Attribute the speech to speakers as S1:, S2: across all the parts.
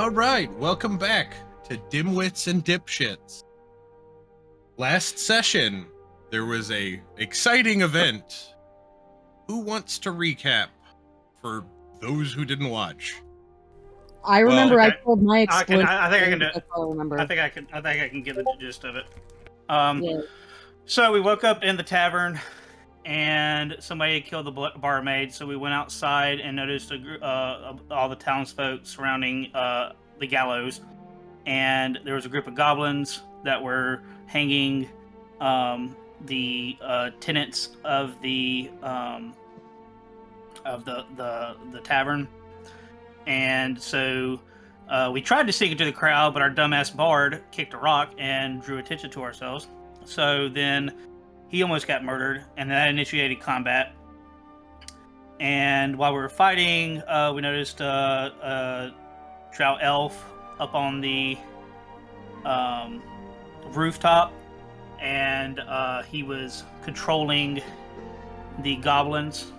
S1: All right, welcome back to Dimwits and Dipshits. Last session, there was a exciting event. Who wants to recap for those who didn't watch?
S2: I remember
S3: Well, okay.
S2: I told my exploit.
S3: I think I can do it.
S2: That's all I remember.
S3: I think I can get the gist of it.
S2: Yeah.
S3: So we woke up in the tavern, and somebody had killed the barmaid. So we went outside and noticed all the townsfolk surrounding the gallows, and there was a group of goblins that were hanging the tenants of the tavern. And so we tried to sneak into the crowd, but our dumbass bard kicked a rock and drew attention to ourselves. So then he almost got murdered, and that initiated combat. And while we were fighting, we noticed a drow elf up on the rooftop, and he was controlling the goblins,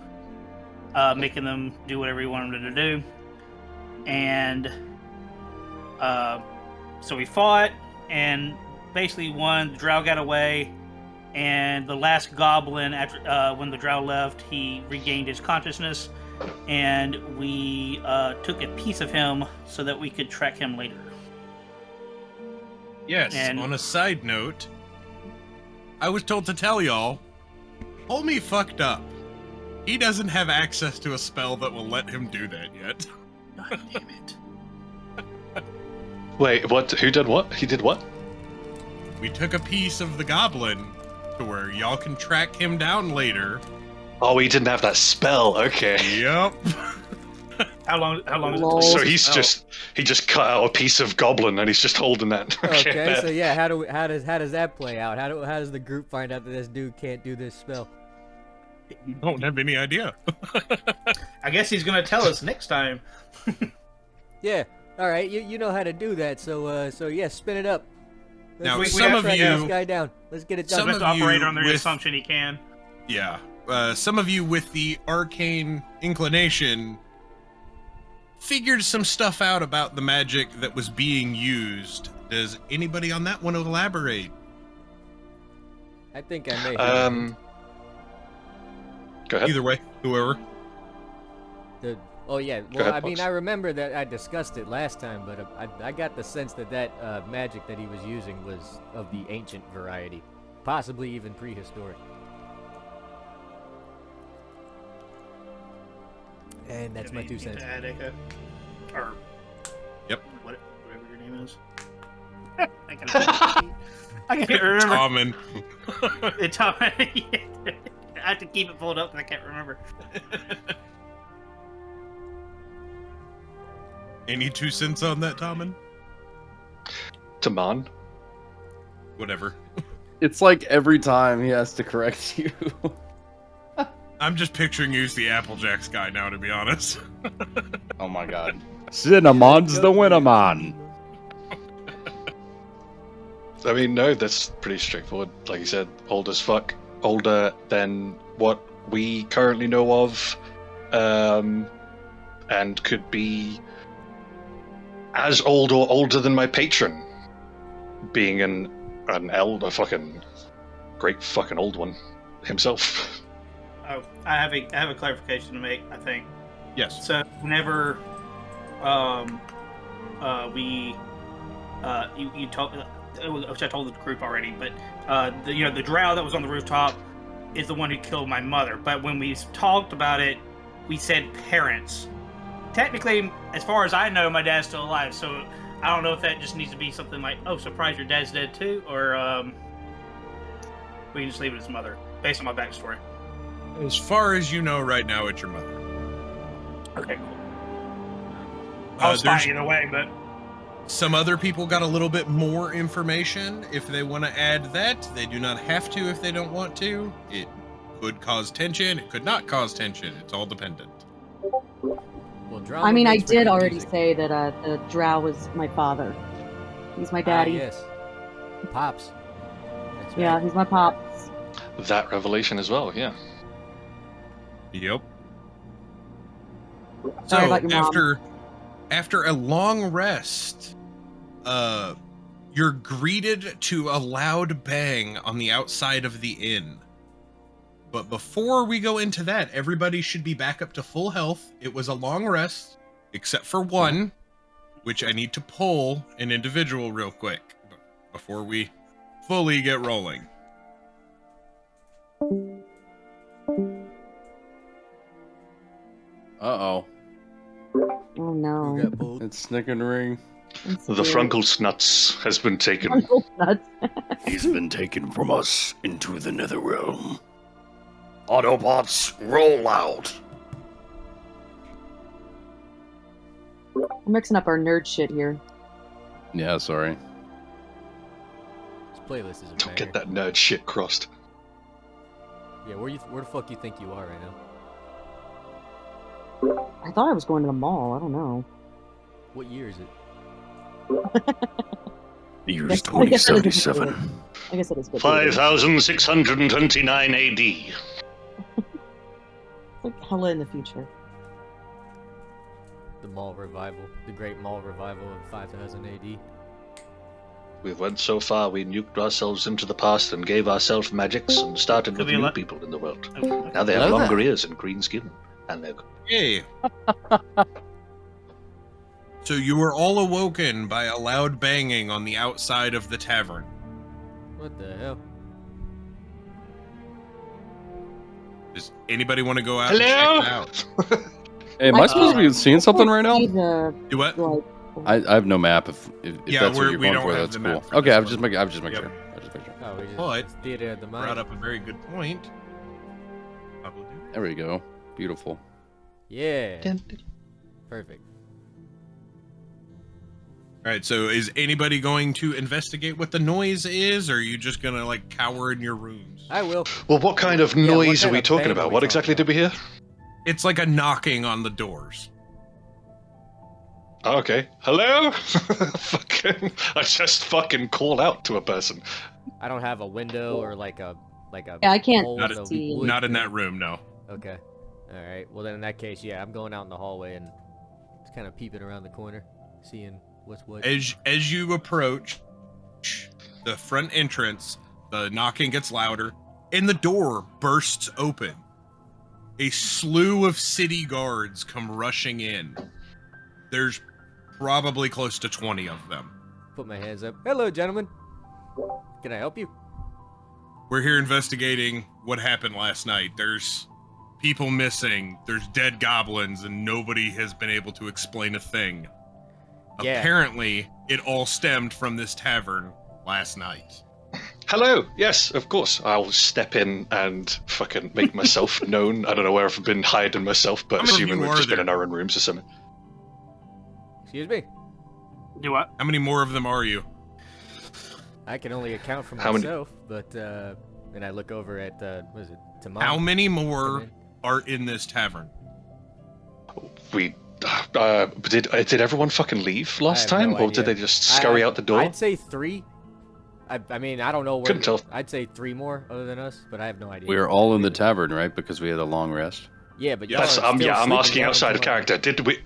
S3: making them do whatever he wanted them to do. And so we fought and basically won. The drow got away, and the last goblin, after when the drow left, he regained his consciousness, and we took a piece of him so that we could track him later.
S1: Yes,
S3: And-
S1: on a side note, I was told to tell y'all, homie fucked up. He doesn't have access to a spell that will let him do that yet.
S3: God damn it.
S4: Wait, what? Who did what? He did what?
S1: We took a piece of the goblin to where y'all can track him down later.
S4: Oh, he didn't have that spell. Okay.
S1: Yep.
S3: How long is
S2: Lol.
S3: it?
S4: So he just cut out a piece of goblin and he's just holding that.
S5: Okay, so yeah, how does that play out? How does the group find out that this dude can't do this spell?
S1: Don't have any idea.
S3: I guess he's gonna tell us next time.
S5: Yeah, all right, you know how to do that. So yeah, spin it up.
S1: Now,
S5: Let's
S1: some of
S5: track
S1: you-
S5: this guy down. Let's get it done.
S1: Some
S3: Let's
S1: of
S3: operate
S1: you
S3: on the
S1: with-
S3: assumption he can.
S1: Yeah. Some of you with the arcane inclination figured some stuff out about the magic that was being used. Does anybody on that want to elaborate?
S5: I think I may.
S4: Go ahead.
S1: Either way, whoever.
S5: Oh yeah,
S4: Go
S5: well
S4: ahead,
S5: I mean
S4: Fox.
S5: I remember that I discussed it last time, but I got the sense that magic that he was using was of the ancient variety, possibly even prehistoric. And that's my 2 cents.
S3: Or
S1: Yep.
S3: whatever your name is. I can't remember.
S1: Tommen.
S3: It's Tom. I have to keep it pulled up, and I can't remember.
S1: Any 2 cents on that, Tommen?
S4: Taman.
S1: Whatever.
S6: It's like every time he has to correct you.
S1: I'm just picturing you as the Applejacks guy now, to be honest.
S6: Oh my god. Cinnamon's the Winnaman.
S4: I mean, no, that's pretty straightforward. Like you said, old as fuck. Older than what we currently know of. And could be as old or older than my patron. Being an elder, fucking great fucking old one himself.
S3: Oh, I have a clarification to make. I think.
S1: Yes.
S3: So whenever, you told, which I told the group already, but the drow that was on the rooftop is the one who killed my mother. But when we talked about it, we said parents. Technically, as far as I know, my dad's still alive. So I don't know if that just needs to be something like, "Oh, surprise, your dad's dead too," or we can just leave it as mother based on my backstory.
S1: As far as you know right now, it's your mother.
S3: Okay, cool. I was
S1: there's
S3: fine either way, but
S1: some other people got a little bit more information. If they want to add that, they do not have to if they don't want to. It could cause tension. It could not cause tension. It's all dependent.
S5: Well, drama
S2: I mean, I
S5: makes for
S2: did
S5: good
S2: already
S5: music.
S2: say that the drow was my father. He's my daddy.
S5: Yes. Pops. That's
S2: Yeah,
S5: right.
S2: he's my pops.
S4: That revelation as well, yeah.
S1: Yep.
S2: Sorry
S1: So
S2: about your mom.
S1: after after a long rest, you're greeted to a loud bang on the outside of the inn. But before we go into that, everybody should be back up to full health. It was a long rest, except for one, which I need to pull an individual real quick before we fully get rolling.
S6: Uh-oh.
S2: Oh no.
S5: Who got pulled?
S6: It's snickering.
S4: The Frunkelsnuts has been taken.
S2: Uncle nuts.
S6: He's been taken from us into the Netherrealm. Autobots, roll out.
S2: We're mixing up our nerd shit here.
S6: Yeah, sorry.
S5: This playlist is a
S4: Don't
S5: banger.
S4: get that nerd shit crossed.
S5: Yeah, where the fuck you think you are right now?
S2: I thought I was going to the mall. I don't know.
S5: What year is it?
S6: The year
S2: Yes,
S6: is
S2: I guess that is
S6: 2077.
S2: I guess it is good.
S4: 5629 AD.
S2: It's like hella in the future.
S5: The mall revival. The great mall revival of 5000 AD.
S4: We went so far, we nuked ourselves into the past and gave ourselves magics and started
S3: Could
S4: with
S3: be a
S4: new
S3: lot-
S4: people in the world.
S3: Oh,
S4: Now they have
S6: Hello
S4: longer
S6: there.
S4: ears and green skin. And they're
S1: Hey. So you were all awoken by a loud banging on the outside of the tavern.
S5: What the hell?
S1: Does anybody want to go out
S4: Hello?
S1: and check it out?
S6: Hey, am I supposed to be seeing something right now?
S2: See the,
S1: Do what?
S2: like,
S6: I have no map if
S1: Yeah,
S6: that's what
S1: we're-
S6: you're
S1: we
S6: going
S1: don't
S6: for,
S1: have
S6: that's
S1: the
S6: cool.
S1: map for
S6: Okay,
S1: this
S6: I was just
S1: one.
S6: making
S1: Yep.
S6: sure. I was just making sure.
S5: Oh, we just
S1: But
S5: it's theater of the mind.
S1: Brought up a very good point. I will do that.
S6: There we go. Beautiful.
S5: Yeah. Perfect.
S1: All right, so is anybody going to investigate what the noise is, or are you just gonna like cower in your rooms?
S5: I will.
S4: Well, what kind of
S5: Yeah, what
S4: noise
S5: kind
S4: are we
S5: of
S4: talking
S5: bang are
S4: about?
S5: we
S4: What
S5: talking
S4: exactly
S5: about?
S4: did we hear?
S1: It's like a knocking on the doors.
S4: Oh, okay. Hello? Fucking, I just fucking call out to a person.
S5: I don't have a window or like a
S2: Yeah, I can't
S5: hole
S1: Not
S5: in the
S2: see.
S5: wood
S1: Not in
S5: thing.
S1: that room, no.
S5: Okay. All right. Well, then in that case, yeah, I'm going out in the hallway and just kind of peeping around the corner, seeing what's what.
S1: As you approach the front entrance, the knocking gets louder, and the door bursts open. A slew of city guards come rushing in. There's probably close to 20 of them.
S5: Put my hands up. Hello, gentlemen. Can I help you?
S1: We're here investigating what happened last night. There's people missing, there's dead goblins, and nobody has been able to explain a thing.
S5: Yeah.
S1: Apparently, it all stemmed from this tavern last night.
S4: Hello. Yes, of course. I'll step in and fucking make myself known. I don't know where I've been hiding myself, but
S1: How many of
S4: assuming
S1: you
S4: we've
S1: are
S4: just been
S1: there?
S4: in our own rooms or something.
S5: Excuse me.
S3: Do what?
S1: How many more of them are you?
S5: I can only account for
S4: How many-
S5: myself, but and I look over at what is it? Tamon.
S1: How many
S5: Come
S1: more
S5: in.
S1: are in this tavern?
S4: We did everyone fucking leave last
S5: I have
S4: time,
S5: no
S4: or did
S5: idea.
S4: they just scurry out the door?
S5: I'd say 3. I mean, I don't know where.
S4: Couldn't tell.
S5: I'd say 3 more other than us, but I have no idea.
S6: We were all in the tavern, right? Because we had a long rest.
S5: Yeah, but y'all
S4: That's
S5: are
S4: I'm
S5: still
S4: asking
S5: sleeping
S4: outside of
S5: until-
S4: character.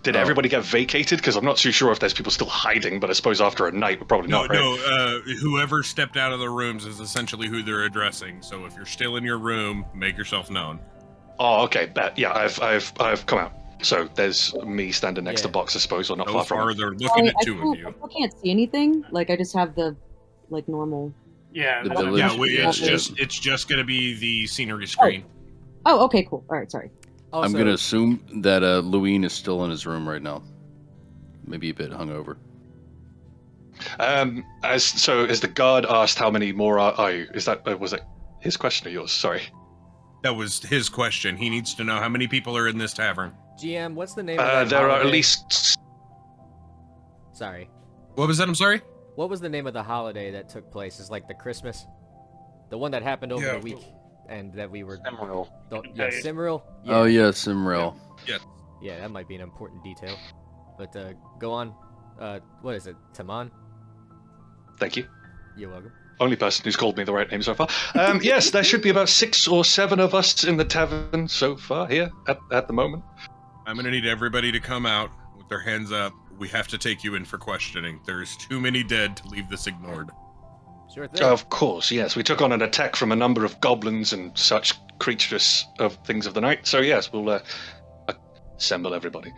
S4: Did
S6: Oh.
S4: everybody get vacated? Because I'm not too sure if there's people still hiding, but I suppose after a night we're probably
S1: No,
S4: not. Right?
S1: no. Whoever stepped out of the rooms is essentially who they're addressing. So if you're still in your room, make yourself known.
S4: Oh, okay. Bet. Yeah, I've come out. So there's me standing next to
S5: Yeah.
S4: Box, I suppose, or not
S1: So
S4: far from.
S1: far, they're looking at two of
S2: I
S1: you.
S2: still can't see anything. Like, I just have the, like, normal...
S3: Yeah.
S6: The
S3: that's-
S6: village-
S1: Yeah,
S2: Yeah.
S1: it's just gonna be the scenery screen.
S2: Oh, okay, cool. All right, sorry.
S5: Also,
S6: I'm gonna assume that Luin is still in his room right now. Maybe a bit hungover.
S4: As the guard asked, how many more are you? Is that was it his question or yours? Sorry.
S1: That was his question. He needs to know how many people are in this tavern.
S5: GM, what's the name of that
S4: There are at
S5: holiday?
S4: least.
S5: Sorry.
S1: What was that? I'm sorry.
S5: What was the name of the holiday that took place? Is like the Christmas, the one that happened over
S1: Yeah.
S5: the week, and that we were.
S4: Emerald.
S5: Yeah, Simril. Yeah.
S6: Oh yeah, Simril.
S5: Yeah, that might be an important detail. But go on. What is it? Tamon?
S4: Thank you.
S5: You're welcome.
S4: Only person who's called me the right name so far. Yes, there should be about 6 or 7 of us in the tavern so far here at the moment.
S1: I'm gonna need everybody to come out with their hands up. we have to take you in for questioning. There's too many dead to leave this ignored.
S5: Sure thing.
S4: Of course, yes. We took on an attack from a number of goblins and such creatures of things of the night. So yes, we'll assemble everybody.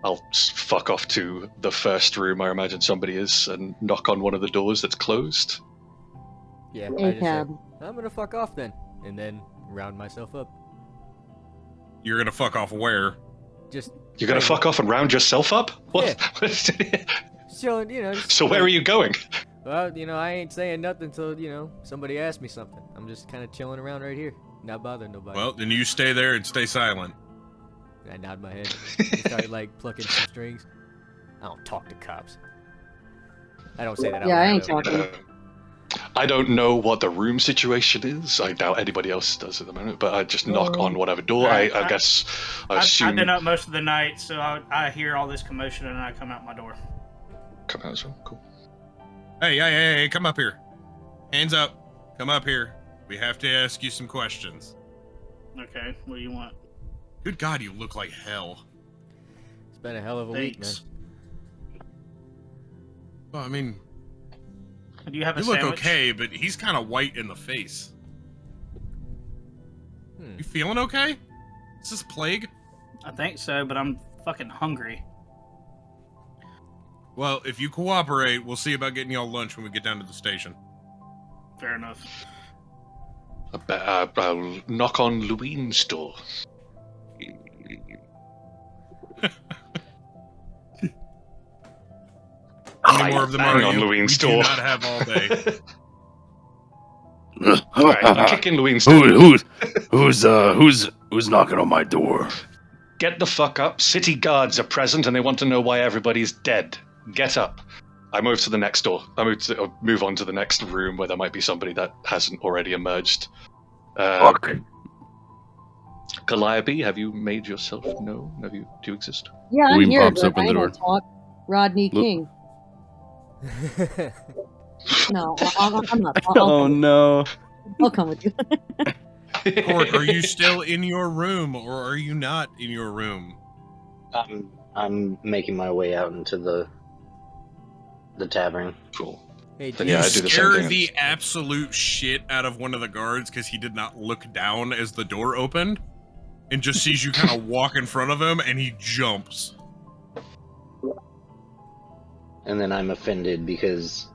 S4: I'll fuck off to the first room I imagine somebody is and knock on one of the doors that's closed.
S5: Yeah, I just say,
S2: ACAB.
S5: I'm gonna fuck off then, and then round myself up.
S1: You're gonna fuck off where?
S5: Just
S4: You're gonna fuck off and round yourself up? What?
S5: so just,
S4: So where are you going?
S5: Well, I ain't saying nothing till somebody asks me something. I'm just kind of chilling around right here, not bothering nobody.
S1: Well, then you stay there and stay silent.
S5: I nod my head. Start like plucking some strings. I don't talk to cops. I don't say that out
S2: Yeah, I
S5: loud,
S2: ain't
S5: though.
S2: talking.
S4: I don't know what the room situation is. I doubt anybody else does at the moment, but I just knock on whatever door. I guess I assume...
S3: I've been up most of the night, so I hear all this commotion and I come out my door.
S4: Come out as well. Cool.
S1: Hey, come up here. Hands up. Come up here. We have to ask you some questions.
S3: Okay, what do you want?
S1: Good God, you look like hell.
S5: It's been a hell of a week, man.
S3: Thanks.
S1: Well, I mean,
S3: Do you have a
S1: you look
S3: sandwich?
S1: okay, but he's kind of white in the face. You feeling okay? Is this plague?
S3: I think so, but I'm fucking hungry.
S1: Well, if you cooperate, we'll see about getting y'all lunch when we get down to the station.
S3: Fair enough.
S4: I'll knock on Louine's door.
S1: How many more of them are
S4: Bang on
S1: you?
S4: Louine's
S1: We do
S4: door.
S1: not have all day.
S4: Alright, I'll kick in Louine's door.
S6: Who's knocking on my door?
S4: Get the fuck up. City guards are present and they want to know why everybody's dead. Get up. I move to the next door. I move on to the next room where there might be somebody that hasn't already emerged.
S6: Fuck.
S4: Calliope, have you made yourself known? Do you exist?
S2: Yeah, I'm
S6: William
S2: here,
S6: pops
S2: but
S6: open
S2: I
S6: the
S2: don't
S6: door.
S2: talk. Rodney
S6: Look.
S2: King. No, I'm not.
S7: Oh no.
S2: I'll come with you.
S1: Cork, are you still in your room, or are you not in your room?
S8: I'm making my way out into the tavern.
S4: Cool.
S5: Hey,
S4: Then
S5: do
S4: yeah,
S5: you
S4: I do the same
S1: Scare
S4: thing.
S1: the absolute shit out of one of the guards because he did not look down as the door opened, and just sees you kind of walk in front of him, and he jumps.
S8: And then I'm offended because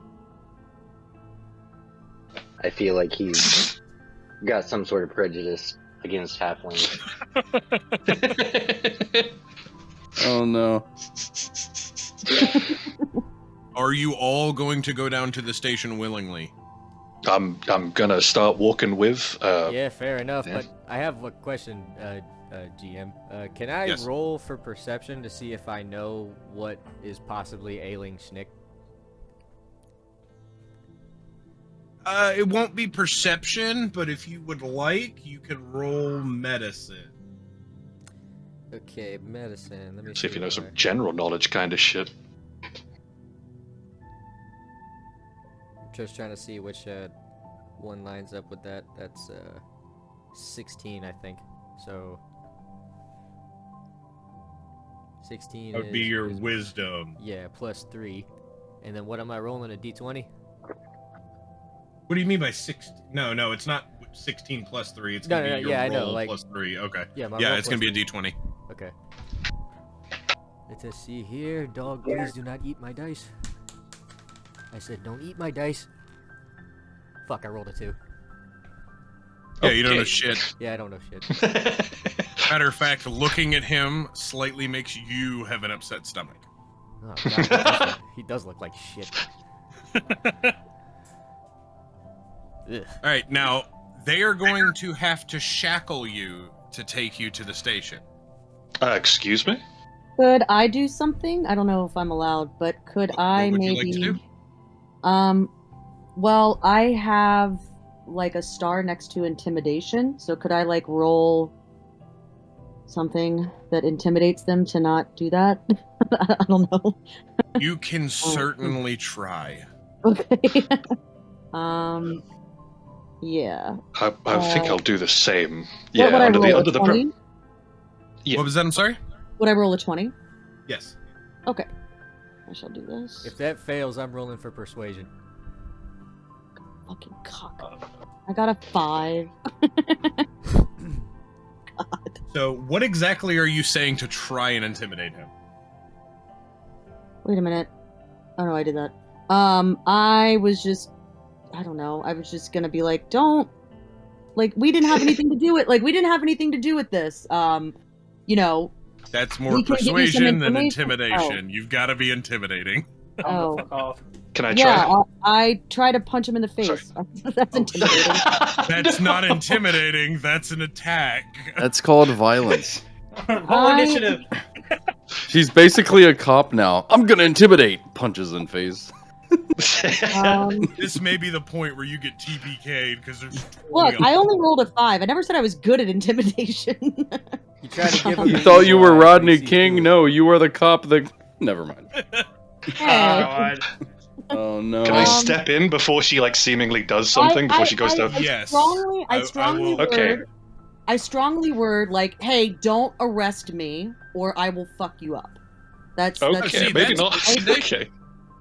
S8: I feel like he's got some sort of prejudice against halflings.
S7: Oh no.
S1: Are you all going to go down to the station willingly?
S4: I'm gonna start walking with.
S5: yeah, fair enough.
S4: yeah.
S5: But I have a question, GM. Can I
S1: Yes.
S5: roll for perception to see if I know what is possibly ailing Schnick?
S1: It won't be perception, but if you would like, you can roll medicine.
S5: Okay, medicine. Let me
S4: See if you know
S5: what
S4: some
S5: I-
S4: general knowledge kind of shit.
S5: I'm just trying to see which one lines up with that. That's 16, I think. So 16
S1: That would be your
S5: is-
S1: wisdom.
S5: Yeah, plus 3. And then what am I rolling, a d20?
S1: What do you mean by 6? No, it's not 16 plus 3. It's
S5: No,
S1: gonna
S5: no,
S1: be
S5: no,
S1: your
S5: yeah, I know,
S1: roll
S5: like-
S1: plus 3. Okay.
S5: Yeah, my
S1: Yeah,
S5: roll
S1: it's gonna
S5: plus
S1: be a
S5: 3.
S1: D20.
S5: Okay. Let us see here. Dog, please do not eat my dice. I said don't eat my dice. Fuck, I rolled a 2.
S1: Yeah, you don't know
S4: Okay.
S1: shit.
S5: Yeah, I don't know shit.
S1: Matter of fact, looking at him slightly makes you have an upset stomach.
S5: Oh, God, he does look like shit. Ugh.
S1: All right, now they are going to have to shackle you to take you to the station.
S4: Excuse me?
S2: Could I do something? I don't know if I'm allowed, but could I
S1: would you like
S2: maybe?
S1: to do?
S2: Well, I have like a star next to intimidation, so could I like roll something that intimidates them to not do that? I don't know.
S1: You can certainly try.
S2: Okay. Yeah.
S4: I think I'll do the same.
S2: What
S4: Yeah,
S2: would I
S4: under
S2: roll?
S4: the
S2: A
S4: under the
S2: 20?
S4: Yeah.
S1: What was that? I'm sorry?
S2: Would I roll a 20?
S1: Yes.
S2: Okay. I shall do this.
S5: If that fails, I'm rolling for persuasion.
S2: Fucking cock. I got a 5. God.
S1: So, what exactly are you saying to try and intimidate him?
S2: Wait a minute. Oh no, I did that. I was just, I don't know. I was just gonna be like, don't, like, we didn't have anything to do with, like, we didn't have anything to do with this. You know.
S1: That's more
S2: We can give you some
S1: persuasion than
S2: information.
S1: intimidation. You've got to be intimidating.
S2: Oh.
S3: Fuck off.
S4: Can I
S2: Yeah,
S4: try?
S2: I try to punch him in the face. That's intimidating.
S1: That's not intimidating. That's an attack.
S7: That's called violence.
S3: Roll initiative.
S7: She's basically a cop now. I'm gonna intimidate. Punches in face.
S1: This may be the point where you get TPK'd because there's.
S2: Look, I only rolled a 5. I never said I was good at intimidation.
S5: You try to give him
S7: You
S5: the
S7: thought you were
S5: evil eye,
S7: Rodney
S5: but you see
S7: King?
S5: through it.
S7: No, you were the cop that. Never mind.
S2: Hey.
S3: God.
S7: Oh no.
S4: Can I step in before she like seemingly does something before she goes down?
S1: Yes.
S2: I
S1: I
S2: strongly
S1: will-
S2: word.
S4: Okay.
S2: I strongly word like, "Hey, don't arrest me, or I will fuck you up." That's
S4: Okay,
S1: See,
S4: maybe
S1: that's-
S4: not. Okay.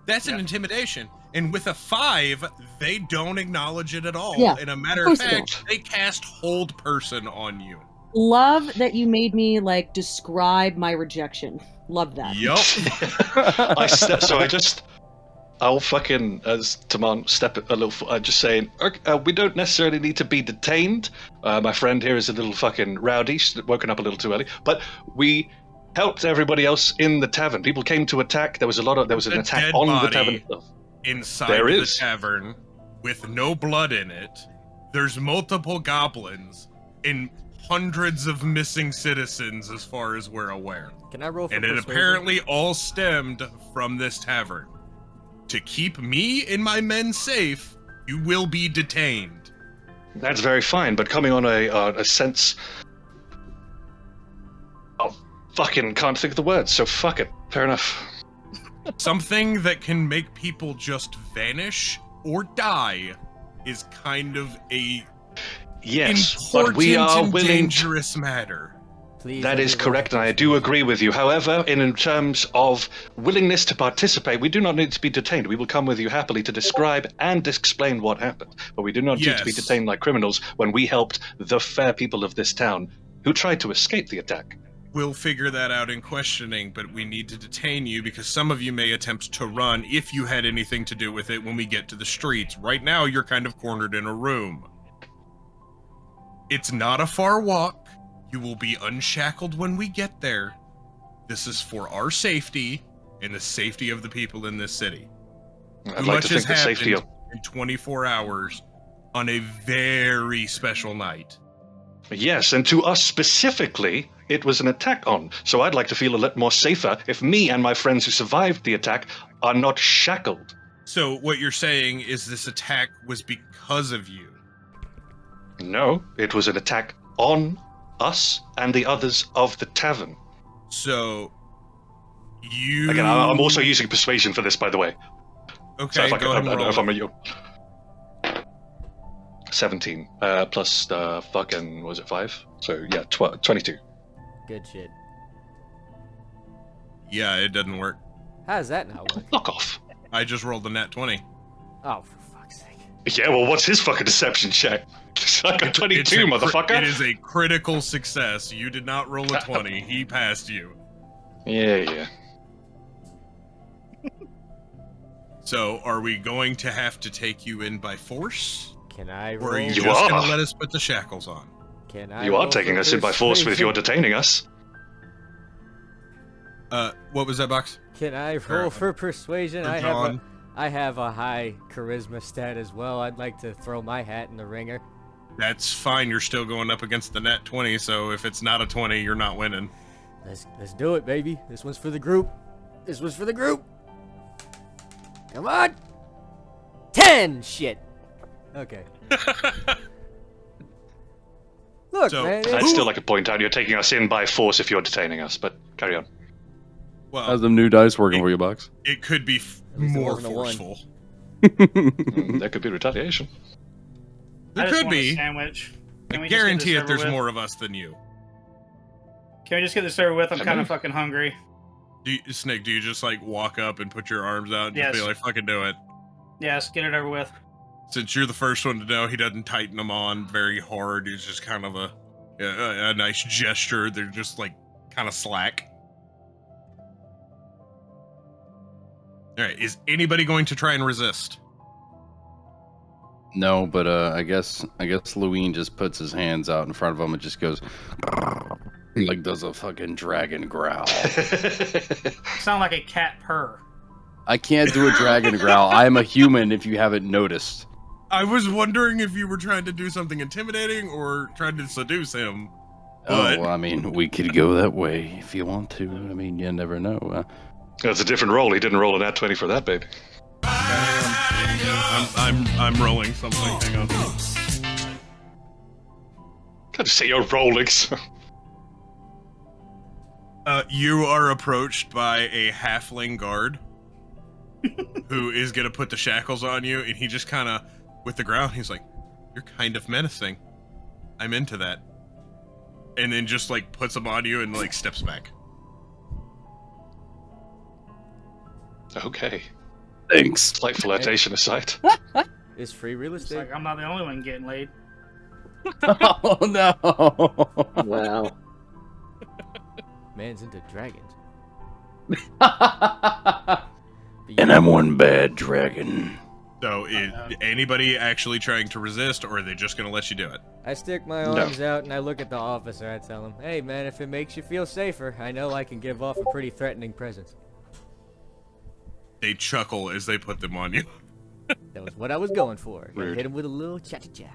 S1: That's an intimidation. And with a 5, they don't acknowledge it at all.
S2: Yeah,
S1: And a matter
S2: of
S1: of
S2: course they
S1: fact, they cast hold person on you.
S2: Love that you made me like describe my rejection. Love that.
S1: Yup.
S4: I'll fucking, as Taman step a little, just saying, we don't necessarily need to be detained. My friend here is a little fucking rowdy, she's woken up a little too early, but we helped everybody else in the tavern. People came to attack. There was an
S1: A
S4: attack
S1: dead
S4: on the
S1: body.
S4: tavern.
S1: Inside
S4: There
S1: the
S4: is.
S1: tavern with no blood in it. There's multiple goblins and hundreds of missing citizens as far as we're aware.
S5: Can I roll for
S1: And it
S5: persuasion?
S1: apparently all stemmed from this tavern. To keep me and my men safe, you will be detained.
S4: That's very fine, but coming on a sense... Oh, fucking can't think of the words, so fuck it. Fair enough.
S1: Something that can make people just vanish or die is kind of a
S4: Yes,
S1: important
S4: but we are
S1: and
S4: willing to...
S1: dangerous matter.
S5: Please
S4: That
S5: let
S4: is
S5: me roll
S4: correct,
S5: for
S4: and I do
S5: persuasion.
S4: agree with you. However, in terms of willingness to participate, we do not need to be detained. We will come with you happily to describe and explain what happened. But we do not need to be
S1: Yes.
S4: detained like criminals when we helped the fair people of this town who tried to escape the attack.
S1: We'll figure that out in questioning, but we need to detain you because some of you may attempt to run if you had anything to do with it when we get to the streets. Right now, you're kind of cornered in a room. It's not a far walk. You will be unshackled when we get there. This is for our safety and the safety of the people in this city.
S4: I'd
S1: Too
S4: like
S1: much
S4: to
S1: has
S4: think the safety of...
S1: happened in 24 hours on a very special night.
S4: Yes, and to us specifically, it was an attack on. So I'd like to feel a little more safer if me and my friends who survived the attack are not shackled.
S1: So what you're saying is this attack was because of you.
S4: No, it was an attack on us and the others of the tavern.
S1: So you
S4: Again, I'm also using persuasion for this, by the way.
S1: Okay,
S4: So if I
S1: go ahead and
S4: don't know
S1: roll
S4: if I'm
S1: it.
S4: a 17 plus fucking was it 5? So yeah, 22.
S5: Good shit.
S1: Yeah, it doesn't work.
S5: How does that not work?
S4: Knock off.
S1: I just rolled a nat 20.
S5: Oh, for fuck's sake.
S4: Yeah, well, what's his fucking deception check? I got 22,
S1: It's a
S4: motherfucker.
S1: It is a critical success. You did not roll a 20. He passed you.
S4: Yeah.
S1: So, are we going to have to take you in by force?
S5: Can I
S1: Or
S5: roll?
S1: are you
S4: You
S1: just
S4: are.
S1: going to let us put the shackles on?
S5: Can I
S4: You are
S5: roll
S4: taking
S5: for
S4: us in by force if you're
S5: persuasion?
S4: detaining us.
S1: What was that, Box?
S5: Can I roll for persuasion?
S1: Or John?
S5: I have a high charisma stat as well. I'd like to throw my hat in the ringer.
S1: That's fine. You're still going up against the net 20, so if it's not a 20, you're not winning.
S5: Let's do it, baby. This one's for the group. This one's for the group. Come on. 10. Shit. Okay. Look,
S1: So,
S5: man.
S4: I'd
S5: it's-
S4: still like to point out you're taking us in by force if you're detaining us, but carry on.
S1: Well,
S7: How's them new dice working for you, Box?
S1: it could be
S5: least it
S1: more
S5: wasn't a one.
S1: forceful.
S4: There could be retaliation.
S1: There
S3: I just
S1: could
S3: want a
S1: be.
S3: sandwich. Can
S1: I
S3: we just get the
S1: guarantee it
S3: server
S1: there's
S3: with?
S1: more of us than you.
S3: Can we just get the server with? I'm
S4: I
S3: kind
S4: mean-
S3: of fucking hungry.
S1: Snake, do you just like walk up and put your arms out and just be
S3: Yes.
S1: like, fucking do it?
S3: Yes, get it over with.
S1: Since you're the first one to know, he doesn't tighten them on very hard. It's just kind of a nice gesture. They're just like kind of slack. All right, is anybody going to try and resist?
S7: No, but I guess Luween just puts his hands out in front of him and just goes like does a fucking dragon growl.
S3: Sound like a cat purr.
S7: I can't do a dragon growl. I am a human if you haven't noticed.
S1: I was wondering if you were trying to do something intimidating or trying to seduce him.
S7: Oh, well, I mean, we could go that way if you want to. I mean, you never know.
S4: That's a different roll. He didn't roll an at 20 for that, baby.
S1: I'm rolling something. Hang on.
S4: Can't say you're rolling.
S1: You are approached by a halfling guard who is gonna put the shackles on you, and he just kind of, with the ground, he's like, "You're kind of menacing. I'm into that." And then just like puts them on you and like steps back.
S4: Okay.
S7: Thanks.
S4: Slight flirtation aside.
S5: It's free real
S3: It's
S5: estate.
S3: like I'm not the only one getting laid.
S7: Oh no!
S8: Wow.
S5: Man's into dragons.
S6: And I'm one bad dragon.
S1: So, is anybody actually trying to resist, or are they just gonna let you do it?
S5: I stick my arms out and I look at the officer. I tell him, "Hey, man, if it makes you feel safer, I know I can give off a pretty threatening presence."
S1: They chuckle as they put them on you.
S5: That was what I was going for. You
S7: Rude.
S5: hit him with a little cha-cha-cha.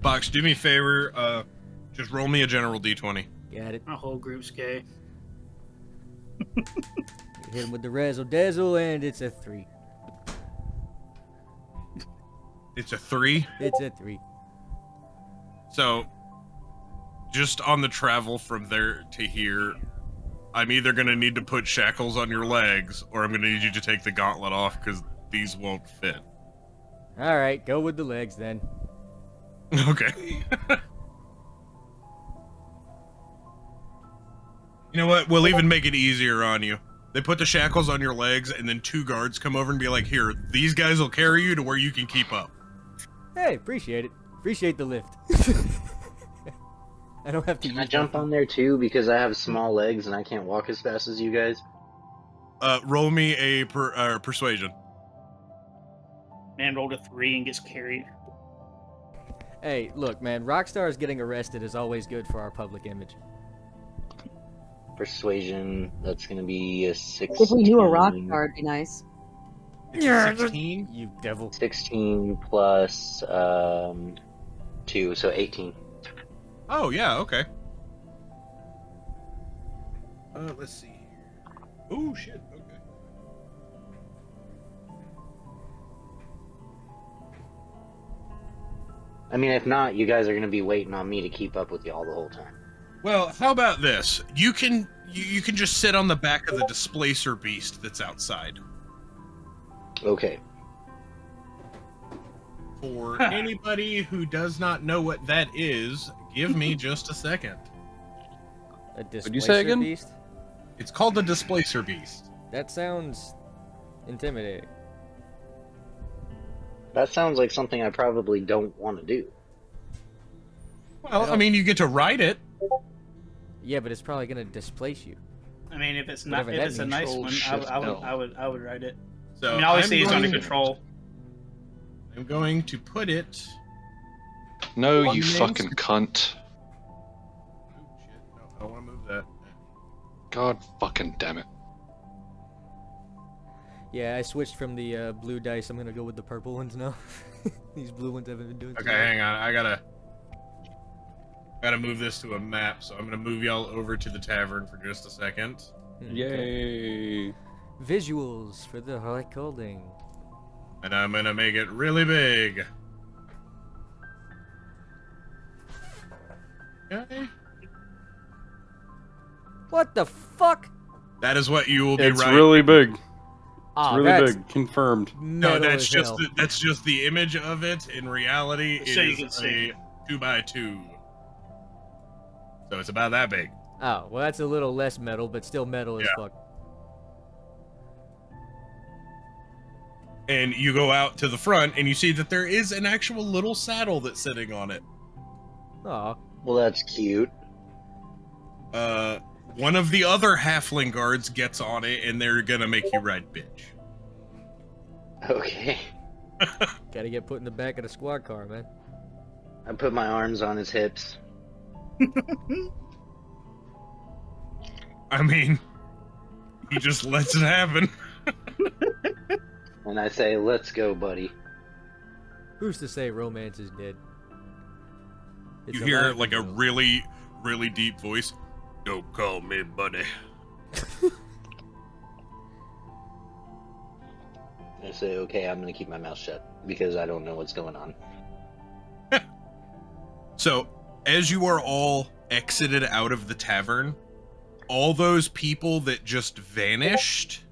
S1: Box, do me a favor. Just roll me a general d20.
S5: Got it.
S3: My whole group's gay.
S5: You hit him with the razzle-dazzle, and it's a 3.
S1: It's a 3.
S5: It's a 3.
S1: So, just on the travel from there to here, I'm either going to need to put shackles on your legs, or I'm going to need you to take the gauntlet off, because these won't fit.
S5: Alright, go with the legs then.
S1: Okay. You know what? We'll even make it easier on you. They put the shackles on your legs, and then 2 guards come over and be like, "Here, these guys will carry you to where you can keep up."
S5: Hey, appreciate it. Appreciate the lift. I don't have to
S8: Can I
S5: use
S8: jump on there too because I have small legs and I can't walk as fast as you guys?
S1: Roll me a persuasion.
S3: Man rolled a 3 and gets carried.
S5: Hey, look, man, Rockstar's getting arrested is always good for our public image.
S8: Persuasion, that's gonna be a 16.
S2: If we knew a rock star, it'd be nice.
S1: It's a 16.
S5: You devil.
S8: 16 plus 2, so 18.
S1: Oh, yeah, okay. Let's see. Oh, shit, okay.
S8: I mean, if not, you guys are gonna be waiting on me to keep up with y'all the whole time.
S1: Well, how about this? You can just sit on the back of the displacer beast that's outside.
S8: Okay.
S1: For anybody who does not know what that is, give me just a second.
S5: A displacer
S7: you say again?
S5: beast?
S1: It's called the displacer beast.
S5: That sounds intimidating.
S8: That sounds like something I probably don't want to do.
S1: Well, I mean, you get to ride it.
S5: Yeah, but it's probably gonna displace you.
S3: I mean, if it's not,
S5: Whatever
S3: if
S5: that
S3: it's a
S5: means.
S3: nice
S4: Control
S3: one,
S4: shift L.
S3: I would ride it.
S1: So
S3: I mean, obviously it's under
S1: going-
S3: control.
S1: I'm going to put it.
S4: No,
S1: One
S4: you
S1: name's-
S4: fucking cunt.
S1: Oh, shit. No, I don't want to move that.
S4: God fucking damn it.
S5: Yeah, I switched from the blue dice. I'm gonna go with the purple ones now. These blue ones haven't been doing so
S1: Okay,
S5: well.
S1: hang on. I gotta move this to a map, so I'm gonna move y'all over to the tavern for just a second.
S5: Okay.
S7: Yay!
S5: Visuals for the recording.
S1: And I'm gonna make it really big. Okay.
S5: What the fuck?
S1: That is what you will be
S7: It's
S1: right.
S7: really big. It's
S5: Ah,
S7: really
S5: that's
S7: big. Confirmed.
S1: No,
S5: metal
S1: that's
S5: as
S1: just
S5: hell.
S1: that's just the image of it. In reality, it
S3: So you
S1: is
S3: can see.
S1: a 2x2. So it's about that big.
S5: Oh, well, that's a little less metal, but still metal as
S1: Yeah.
S5: fuck.
S1: And you go out to the front and you see that there is an actual little saddle that's sitting on it.
S5: Aw.
S8: Well, that's cute.
S1: One of the other halfling guards gets on it and they're gonna make you ride bitch.
S8: Okay.
S5: Gotta get put in the back of the squad car, man.
S8: I put my arms on his hips.
S1: I mean, he just lets it happen.
S8: And I say, let's go, buddy.
S5: Who's to say romance is dead? It's
S1: You hear
S5: alive
S1: like a
S5: and well.
S1: really, really deep voice. Don't call me buddy.
S8: I say, okay, I'm gonna keep my mouth shut because I don't know what's going on.
S1: So, as you are all exited out of the tavern, all those people that just vanished,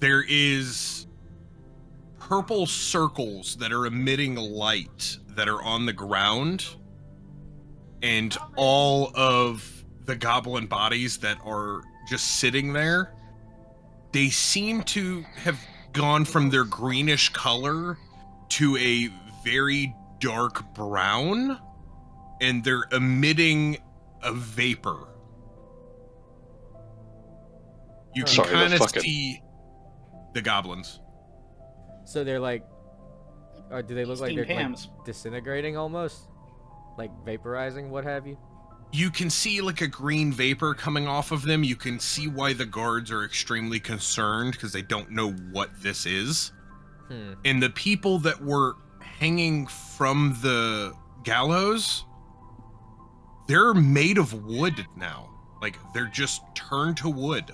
S1: there is purple circles that are emitting light that are on the ground, and all of the goblin bodies that are just sitting there, they seem to have gone from their greenish color to a very dark brown, and they're emitting a vapor. You can
S4: Sorry, the
S1: kind of
S4: fucking-
S1: see the goblins.
S5: So they're like, or do they look like
S3: Steamed
S5: they're
S3: hams.
S5: like disintegrating almost, like vaporizing, what have you?
S1: You can see like a green vapor coming off of them. You can see why the guards are extremely concerned because they don't know what this is. And the people that were hanging from the gallows, they're made of wood now. Like, they're just turned to wood.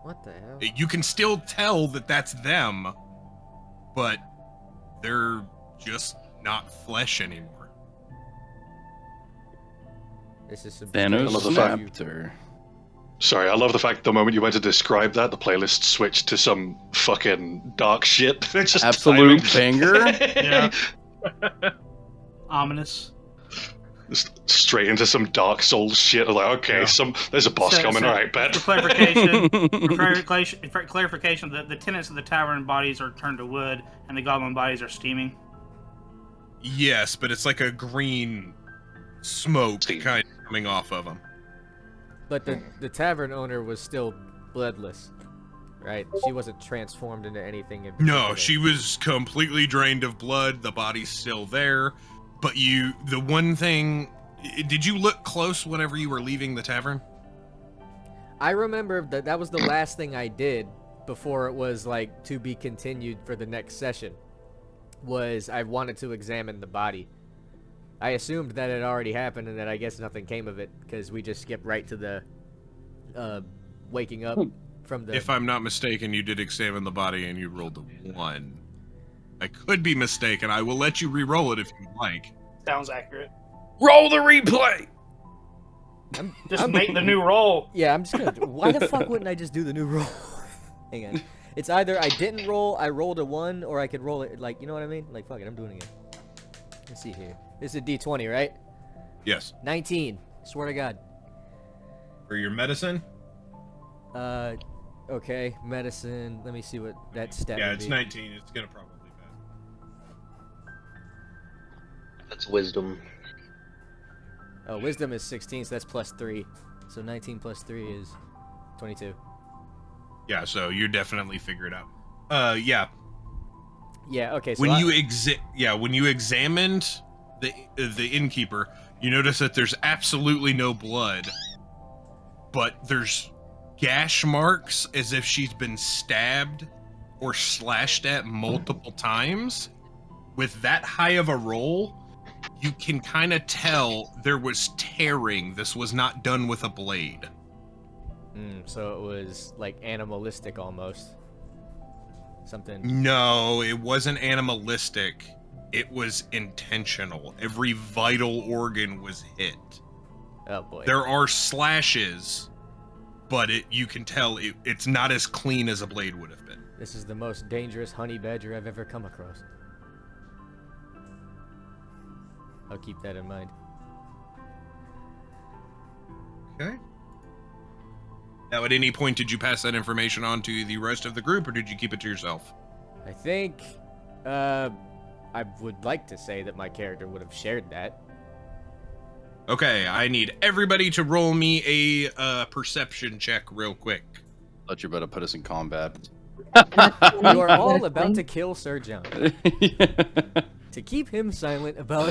S5: What the hell?
S1: You can still tell that that's them, but they're just not flesh anymore.
S5: This is some
S7: Thanos
S4: love the fact-
S7: snapped her.
S4: Sorry, I love the fact the moment you went to describe that, the playlist switched to some fucking dark shit. It's just
S7: Absolute
S4: timing.
S7: banger.
S3: Yeah. Ominous.
S4: Just straight into some Dark Souls shit. Like, okay,
S3: Yeah.
S4: there's a boss coming. All right, bet.
S3: For clarification, the tenants of the tavern bodies are turned to wood, and the goblin bodies are steaming.
S1: Yes, but it's like a green smoke
S4: Steam.
S1: kind of coming off of them.
S5: But the tavern owner was still bloodless, right? She wasn't transformed into anything. In
S1: No,
S5: particular.
S1: she was completely drained of blood. The body's still there. But the one thing, did you look close whenever you were leaving the tavern?
S5: I remember that was the last thing I did before it was like to be continued for the next session. Was I wanted to examine the body. I assumed that it already happened and that I guess nothing came of it because we just skipped right to the waking up from the.
S1: If I'm not mistaken, you did examine the body and you rolled a 1. I could be mistaken. I will let you re-roll it if you like.
S3: Sounds accurate.
S7: Roll the replay.
S3: Just make the new roll.
S5: Yeah, I'm just gonna. Why the fuck wouldn't I just do the new roll? Hang on. It's either I didn't roll, I rolled a 1, or I could roll it like, you know what I mean? Like, fuck it, I'm doing it again. Let's see here. This is a D20, right?
S1: Yes.
S5: 19. Swear to God.
S1: For your medicine?
S5: Okay, medicine. Let me see what that stat
S1: Yeah,
S5: would
S1: it's
S5: be.
S1: 19. It's gonna probably pass.
S8: That's wisdom.
S5: Oh, wisdom is 16, so that's plus 3. So 19 plus 3 is 22.
S1: Yeah, so you definitely figure it out. Yeah.
S5: Yeah, okay, so
S1: When you examined the innkeeper, you notice that there's absolutely no blood, but there's gash marks as if she's been stabbed or slashed at multiple times. With that high of a roll, you can kind of tell there was tearing. This was not done with a blade.
S5: So it was like animalistic almost. Something.
S1: No, it wasn't animalistic. It was intentional. Every vital organ was hit.
S5: Oh boy.
S1: There are slashes, but you can tell it's not as clean as a blade would have been.
S5: This is the most dangerous honey badger I've ever come across. I'll keep that in mind.
S1: Okay. Now, at any point, did you pass that information on to the rest of the group, or did you keep it to yourself?
S5: I think, I would like to say that my character would have shared that.
S1: Okay, I need everybody to roll me a perception check real quick.
S7: Thought you better put us in combat.
S5: You are all about to kill Sir John. To keep him silent about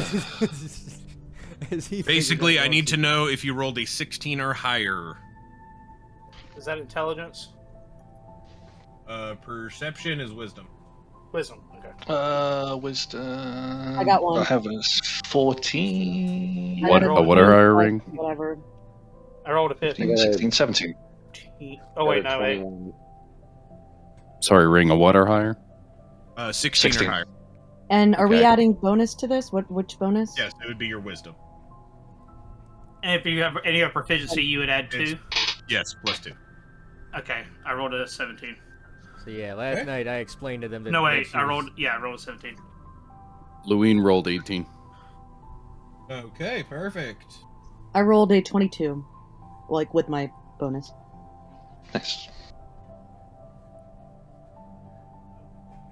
S5: as he
S1: Basically, I need to know if you rolled a 16 or higher.
S3: Is that intelligence?
S1: Perception is wisdom.
S3: Wisdom. Okay.
S4: Wisdom.
S2: I got one.
S4: I have a 14.
S2: I
S7: What
S2: got
S7: a higher ring?
S2: Whatever.
S3: I rolled a 15.
S4: 16, 17.
S3: Oh wait, no, wait.
S8: 21.
S7: Sorry, ring a what or higher?
S1: 16 or higher.
S2: And are we
S7: Okay.
S2: adding bonus to this? Which bonus?
S1: Yes, it would be your wisdom.
S3: And if you have any other proficiency, you would add 2.
S1: Yes, +2.
S3: Okay, I rolled a 17.
S5: So yeah, last
S1: Okay.
S5: night I explained to them that.
S3: No,
S5: that
S3: wait,
S5: she
S3: I
S5: was-
S3: rolled. Yeah, I rolled a 17.
S7: Luween rolled 18.
S1: Okay, perfect.
S2: I rolled a 22, like with my bonus.
S4: Nice.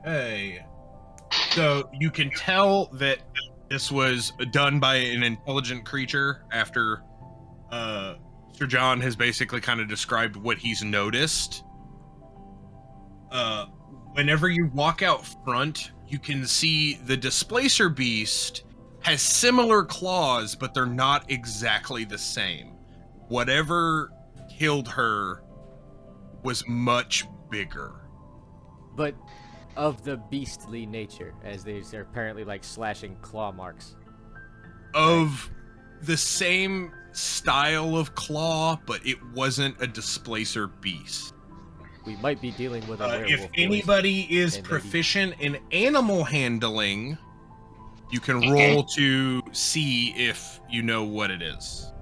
S1: Hey. So you can tell that this was done by an intelligent creature after Sir John has basically kind of described what he's noticed. Whenever you walk out front, you can see the displacer beast has similar claws, but they're not exactly the same. Whatever killed her was much bigger.
S5: But of the beastly nature, as they're apparently like slashing claw marks.
S1: Of the same style of claw, but it wasn't a displacer beast.
S5: We might be dealing with a werewolf.
S1: If
S5: boys.
S1: anybody is
S5: and
S1: proficient in animal handling, you can roll to see if you know what it is.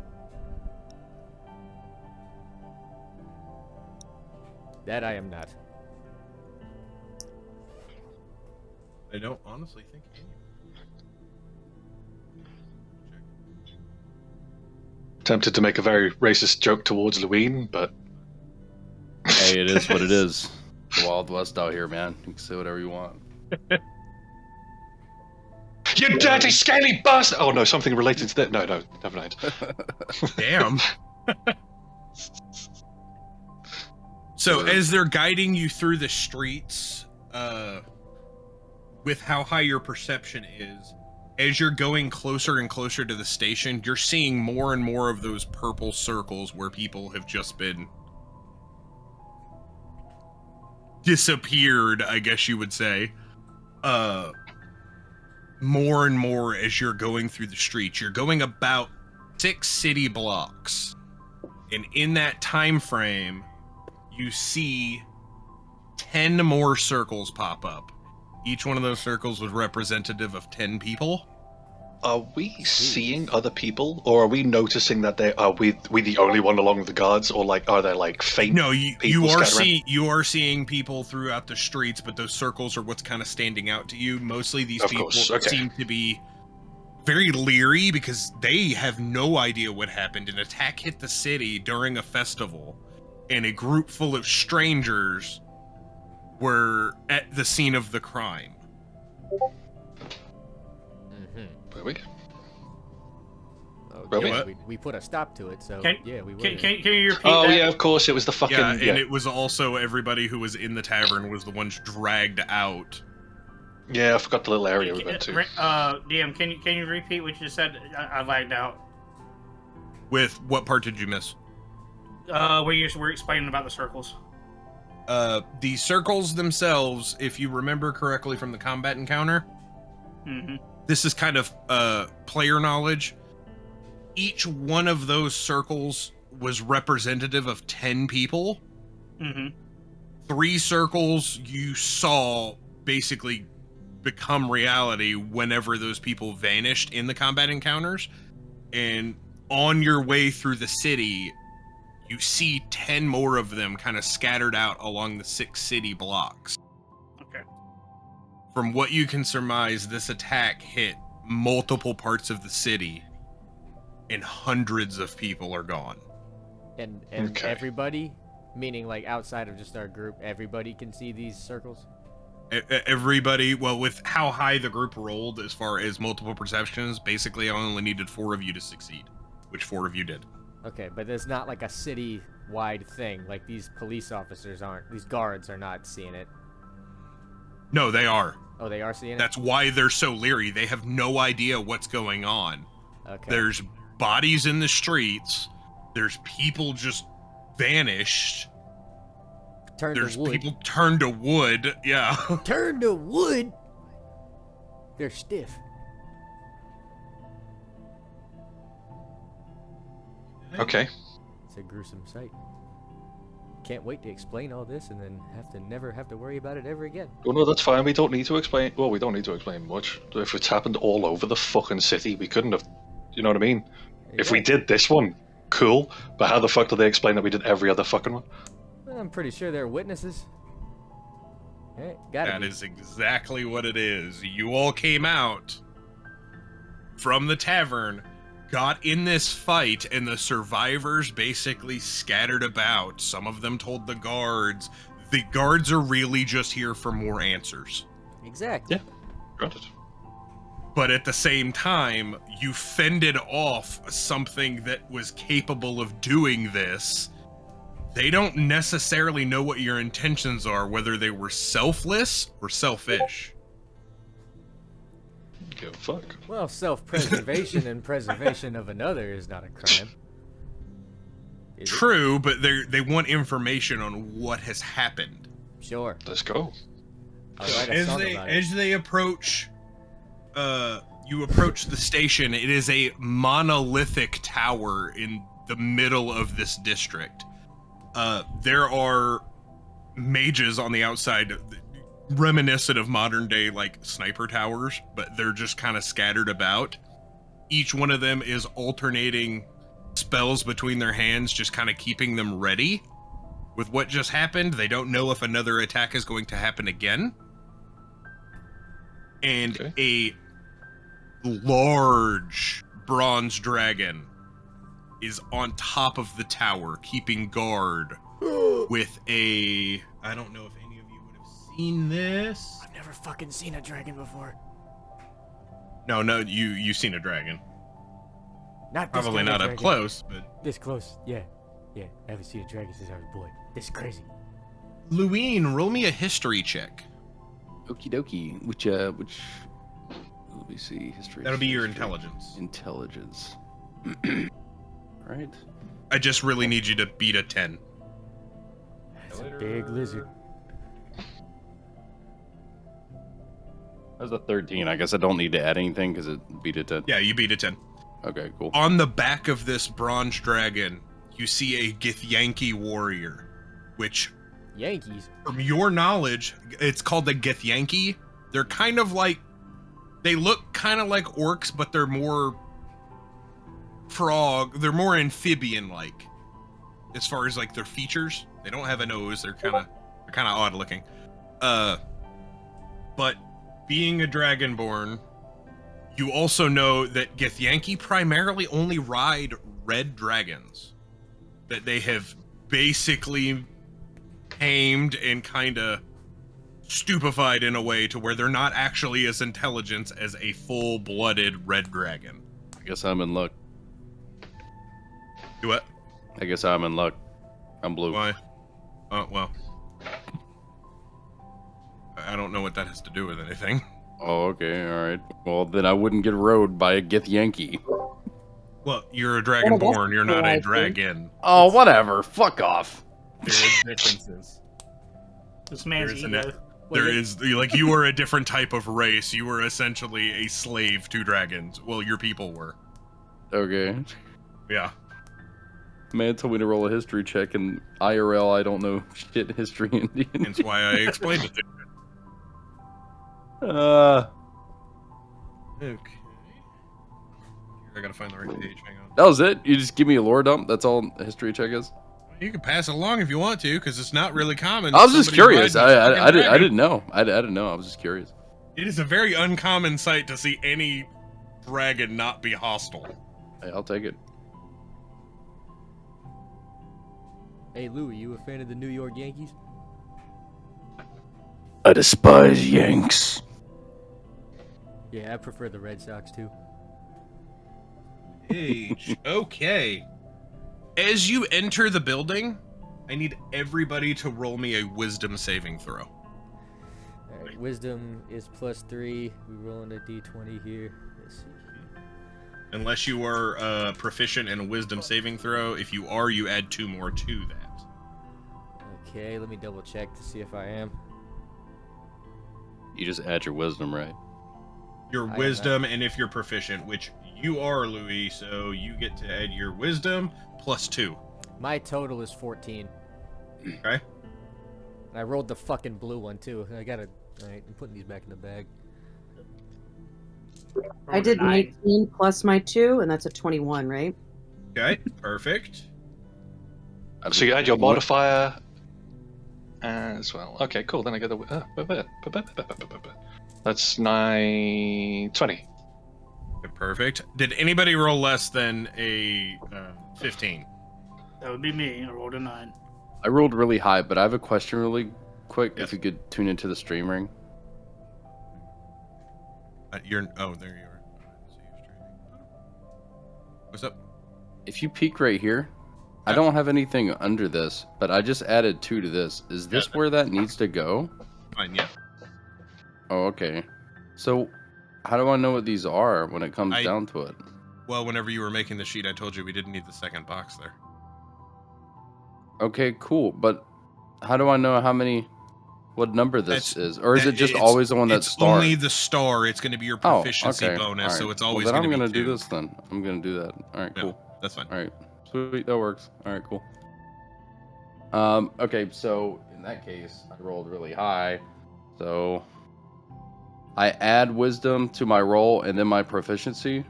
S5: That I am not.
S1: I don't honestly think any.
S4: Tempted to make a very racist joke towards Luween, but
S7: Hey, it is what it is. The Wild West out here, man. You can say whatever you want.
S4: you dirty, scaly bastard! Oh no, something related to that. No, never mind.
S1: Damn. So as they're guiding you through the streets, with how high your perception is, as you're going closer and closer to the station, you're seeing more and more of those purple circles where people have just been disappeared, I guess you would say. More and more as you're going through the streets. You're going about 6 city blocks. And in that time frame, you see 10 more circles pop up. Each one of those circles was representative of 10 people.
S4: Are we seeing other people, or are we noticing that they are we the only one along with the guards, or like are there like faint?
S1: No, you
S4: people
S1: you are seeing people throughout the streets, but those circles are what's kind of standing out to you. Mostly these
S4: Of
S1: people
S4: course, okay.
S1: seem to be very leery because they have no idea what happened. An attack hit the city during a festival, and a group full of strangers were at the scene of the crime.
S4: Were we?
S5: Oh,
S4: Were
S5: yeah,
S1: we?
S5: we put a stop to it, so
S3: Can-
S5: yeah, we were.
S3: Can
S5: there.
S3: you repeat
S4: Oh
S3: that?
S4: yeah, of course. It was the fucking
S1: Yeah, and it was also everybody who was in the tavern was the ones dragged out.
S4: Yeah, I forgot the little area we went to.
S3: DM, can you repeat what you said? I lagged out.
S1: With what part did you miss?
S3: Where you were explaining about the circles.
S1: The circles themselves, if you remember correctly from the combat encounter,
S3: Mm-hmm.
S1: this is kind of player knowledge. Each one of those circles was representative of 10 people.
S3: Mm-hmm.
S1: 3 circles you saw basically become reality whenever those people vanished in the combat encounters. And on your way through the city, you see 10 more of them kind of scattered out along the 6 city blocks.
S3: Okay.
S1: From what you can surmise, this attack hit multiple parts of the city, and hundreds of people are gone.
S5: And
S4: Okay.
S5: everybody, meaning like outside of just our group, everybody can see these circles?
S1: Everybody, well, with how high the group rolled as far as multiple perceptions, basically I only needed 4 of you to succeed, which 4 of you did.
S5: Okay, but there's not like a city-wide thing. Like these police officers aren't, these guards are not seeing it.
S1: No, they are.
S5: Oh, they are seeing it?
S1: That's why they're so leery. They have no idea what's going on.
S5: Okay.
S1: There's bodies in the streets. There's people just vanished. There's
S5: to wood.
S1: people turned to wood. Yeah.
S5: Turn to wood? They're stiff.
S4: Okay.
S5: It's a gruesome sight. Can't wait to explain all this and then never have to worry about it ever again.
S4: Well, no, that's fine. We don't need to explain. Well, we don't need to explain much. If it's happened all over the fucking city, we couldn't have. You know what I mean? If we did this one, cool. But how the fuck do they explain that we did every other fucking one?
S5: Well, I'm pretty sure they're witnesses. Gotta
S1: That
S5: be.
S1: is exactly what it is. You all came out from the tavern, got in this fight, and the survivors basically scattered about. Some of them told the guards. The guards are really just here for more answers.
S5: Exactly.
S4: Yeah. Granted.
S1: But at the same time, you fended off something that was capable of doing this. They don't necessarily know what your intentions are, whether they were selfless or selfish.
S4: Give a fuck.
S5: Well, self-preservation and preservation of another is not a crime. Is it?
S1: True, but they want information on what has happened.
S5: Sure.
S4: Let's go.
S5: I'll write a song about it.
S1: As they approach, you approach the station. It is a monolithic tower in the middle of this district. There are mages on the outside, reminiscent of modern day like sniper towers, but they're just kind of scattered about. Each one of them is alternating spells between their hands, just kind of keeping them ready. With what just happened, they don't know if another attack is going to happen again. And a large bronze dragon is on top of the tower, keeping guard with a... I don't know if any of you would have seen this.
S5: I've never fucking seen a dragon before.
S1: No, you've seen a dragon.
S5: Not this
S1: Probably
S5: kind of
S1: not up
S5: dragon.
S1: close, but...
S5: This close, yeah. Yeah, I haven't seen a dragon since I was a boy. This is crazy.
S1: Luine, roll me a history check.
S7: Okie dokie. Which, let me see. History.
S1: That'll be your
S7: history.
S1: intelligence.
S7: Intelligence. Right.
S1: I just really need you to beat a 10.
S5: That's a big lizard.
S7: That was a 13. I guess I don't need to add anything because it beat it to...
S1: Yeah, you beat a 10.
S7: Okay, cool.
S1: On the back of this bronze dragon, you see a Githyanki warrior, which,
S5: Yankees.
S1: from your knowledge, it's called the Githyanki. They're kind of like... They look kind of like orcs, but they're more... They're more amphibian-like. As far as, like, their features. They don't have a nose. They're kind of odd-looking. But being a dragonborn, you also know that Githyanki primarily only ride red dragons. That they have basically tamed and kind of stupefied in a way to where they're not actually as intelligent as a full-blooded red dragon.
S7: I guess I'm in luck.
S1: Do what?
S7: I guess I'm in luck. I'm blue.
S1: Why? Oh, well. I don't know what that has to do with anything.
S7: Oh, okay, alright. Well, then I wouldn't get rode by a Githyanki.
S1: Well, you're a dragonborn, you're not a dragon.
S7: Oh, whatever. Fuck off.
S1: There is differences.
S3: This man's
S1: There is
S3: ego.
S1: There is, like, you were a different type of race. You were essentially a slave to dragons. Well, your people were.
S7: Okay.
S1: Yeah.
S7: Man told me to roll a history check, and IRL, I don't know shit history Indian.
S1: That's why I explained it to you.
S7: Uh,
S1: Okay. I gotta find the right page, hang on.
S7: that was it? You just give me a lore dump? That's all a history check is?
S1: You can pass it along if you want to, because it's not really common.
S7: I was just
S1: Somebody
S7: curious.
S1: riding a
S7: I
S1: fucking dragon.
S7: didn't know. I didn't know. I was just curious.
S1: It is a very uncommon sight to see any dragon not be hostile.
S7: Hey, I'll take it.
S5: Hey, Louie, you a fan of the New York Yankees?
S6: I despise Yanks.
S5: Yeah, I prefer the Red Sox too.
S1: Age. Okay. As you enter the building, I need everybody to roll me a wisdom saving throw.
S5: Alright, wisdom is +3. We rolling a d20 here. Let's see.
S1: Unless you are proficient in a wisdom saving throw. If you are, you add 2 more to that.
S5: Okay, let me double check to see if I am.
S7: You just add your wisdom, right?
S1: Your
S5: I am
S1: wisdom, and if you're proficient, which you are, Louis, so you get to add your wisdom +2.
S5: My total is 14.
S1: Okay.
S5: And I rolled the fucking blue one too. I gotta. Alright, I'm putting these back in the bag.
S2: I did
S3: 9.
S2: 19 plus my 2, and that's a 21, right?
S1: Okay, perfect.
S4: So you add your modifier as well. Okay, cool. Then I get the. That's 20.
S1: Okay, perfect. Did anybody roll less than a 15?
S3: That would be me. I rolled a 9.
S7: I rolled really high, but I have a question really quick.
S1: Yes.
S7: If you could tune into the stream ring.
S1: Oh, there you are. So you're streaming. What's up?
S7: If you peek right here, I don't have anything under this, but I just added 2 to this. Is this where that needs to go?
S1: Fine, yeah.
S7: Oh, okay. So, how do I know what these are when it comes down to it?
S1: Well, whenever you were making the sheet, I told you we didn't need the second box there.
S7: Okay, cool. But how do I know what number this is? Or is it just
S1: It's
S7: always the one that's
S1: It's
S7: star?
S1: only the star. It's going to be your proficiency
S7: okay.
S1: bonus,
S7: All right.
S1: so it's always
S7: well, then
S1: going to be
S7: I'm gonna
S1: 2.
S7: do this then. I'm gonna do that. All right,
S1: Yeah,
S7: cool.
S1: that's fine.
S7: All right, sweet. That works. All right, cool. Okay, so in that case, I rolled really high, so I add wisdom to my roll and then my proficiency.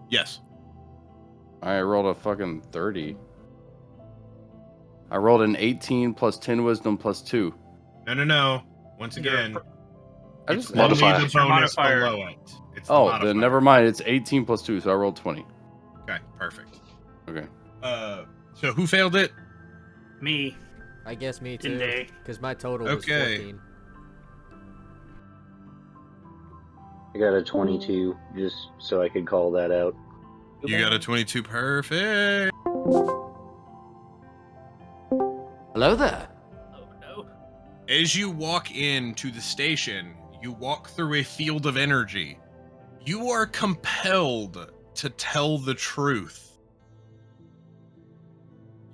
S1: Yes.
S7: I rolled a fucking 30. I rolled an 18 plus 10 wisdom plus 2.
S1: No. Once again,
S7: I
S1: it's
S7: just
S1: only
S4: modifier.
S1: the
S3: It's your
S1: bonus
S3: modifier.
S1: below it. It's the
S7: Oh,
S1: modifier.
S7: then never mind. It's 18 plus 2, so I rolled 20.
S1: Okay, perfect.
S7: Okay.
S1: So who failed it?
S3: Me.
S5: I guess me too.
S3: Today.
S5: Because my total
S1: Okay.
S5: was 14.
S8: I got a 22, just so I could call that out.
S1: You got a 22, perfect.
S6: Hello there.
S3: Oh no.
S1: As you walk into the station, you walk through a field of energy. You are compelled to tell the truth.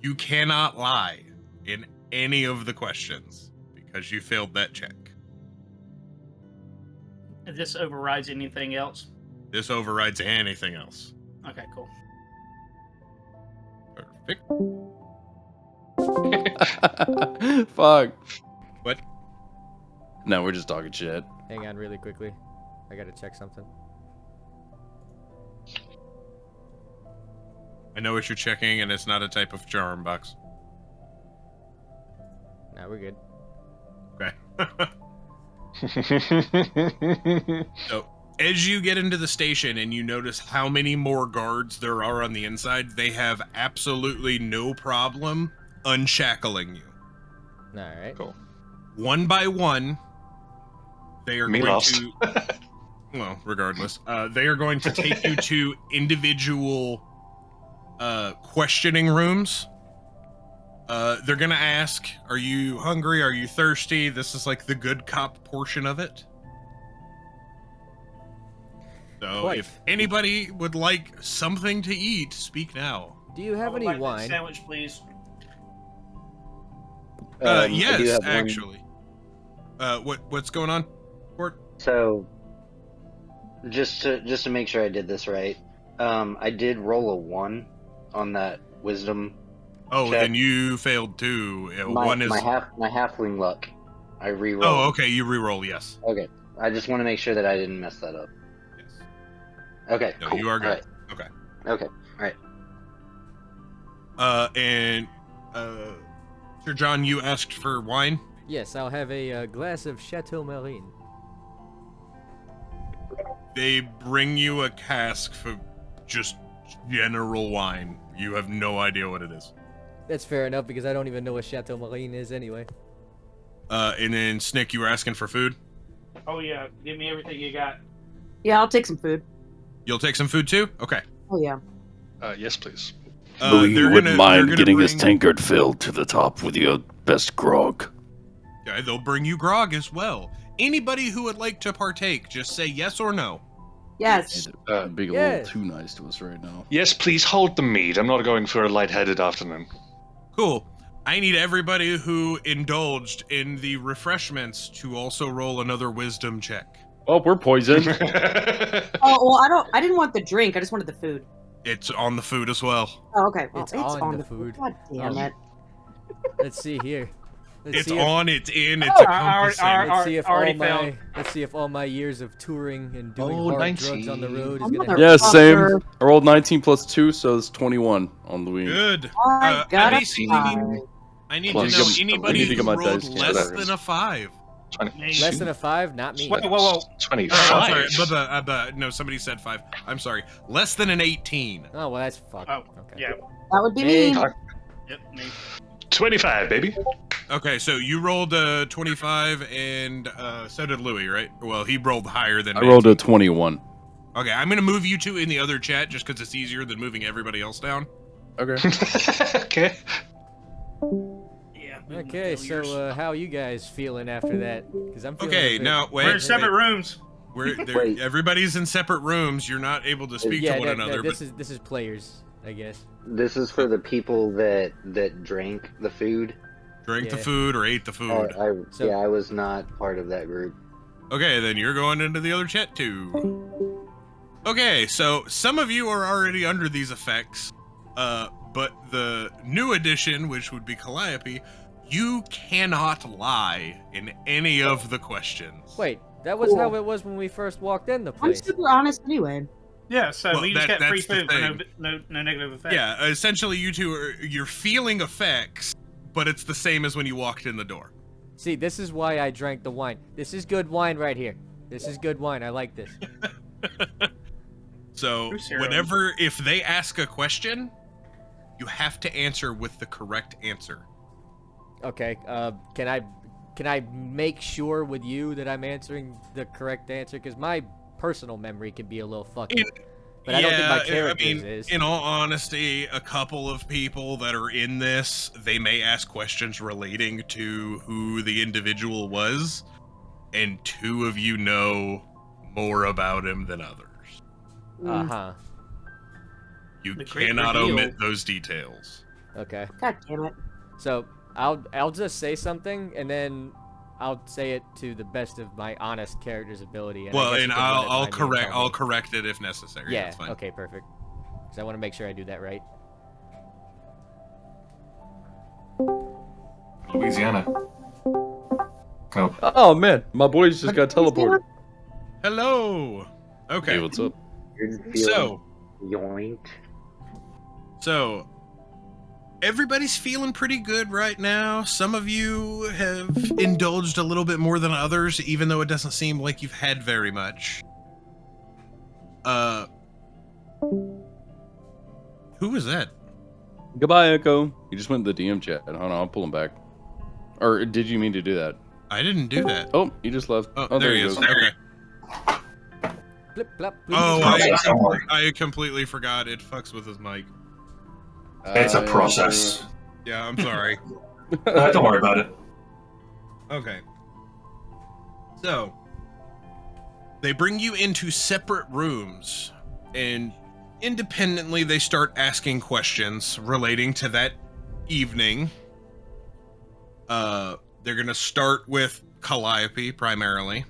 S1: You cannot lie in any of the questions because you failed that check.
S3: If this overrides anything else.
S1: This overrides anything else.
S3: Okay, cool.
S1: Perfect.
S7: Fuck.
S1: What?
S7: No, we're just talking shit.
S5: Hang on really quickly. I gotta check something.
S1: I know what you're checking, and it's not a type of charm box.
S5: Nah, we're good.
S1: Okay. So, as you get into the station and you notice how many more guards there are on the inside, they have absolutely no problem unshackling you.
S5: Alright.
S4: Cool.
S1: One by one, they are
S4: Me
S1: going
S4: lost.
S1: to... Well, regardless. They are going to take you to individual questioning rooms. They're going to ask, are you hungry? Are you thirsty? This is like the good cop portion of it. So
S5: Quite.
S1: if anybody would like something to eat, speak now.
S5: Do you have
S3: I would
S5: any
S3: like that
S5: wine?
S3: Sandwich, please.
S8: I do
S1: Yes,
S8: have one.
S1: actually. What's going on, Court?
S8: So, just to make sure I did this right, I did roll a 1 on that wisdom.
S1: Oh,
S8: check.
S1: then you failed too.
S8: My
S1: One is.
S8: my halfling luck. I re-rolled.
S1: Oh, okay. You re-roll. Yes.
S8: Okay. I just want to make sure that I didn't mess that up.
S1: Yes.
S8: Okay.
S1: No,
S8: cool.
S1: you are good.
S8: All right.
S1: Okay.
S8: Okay. All right.
S1: And Sir John, you asked for wine.
S5: Yes, I'll have a glass of Chateau Marine.
S1: They bring you a cask for just general wine. You have no idea what it is.
S5: That's fair enough because I don't even know what Chateau Marine is anyway.
S1: And then Snick, you were asking for food.
S3: Oh yeah, give me everything you got.
S2: Yeah, I'll take some food.
S1: You'll take some food too. Okay.
S2: Oh yeah.
S4: Yes, please.
S6: Louis
S1: they're
S6: wouldn't
S1: gonna- they're
S6: mind
S1: gonna
S6: getting his
S1: bring-
S6: tankard filled to the top with your best grog.
S1: Okay, they'll bring you grog as well. Anybody who would like to partake, just say yes or no.
S2: Yes.
S7: Being a
S5: Yeah.
S7: little too nice to us right now.
S4: Yes, please hold the mead. I'm not going for a lightheaded afternoon.
S1: Cool. I need everybody who indulged in the refreshments to also roll another wisdom check.
S7: Oh, we're poisoned.
S2: Oh well, I didn't want the drink. I just wanted the food.
S1: It's on the food as well.
S2: Oh, okay. Well,
S5: It's on the food.
S2: God damn it.
S5: Let's see here. Let's
S1: It's
S5: see
S1: on, it's in, it's
S3: Oh,
S1: encompassing.
S5: Let's see if
S3: already
S5: all
S3: found.
S5: my let's see if all my years of touring and doing
S4: Oh,
S5: hard
S4: 19.
S5: drugs on the road is
S2: Oh,
S5: gonna
S2: mother-
S7: Yeah, same.
S2: Fucker.
S7: I rolled 19 plus 2, so it's 21 on Louis.
S1: Good.
S2: I got
S1: I
S2: it.
S1: need
S4: Plus,
S1: to know
S4: I need
S1: anybody
S7: to get
S1: who
S7: my
S1: rolled
S7: dice
S1: less
S7: canceled.
S1: than a 5.
S5: less than a 5, not me.
S3: Whoa.
S4: 25.
S1: I'm sorry, no, somebody said 5. I'm sorry. Less than an 18.
S5: Oh well, that's fucked.
S3: Oh,
S5: Okay.
S3: yeah.
S2: That would be
S5: Hey.
S2: me.
S3: Yep, me.
S4: 25, baby.
S1: Okay, so you rolled a 25, and so did Louis, right? Well, he rolled higher than
S7: I
S1: me.
S7: rolled a 21.
S1: Okay, I'm gonna move you two in the other chat just because it's easier than moving everybody else down.
S7: Okay.
S4: Okay.
S3: Yeah.
S5: Okay, so how are you guys feeling after that? Because I'm feeling
S1: Okay,
S5: a bit-
S1: now
S3: we're in
S1: wait.
S3: separate rooms.
S8: Wait.
S1: Everybody's in separate rooms. You're not able to speak
S5: yeah,
S1: to one
S5: that-
S1: another.
S5: this is players, I guess.
S8: This is for the people that drank the food.
S1: Drink the
S5: yeah.
S1: food or ate the food.
S5: So-
S8: I was not part of that group.
S1: Okay, then you're going into the other chat too. Okay, so some of you are already under these effects, but the new edition, which would be Calliope, you cannot lie in any of the questions.
S5: Wait, that was how it was when we first walked in the
S2: I'm
S5: place.
S2: super honest anyway.
S3: Yeah, so
S1: Well,
S3: we just
S1: that-
S3: got free
S1: that's the
S3: food for
S1: thing.
S3: no negative effect.
S1: Yeah, essentially you two you're feeling effects, but it's the same as when you walked in the door.
S5: See, this is why I drank the wine. This is good wine right here. This is good wine. I like this.
S1: So
S3: Who's Sarah?
S1: whenever, if they ask a question, you have to answer with the correct answer.
S5: Okay. Can I make sure with you that I'm answering the correct answer? Because my personal memory can be a little fucky. But I don't think my character's is.
S1: In all honesty, a couple of people that are in this, they may ask questions relating to who the individual was, and 2 of you know more about him than others.
S5: Uh-huh.
S1: You
S3: The great
S1: cannot
S3: reveal.
S1: omit those details.
S5: Okay.
S2: God damn it.
S5: So I'll just say something and then I'll say it to the best of my honest character's ability. And I
S1: Well,
S5: guess you
S1: and
S5: can run it
S1: I'll
S5: by me and tell
S1: I'll
S5: me.
S1: correct it if necessary.
S5: Yeah.
S1: That's fine.
S5: Okay. Perfect. Because I want to make sure I do that right.
S9: Louisiana. Oh,
S7: Oh man, my boys just got teleported.
S1: Hello. Okay.
S7: Hey, what's up?
S1: So,
S8: Yoinked.
S1: So, everybody's feeling pretty good right now. Some of you have indulged a little bit more than others, even though it doesn't seem like you've had very much. Who was that?
S7: Goodbye, Echo. You just went to the DM chat. Hold on, I'll pull him back. Or did you mean to do that?
S1: I didn't do that.
S7: Oh, he just left.
S1: Oh, there he is.
S7: goes.
S1: Okay.
S5: Blip, blop, blip,
S1: Oh,
S5: blip.
S9: Don't worry.
S1: I completely forgot. It fucks with his mic.
S9: It's a process.
S1: Yeah, I'm sorry.
S9: Don't worry about it.
S1: Okay. So, they bring you into separate rooms, and independently they start asking questions relating to that evening. They're gonna start with Calliope primarily.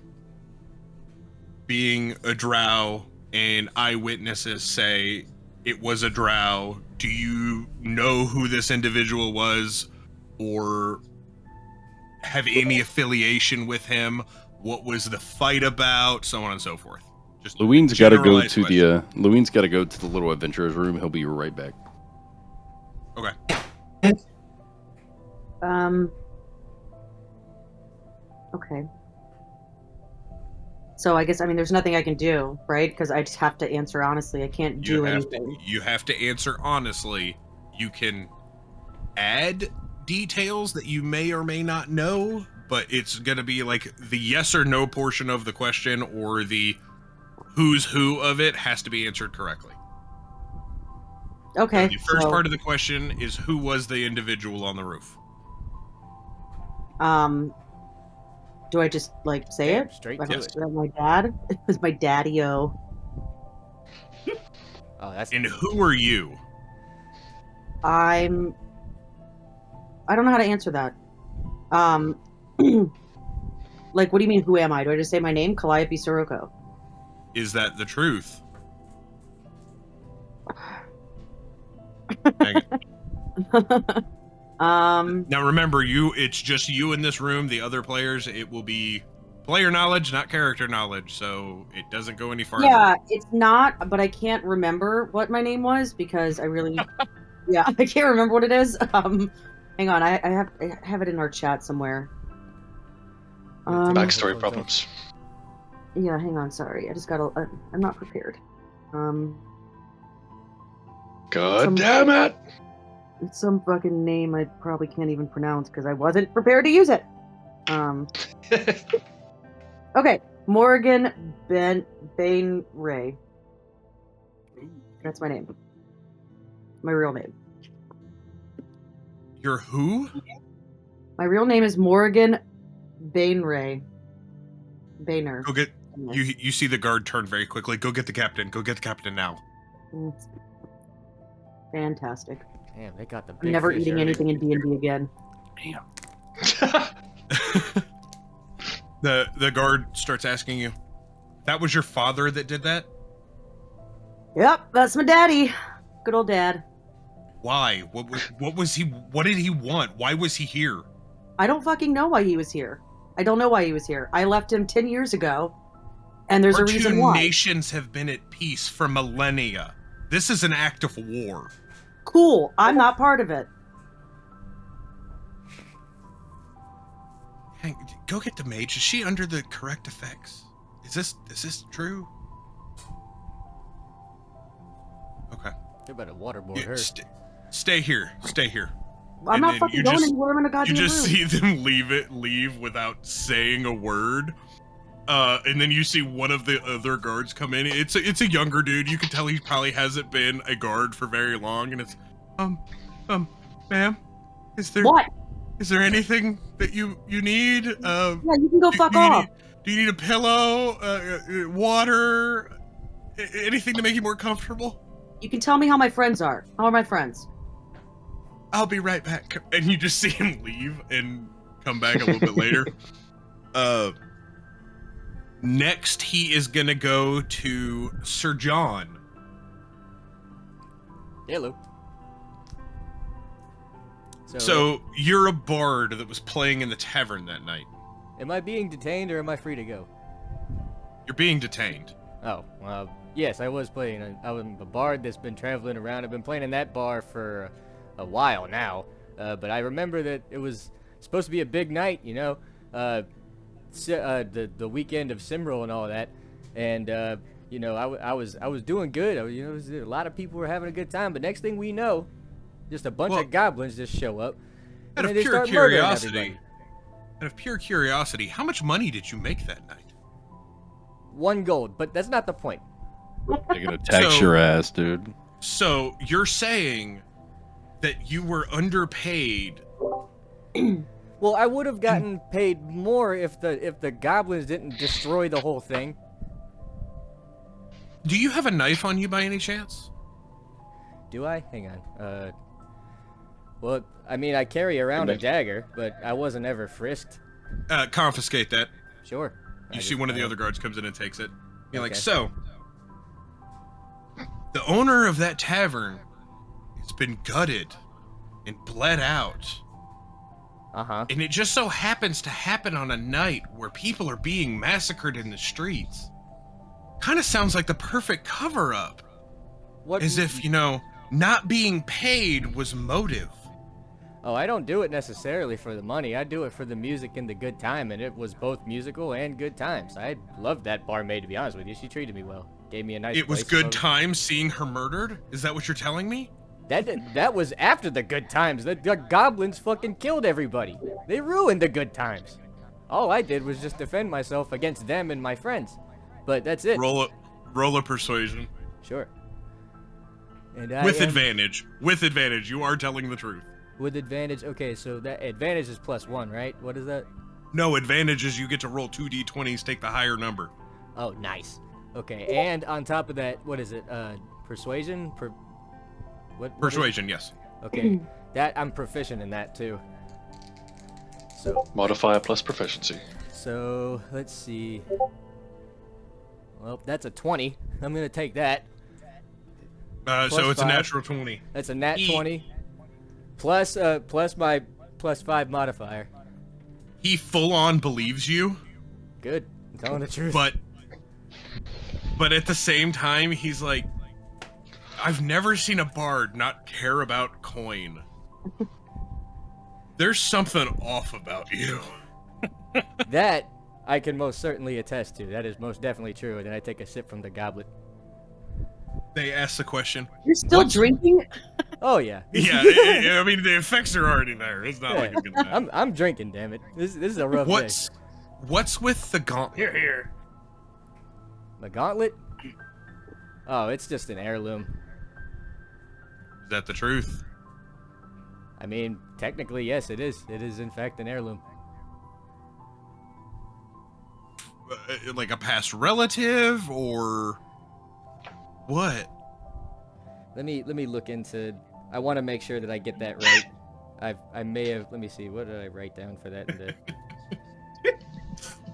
S1: Being a drow, and eyewitnesses say it was a drow. Do you know who this individual was, or have any affiliation with him? What was the fight about? So on and so forth. Just
S7: Luween's got to go
S1: generalized
S7: to
S1: question.
S7: the. Luween's got to go to the little adventurer's room. He'll be right back.
S1: Okay.
S2: Okay. So I guess, I mean, there's nothing I can do, right? Because I just have to answer honestly. I can't do anything.
S1: You have to answer honestly. You can add details that you may or may not know, but it's going to be like the yes or no portion of the question, or the who's who of it has to be answered correctly.
S2: Okay.
S1: So the first part of the question is, who was the individual on the roof?
S2: Do I just like say it?
S5: Straight
S2: Like,
S5: to
S2: is
S5: it.
S2: that my dad? It was my daddy-o.
S5: Oh, that's.
S1: And who are you?
S2: I don't know how to answer that. Like, what do you mean, who am I? Do I just say my name? Calliope Sirocco.
S1: Is that the truth? Hang it. Now remember, it's just you in this room. The other players, it will be player knowledge, not character knowledge, so it doesn't go any farther.
S2: Yeah, it's not, but I can't remember what my name was because I really, yeah, I can't remember what it is. Hang on, I have it in our chat somewhere.
S4: Backstory problems.
S2: Yeah, hang on, sorry, I just gotta, I'm not prepared.
S4: God damn it!
S2: It's some fucking name I probably can't even pronounce because I wasn't prepared to use it. Okay, Morgan Bain Ray. That's my name. My real name.
S1: You're who?
S2: My real name is Morgan Bain Ray. Boehner.
S1: Go get. You see the guard turn very quickly. Go get the captain. Go get the captain now.
S2: Fantastic.
S5: Damn, they got the.
S2: I'm never eating anything in D&D again.
S1: The guard starts asking you, that was your father that did that?
S2: Yep, that's my daddy. Good old dad.
S1: Why? What was he? What did he want? Why was he here?
S2: I don't fucking know why he was here. I don't know why he was here. I left him 10 years ago, and there's a reason why.
S1: Our two nations have been at peace for millennia. This is an act of war.
S2: Cool. I'm not part of it.
S1: Hank, go get the mage. Is she under the correct effects? Is this true? Okay.
S5: You better waterboard
S1: Yeah,
S5: her.
S1: stay here. Stay here.
S2: I'm
S1: And
S2: not
S1: then
S2: fucking
S1: you
S2: going
S1: just-
S2: anywhere. I'm in a goddamn
S1: You just
S2: room.
S1: see them leave without saying a word. And then you see one of the other guards come in. It's a younger dude. You can tell he probably hasn't been a guard for very long. And it's, ma'am, is there
S2: What?
S1: Is there anything that you need?
S2: Yeah, you can go fuck off.
S1: Do you need a pillow, water, anything to make you more comfortable?
S2: You can tell me how my friends are. How are my friends?
S1: I'll be right back. And you just see him leave and come back a little bit later. Next, he is gonna go to Sir John.
S5: Hello.
S1: So you're a bard that was playing in the tavern that night.
S5: Am I being detained or am I free to go?
S1: You're being detained.
S5: Oh, yes, I was playing. I'm a bard that's been traveling around. I've been playing in that bar for a while now. But I remember that it was supposed to be a big night, you know, the weekend of Simril and all that. And you know, I was doing good. A lot of people were having a good time. But next thing we know, just a bunch of goblins just show up.
S1: Out of
S5: they
S1: pure
S5: start murdering
S1: curiosity,
S5: everybody.
S1: how much money did you make that night?
S5: 1 gold, but that's not the point.
S7: They're gonna tax your ass, dude.
S1: So you're saying that you were underpaid?
S5: Well, I would have gotten paid more if the goblins didn't destroy the whole thing.
S1: Do you have a knife on you by any chance?
S5: Do I? Hang on. Well, I mean, I carry around a dagger, but I wasn't ever frisked.
S1: Confiscate that.
S5: Sure.
S1: You see one of the other guards comes in and takes it. You're like,
S5: Okay.
S1: so, the owner of that tavern has been gutted and bled out.
S5: Uh-huh.
S1: And it just so happens to happen on a night where people are being massacred in the streets. Kind of sounds like the perfect cover-up.
S5: What?
S1: As if, not being paid was motive.
S5: Oh, I don't do it necessarily for the money. I do it for the music and the good time, and it was both musical and good times. I loved that barmaid, to be honest with you. She treated me well. Gave me a nice
S1: It was
S5: place to
S1: good
S5: go.
S1: times seeing her murdered? Is that what you're telling me?
S5: That was after the good times. The goblins fucking killed everybody. They ruined the good times. All I did was just defend myself against them and my friends. But that's it.
S1: Roll a persuasion.
S5: Sure. And
S1: With advantage. With advantage. You are telling the truth.
S5: With advantage. Okay, so that advantage is +1, right? What is that?
S1: No, advantage is you get to roll 2d20s, take the higher number.
S5: Oh, nice. Okay, and on top of that, what is it? Persuasion? What
S1: Persuasion, yes.
S5: Okay, that I'm proficient in that too. So
S4: Modifier plus proficiency.
S5: So let's see. Well, that's a 20. I'm gonna take that.
S1: So it's
S5: 5.
S1: a natural 20.
S5: That's a nat 20. Plus my +5 modifier.
S1: He full on believes you.
S5: Good. I'm telling the truth.
S1: But at the same time, he's like, I've never seen a bard not care about coin. There's something off about you.
S5: That I can most certainly attest to. That is most definitely true. And then I take a sip from the goblet.
S1: They ask the question.
S2: You're still drinking?
S5: Oh yeah.
S1: Yeah, I mean the effects are already there. It's not like it's gonna happen.
S5: I'm drinking, damn it. This is a rough day.
S1: What's with the gauntlet?
S3: Here.
S5: The gauntlet? Oh, it's just an heirloom.
S1: Is that the truth?
S5: I mean, technically, yes, it is. It is, in fact, an heirloom.
S1: Like a past relative, or what?
S5: Let me look into. I want to make sure that I get that right. I may have. Let me see. What did I write down for that?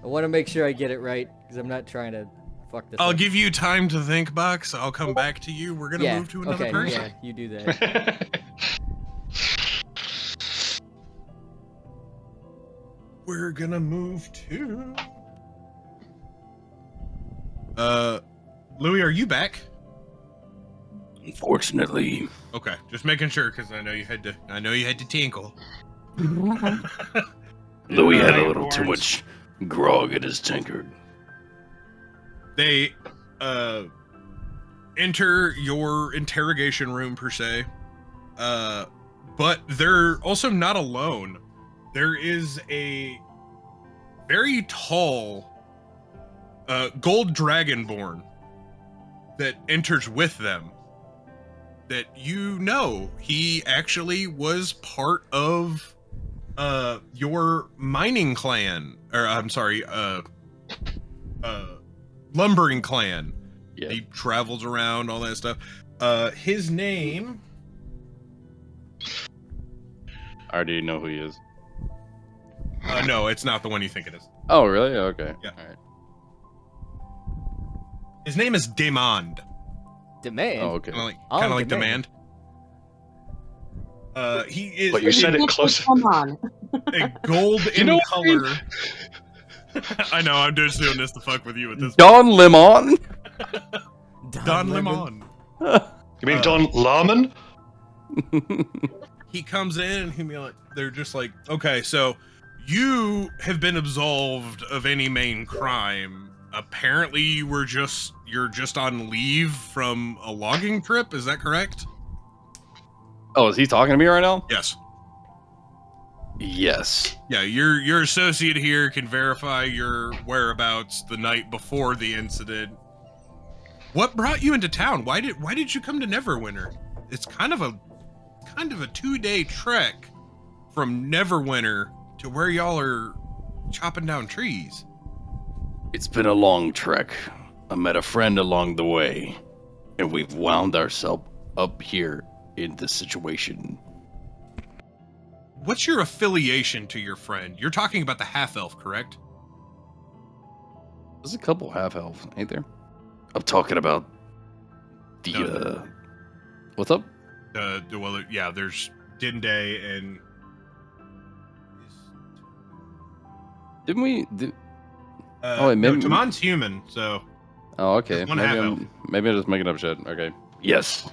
S5: I want to make sure I get it right because I'm not trying to fuck this.
S1: I'll
S5: up.
S1: give you time to think, Bucks. I'll come back to you. We're gonna move to another person.
S5: Yeah, you do that.
S1: We're gonna move to. Louis, are you back?
S6: Unfortunately.
S1: Okay, just making sure because I know you had to tinkle.
S6: Louis had a little too much grog in his tankard.
S1: They enter your interrogation room per se, but they're also not alone. There is a very tall gold dragonborn that enters with them. That you know he actually was part of your mining clan, or I'm sorry, lumbering clan.
S7: Yeah.
S1: He travels around, all that stuff. His name.
S7: I already know who he is.
S1: No, it's not the one you think it is.
S7: Oh, really? Okay.
S1: Yeah.
S7: All right.
S1: His name is Demand.
S5: Demand.
S7: Oh, okay.
S1: Kind of like Demand. He is.
S4: But you said it close.
S2: Come on.
S1: A gold in
S4: know
S1: color. I know. I'm just doing this to fuck with you at this.
S7: Don Lemon.
S1: Don Lemon.
S4: You mean Don Larman?
S1: He comes in and they're just like, okay, so you have been absolved of any main crime. Apparently you're just on leave from a logging trip, is that correct?
S7: Oh, is he talking to me right now?
S1: Yes.
S7: Yes.
S1: Yeah, your associate here can verify your whereabouts the night before the incident. What brought you into town? Why did you come to Neverwinter? It's kind of a 2-day trek from Neverwinter to where y'all are chopping down trees.
S6: It's been a long trek. I met a friend along the way, and we've wound ourselves up here in this situation.
S1: What's your affiliation to your friend? You're talking about the half-elf, correct?
S7: There's a couple half-elves, ain't there?
S6: I'm talking about the,
S7: What's up?
S1: Well, yeah, there's Dinde and...
S7: Didn't we...
S1: oh,
S7: wait, maybe...
S1: no, Taman's human, so...
S7: Oh, okay.
S1: There's one
S7: Maybe
S1: half-elf.
S7: I'm just making up shit. Okay.
S6: Yes,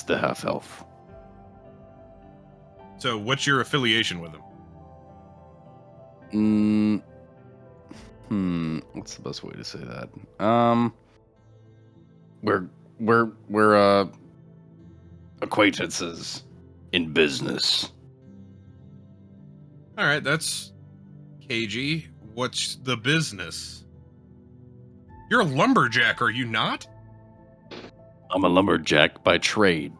S6: the half-elf.
S1: So, what's your affiliation with him?
S7: What's the best way to say that?
S6: We're acquaintances in business.
S1: All right, that's cagey. What's the business? You're a lumberjack, are you not?
S6: I'm a lumberjack by trade.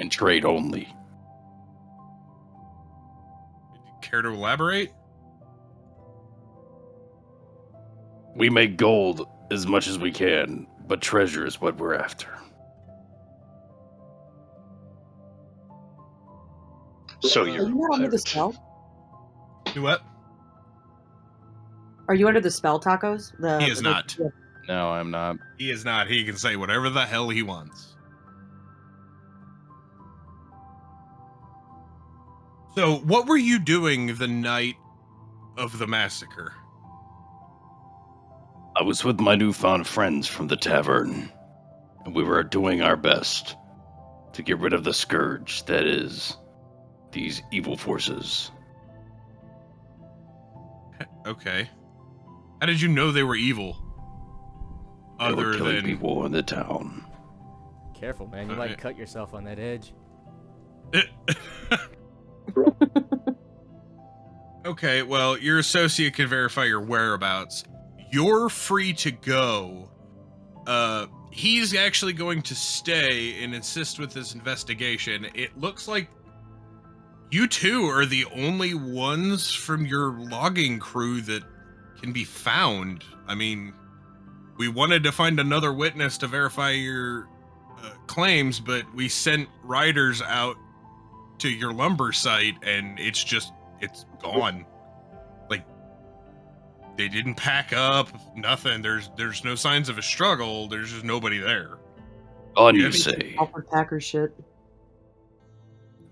S6: And trade only.
S1: Care to elaborate?
S6: We make gold as much as we can, but treasure is what we're after.
S4: So
S2: Are
S4: you're
S2: you not under the
S4: pirate.
S2: spell?
S1: Do what?
S2: Are you under the spell, Tacos?
S1: He is not.
S7: No, I'm not.
S1: He is not. He can say whatever the hell he wants. So, what were you doing the night of the massacre?
S6: I was with my newfound friends from the tavern, and we were doing our best to get rid of the scourge that is these evil forces.
S1: Okay. How did you know they were evil?
S6: They were
S1: Other
S6: killing
S1: than
S6: people in the town.
S5: Careful, man. You
S1: Alright.
S5: might cut yourself on that edge.
S1: Okay, well, your associate can verify your whereabouts. You're free to go. He's actually going to stay and insist with his investigation. It looks like you two are the only ones from your logging crew that can be found. I mean, we wanted to find another witness to verify your claims, but we sent riders out to your lumber site, and it's gone. Like, they didn't pack up, nothing. There's no signs of a struggle. There's just nobody there.
S6: On
S1: Yeah,
S6: you say,
S2: Alfred Packer shit.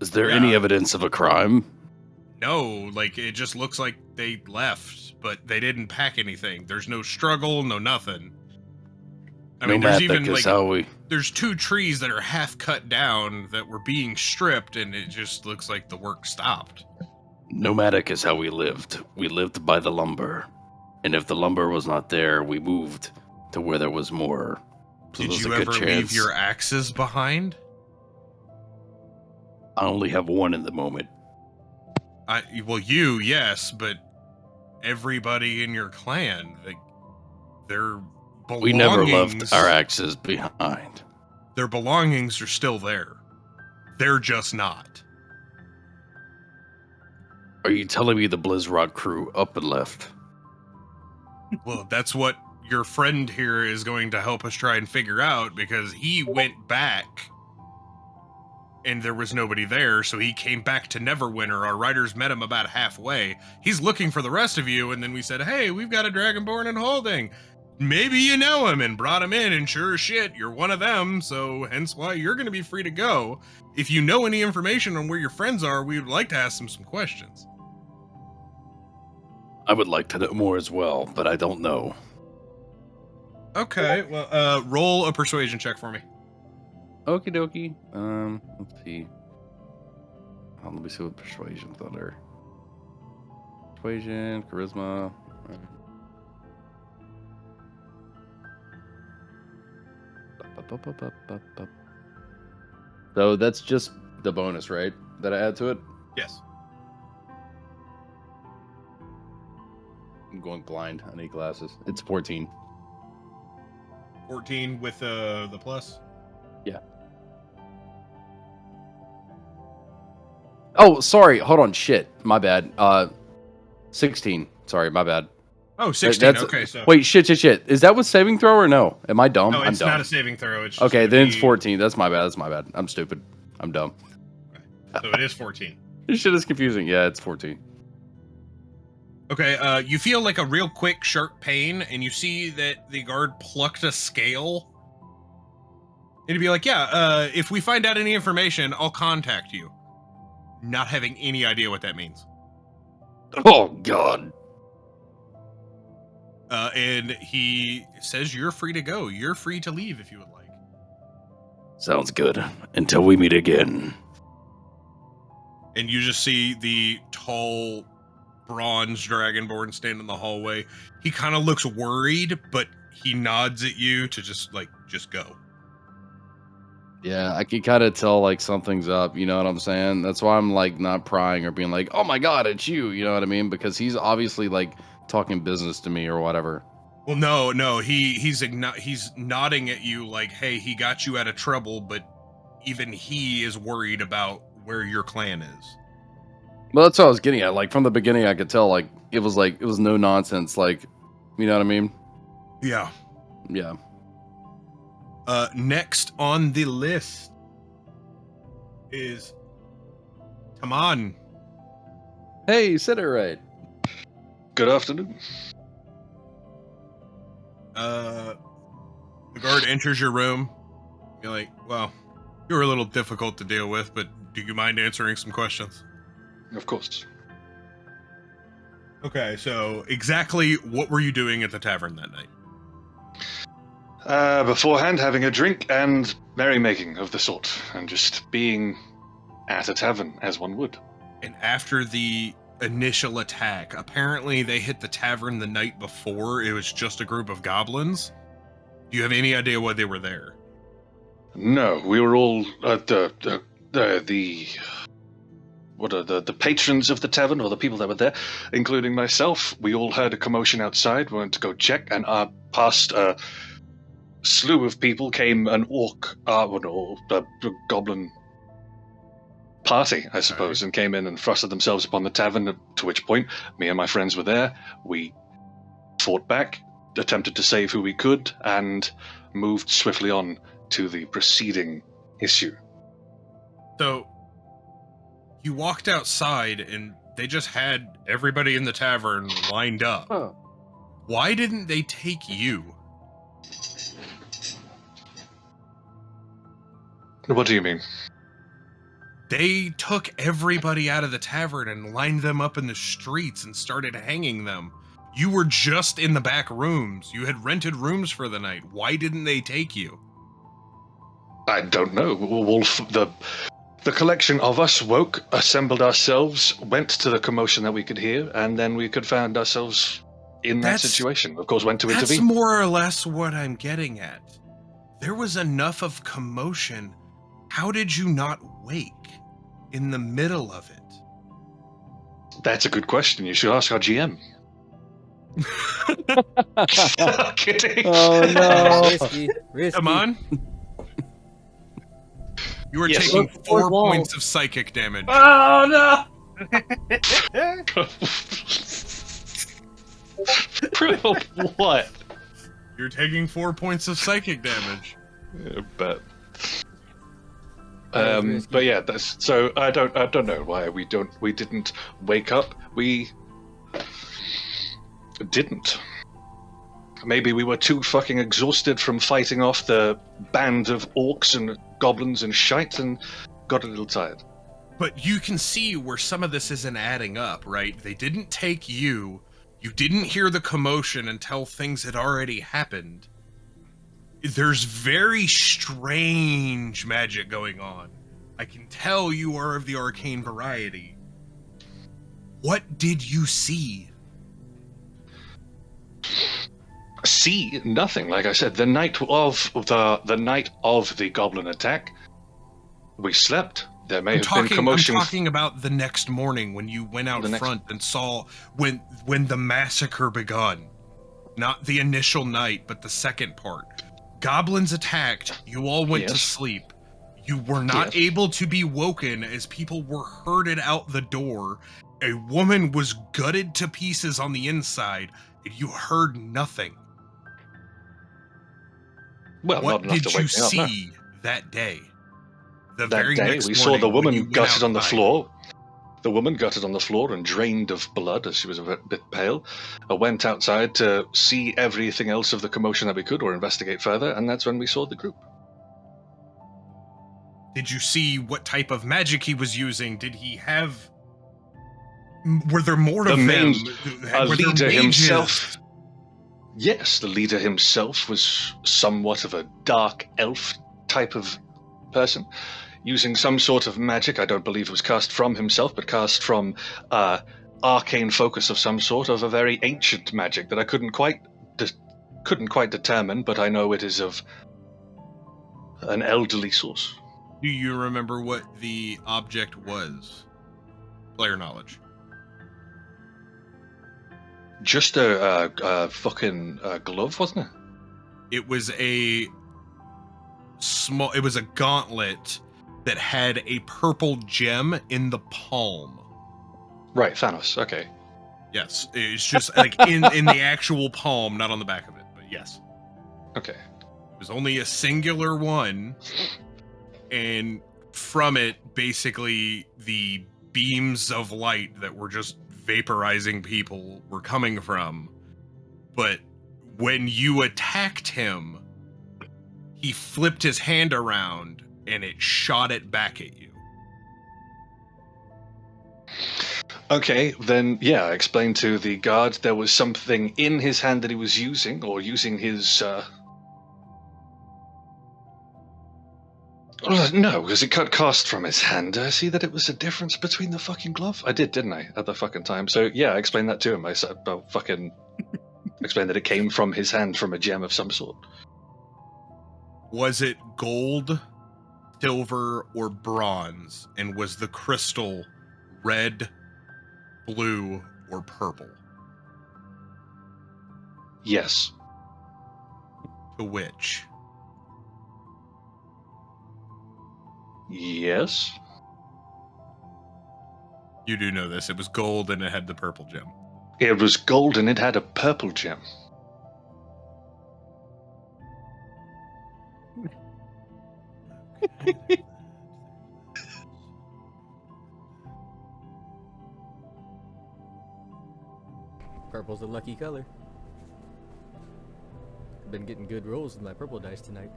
S6: is there
S1: Yeah.
S6: any evidence of a crime?
S1: No, like, it just looks like they left, but they didn't pack anything. There's no struggle, no nothing. I mean, there's even, like,
S6: how we...
S1: there's two trees that are half cut down that were being stripped, and it just looks like the work stopped.
S6: Nomadic is how we lived. We lived by the lumber. And if the lumber was not there, we moved to where there was more. So
S1: Did
S6: there's
S1: you
S6: a good
S1: ever
S6: chance.
S1: leave your axes behind?
S6: I only have one in the moment.
S1: Well, you, yes, but everybody in your clan, their belongings...
S6: We never left our axes behind.
S1: Their belongings are still there. They're just not.
S6: Are you telling me the Blizzrock crew up and left?
S1: Well, that's what your friend here is going to help us try and figure out, because he went back and there was nobody there, so he came back to Neverwinter. Our riders met him about halfway. He's looking for the rest of you, and then we said, hey, we've got a Dragonborn in holding. Maybe you know him, and brought him in, and sure as shit, you're one of them, so hence why you're going to be free to go. If you know any information on where your friends are, we would like to ask them some questions.
S6: I would like to know more as well, but I don't know.
S1: Okay, well, roll a persuasion check for me.
S7: Okie dokie. Let's see. Let me see what persuasion's under. Persuasion, charisma. So that's just the bonus, right? That I add to it?
S1: Yes.
S7: I'm going blind. I need glasses. It's 14.
S1: 14 with the plus.
S7: Yeah. Oh, sorry. Hold on. Shit. My bad. 16. Sorry, my bad.
S1: Oh, 16.
S7: That's-
S1: Okay, so
S7: Wait, shit. Is that with saving throw or no? Am I dumb?
S1: no,
S7: I'm
S1: it's
S7: dumb.
S1: not a saving throw. It's just
S7: Okay,
S1: gonna
S7: then it's
S1: be-
S7: 14. That's my bad. I'm stupid. I'm dumb.
S1: So it is 14.
S7: This shit is confusing. Yeah, it's 14.
S1: Okay, you feel like a real quick, sharp pain, and you see that the guard plucked a scale. It'd be like, yeah, if we find out any information, I'll contact you. Not having any idea what that means.
S6: Oh, God.
S1: And he says you're free to go. You're free to leave if you would like.
S6: Sounds good. Until we meet again.
S1: And you just see the tall, bronze dragonborn stand in the hallway. He kind of looks worried, but he nods at you to just go.
S7: Yeah, I can kind of tell like something's up. You know what I'm saying? That's why I'm like not prying or being like, "Oh my god, it's you." You know what I mean? Because he's obviously like talking business to me or whatever.
S1: Well, no, he's nodding at you like, hey, he got you out of trouble, but even he is worried about where your clan is.
S7: Well, that's what I was getting at. Like from the beginning, I could tell like it was no nonsense. Like, you know what I mean?
S1: Yeah.
S7: Yeah.
S1: Next on the list is Taman.
S7: Hey, you said it right.
S4: Good afternoon.
S1: The guard enters your room. You're like, well, you were a little difficult to deal with, but do you mind answering some questions?
S4: Of course.
S1: Okay, so exactly what were you doing at the tavern that night?
S4: Beforehand, having a drink and merrymaking of the sort, and just being at a tavern, as one would.
S1: And after the initial attack, apparently they hit the tavern the night before. It was just a group of goblins. Do you have any idea why they were there?
S4: No, we were all the patrons of the tavern, or the people that were there, including myself. We all heard a commotion outside. We went to go check, and past a slew of people came an orc, a goblin party, I suppose, and came in and thrusted themselves upon the tavern, to which point me and my friends were there. We fought back, attempted to save who we could, and moved swiftly on to the preceding issue.
S1: So, you walked outside and they just had everybody in the tavern lined up.
S7: Huh.
S1: Why didn't they take you?
S4: What do you mean?
S1: They took everybody out of the tavern and lined them up in the streets and started hanging them. You were just in the back rooms. You had rented rooms for the night. Why didn't they take you?
S4: I don't know. Wolf, the collection of us woke, assembled ourselves, went to the commotion that we could hear, and then we could find ourselves in that situation. Of course, went to
S1: That's
S4: intervene.
S1: more or less what I'm getting at. There was enough of commotion. How did you not wake in the middle of it?
S4: That's a good question. You should ask our GM. Kidding.
S7: Oh no.
S5: Risky.
S1: Come on. You are
S4: Yes.
S1: taking
S2: Look,
S1: 4
S2: fourth wall.
S1: points of psychic damage.
S9: Oh no!
S4: What?
S1: You're taking 4 points of psychic damage.
S4: Yeah, but
S5: risky.
S4: but yeah, that's so I don't know why we didn't wake up. We didn't. Maybe we were too fucking exhausted from fighting off the band of orcs and goblins and shite and got a little tired.
S1: But you can see where some of this isn't adding up, right? They didn't take you. You didn't hear the commotion until things had already happened. There's very strange magic going on. I can tell you are of the arcane variety. What did you see?
S4: See nothing. Like I said, the night of the goblin attack, we slept. There may have been commotion.
S1: I'm talking about the next morning when you went out front and saw when the massacre begun. Not the initial night, but the second part. Goblins attacked. You all went to sleep. You were not able to be woken as people were herded out the door. A woman was gutted to pieces on the inside, and you heard nothing.
S4: Well,
S1: What
S4: not enough
S1: did
S4: to
S1: you
S4: wake me up, no.
S1: see that day? The
S4: That
S1: very
S4: day,
S1: next
S4: we saw
S1: morning
S4: the
S1: when you
S4: woman
S1: went
S4: gutted on the
S1: outside.
S4: floor. The woman gutted on the floor and drained of blood as she was a bit pale. I went outside to see everything else of the commotion that we could or investigate further, and that's when we saw the group.
S1: Did you see what type of magic he was using? Did he have... Were there more of them?
S4: A
S1: Were there
S4: leader
S1: mages?
S4: himself. Yes, the leader himself was somewhat of a dark elf type of person, using some sort of magic. I don't believe it was cast from himself, but cast from arcane focus of some sort, of a very ancient magic that I couldn't quite determine. But I know it is of An elderly source.
S1: Do you remember what the object was? Player knowledge.
S4: Just a fucking glove, wasn't it?
S1: It was a gauntlet that had a purple gem in the palm.
S4: Right, Thanos. Okay.
S1: Yes, it's just like in the actual palm, not on the back of it, but yes.
S4: Okay.
S1: It was only a singular one, and from it, basically, the beams of light that were just vaporizing people were coming from. But when you attacked him, he flipped his hand around, and it shot it back at you.
S4: Okay, then, yeah, explain to the guard there was something in his hand that he was using, or using his, No, because it cut cast from his hand. I see that it was a difference between the fucking glove? I did, didn't I, at the fucking time? So, yeah, I explained that to him. I said, explained that it came from his hand, from a gem of some sort.
S1: Was it gold, silver, or bronze? And was the crystal red, blue, or purple?
S4: Yes.
S1: To which?
S4: Yes.
S1: You do know this. It was gold and it had the purple gem.
S4: It was gold and it had a purple gem.
S5: Purple's a lucky color. Been getting good rolls with my purple dice tonight.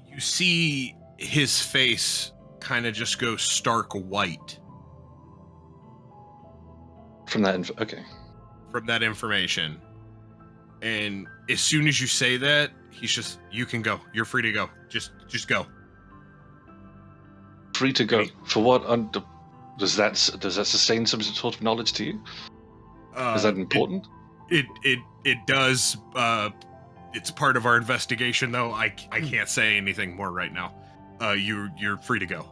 S1: You see his face kind of just go stark white.
S4: From that okay.
S1: From that information. And as soon as you say that, he's just, you can go. You're free to go. Just go.
S4: Free to go. For what? Does that sustain some sort of knowledge to you? Is that important?
S1: It does. It's part of our investigation, though. I can't say anything more right now. You're free to go.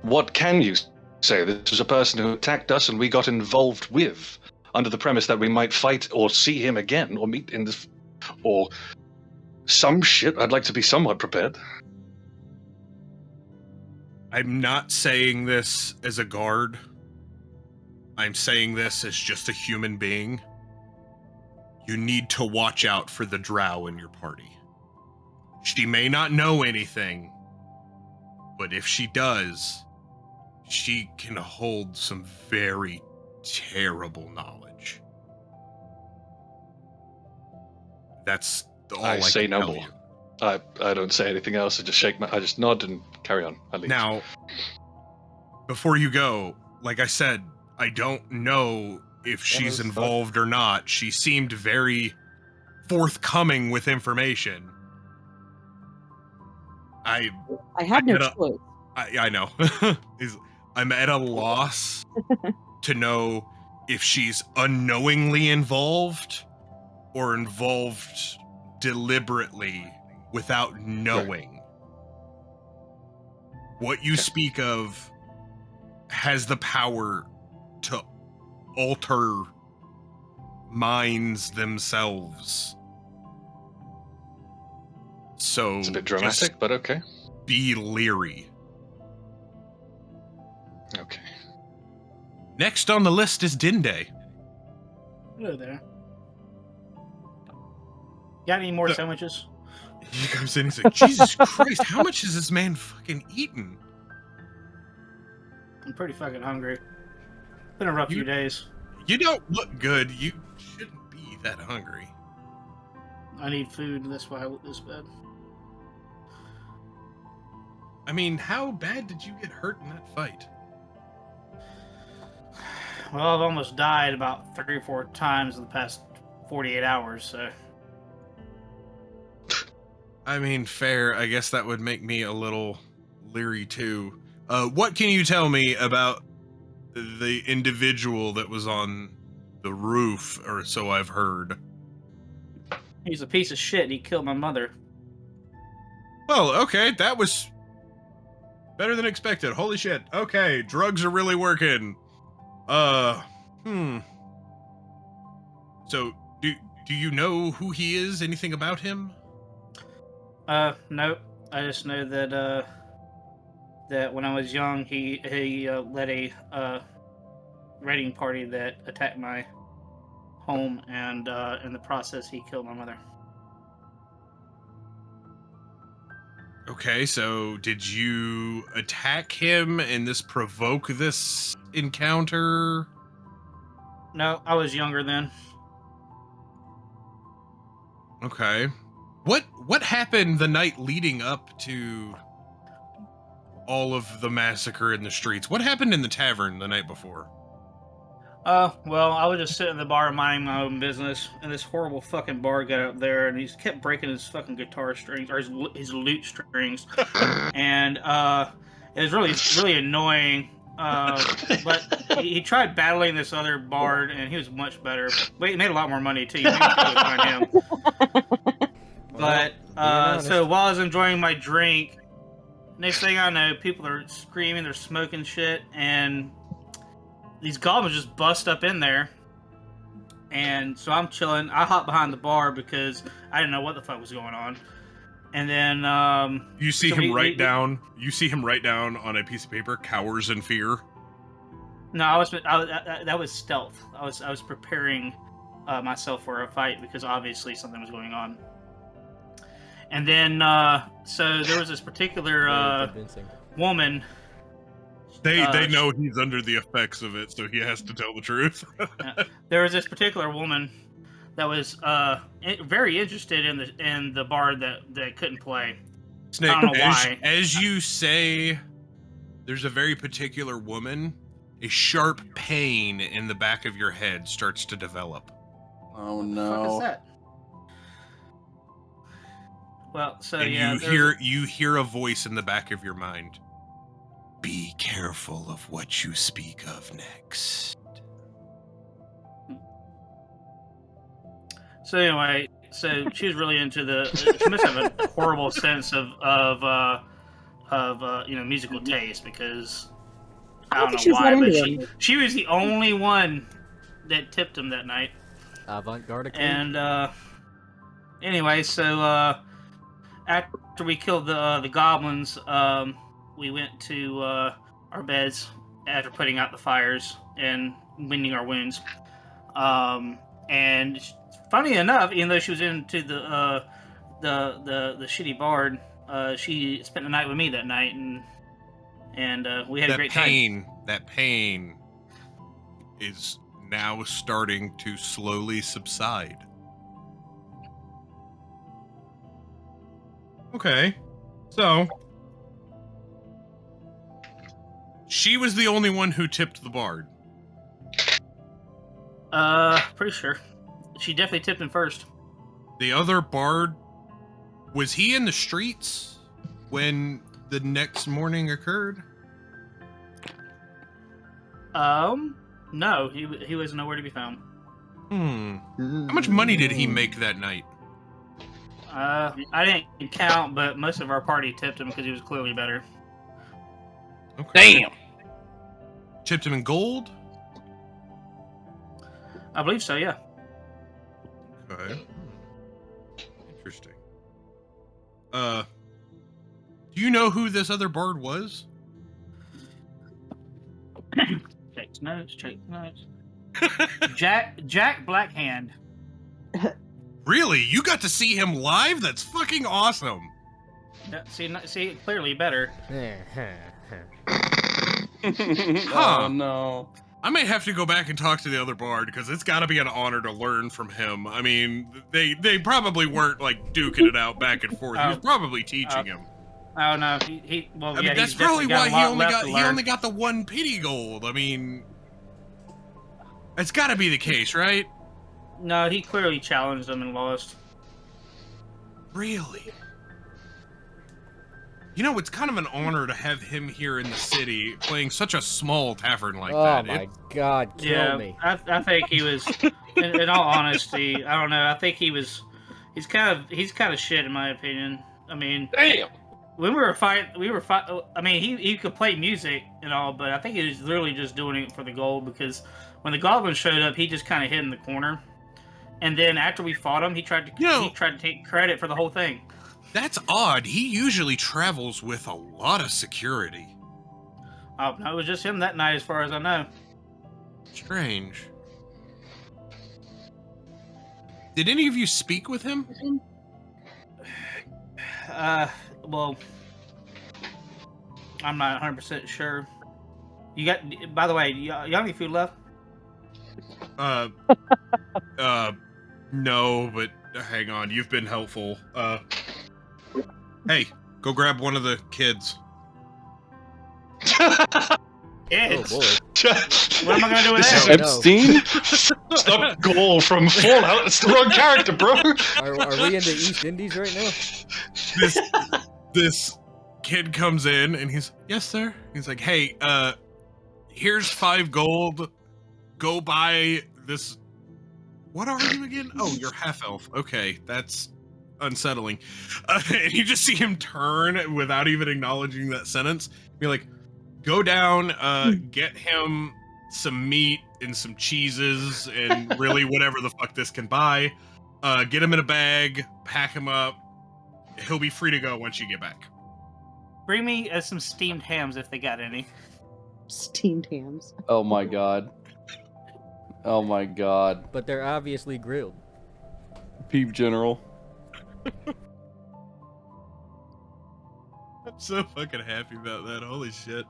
S4: What can you say? This was a person who attacked us and we got involved with, under the premise that we might fight or see him again or meet in this, or some shit. I'd like to be somewhat prepared.
S1: I'm not saying this as a guard. I'm saying this as just a human being. You need to watch out for the drow in your party. She may not know anything, but if she does, she can hold some very terrible knowledge. That's all I
S4: say
S1: can
S4: no
S1: tell
S4: more.
S1: you.
S4: I don't say anything else. I just nod and carry on. I leave.
S1: Now, before you go, like I said, I don't know if she's involved or not. She seemed very forthcoming with information. I
S2: had no choice.
S1: I know. I'm at a loss to know if she's unknowingly involved or involved deliberately without knowing. What you speak of has the power to alter minds themselves. So
S4: it's a bit dramatic, but okay.
S1: Be leery.
S4: Okay.
S1: Next on the list is Dinde.
S3: Hello there. Got any more sandwiches?
S1: He comes in and he's like, Jesus Christ, how much has this man fucking eaten?
S3: I'm pretty fucking hungry. Been a rough few days.
S1: You don't look good. You shouldn't be that hungry.
S3: I need food, and that's why I look this bad.
S1: I mean, how bad did you get hurt in that fight?
S3: Well, I've almost died about 3 or 4 times in the past 48 hours, so...
S1: I mean, fair. I guess that would make me a little leery, too. What can you tell me about the individual that was on the roof, or so I've heard?
S3: He's a piece of shit. And he killed my mother.
S1: Well, okay, that was better than expected. Holy shit. Okay, drugs are really working. So, do you know who he is? Anything about him?
S3: Nope. I just know that that when I was young, he led a raiding party that attacked my home, and in the process, he killed my mother.
S1: Okay, so did you attack him and this provoke this encounter?
S3: No, I was younger then.
S1: Okay. What happened the night leading up to all of the massacre in the streets? What happened in the tavern the night before?
S3: Well, I was just sitting in the bar minding my own business, and this horrible fucking bar got up there, and he kept breaking his fucking guitar strings, or his lute strings, and, it was really annoying, but he tried battling this other bard, and he was much better. He made a lot more money, too. You maybe could find him. But, so while I was enjoying my drink, next thing I know, people are screaming, they're smoking shit, and these goblins just bust up in there, and so I'm chilling. I hop behind the bar because I didn't know what the fuck was going on. And then
S1: you see him write down. You see him write down on a piece of paper, "Cowers in fear."
S3: No, that was stealth. I was preparing myself for a fight because obviously something was going on. And then so there was this particular woman.
S1: They know he's under the effects of it, so he has to tell the truth.
S3: There was this particular woman that was very interested in the bard that couldn't play.
S1: Snake,
S3: I don't know why.
S1: As you say, there's a very particular woman. A sharp pain in the back of your head starts to develop.
S7: Oh
S3: What the
S7: no!
S3: fuck is that? Well, so
S1: And
S3: yeah,
S1: you hear a voice in the back of your mind. Be careful of what you speak of next.
S3: So anyway, so she was really into she must have a horrible sense of musical taste, because I don't
S2: think she
S3: know
S2: was
S3: why,
S2: that
S3: but
S2: into
S3: she was the only one that tipped him that night.
S5: Avant-garde.
S3: And anyway, so after we killed the goblins, we went to our beds after putting out the fires and mending our wounds. And funny enough, even though she was into the shitty bard, she spent the night with me that night, and we had a great time.
S1: That pain is now starting to slowly subside. Okay, so she was the only one who tipped the bard.
S3: Pretty sure. She definitely tipped him first.
S1: The other bard, was he in the streets when the next morning occurred?
S3: No, he was nowhere to be found.
S1: How much money did he make that night?
S3: I didn't count, but most of our party tipped him because he was clearly better.
S1: Okay. Damn! Tipped him in gold?
S3: I believe so, yeah.
S1: Okay. Interesting. Do you know who this other bard was?
S3: Check notes. Jack Blackhand.
S1: Really? You got to see him live? That's fucking awesome.
S3: Yeah, see, clearly better.
S7: Oh no.
S1: I may have to go back and talk to the other bard, because it's got to be an honor to learn from him. I mean, they probably weren't like duking it out back and forth. He was probably teaching him.
S3: Oh no, well,
S1: I
S3: yeah,
S1: mean, that's
S3: he's
S1: probably why
S3: definitely
S1: he only got the one pity gold. I mean, it's got to be the case, right?
S3: No, he clearly challenged them and lost.
S1: Really? You know, it's kind of an honor to have him here in the city playing such a small tavern like that.
S5: Oh my god, kill me.
S3: I think he was, in all honesty, I don't know, I think he was He's kind of shit in my opinion. I mean,
S4: Damn.
S3: when we were fighting. I mean, he could play music and all, but I think he was literally just doing it for the gold because when the goblin showed up, he just kind of hid in the corner. And then after we fought him, he tried to take credit for the whole thing.
S1: That's odd. He usually travels with a lot of security.
S3: Oh, no, it was just him that night, as far as I know.
S1: Strange. Did any of you speak with him?
S3: Well, I'm not 100% sure. You got, by the way, you have any food left?
S1: No, but hang on. You've been helpful. Hey, go grab one of the kids.
S3: Kids?
S5: Oh boy.
S3: What am I gonna do with
S4: This
S3: that?
S4: is
S7: Epstein?
S4: It's not Goal from Fallout. It's the wrong character, bro.
S5: Are we in the East Indies right now?
S1: This kid comes in and he's, yes, sir. He's like, hey, here's 5 gold. Go buy this. What are you again? Oh, you're half elf. Okay, that's unsettling. And you just see him turn without even acknowledging that sentence. Be like, go down, get him some meat and some cheeses and really whatever the fuck this can buy. Get him in a bag, pack him up. He'll be free to go once you get back.
S3: Bring me some steamed hams if they got any.
S2: Steamed hams.
S7: Oh my god. Oh my god.
S5: But they're obviously grilled.
S7: Peep General.
S1: I'm so fucking happy about that. Holy shit.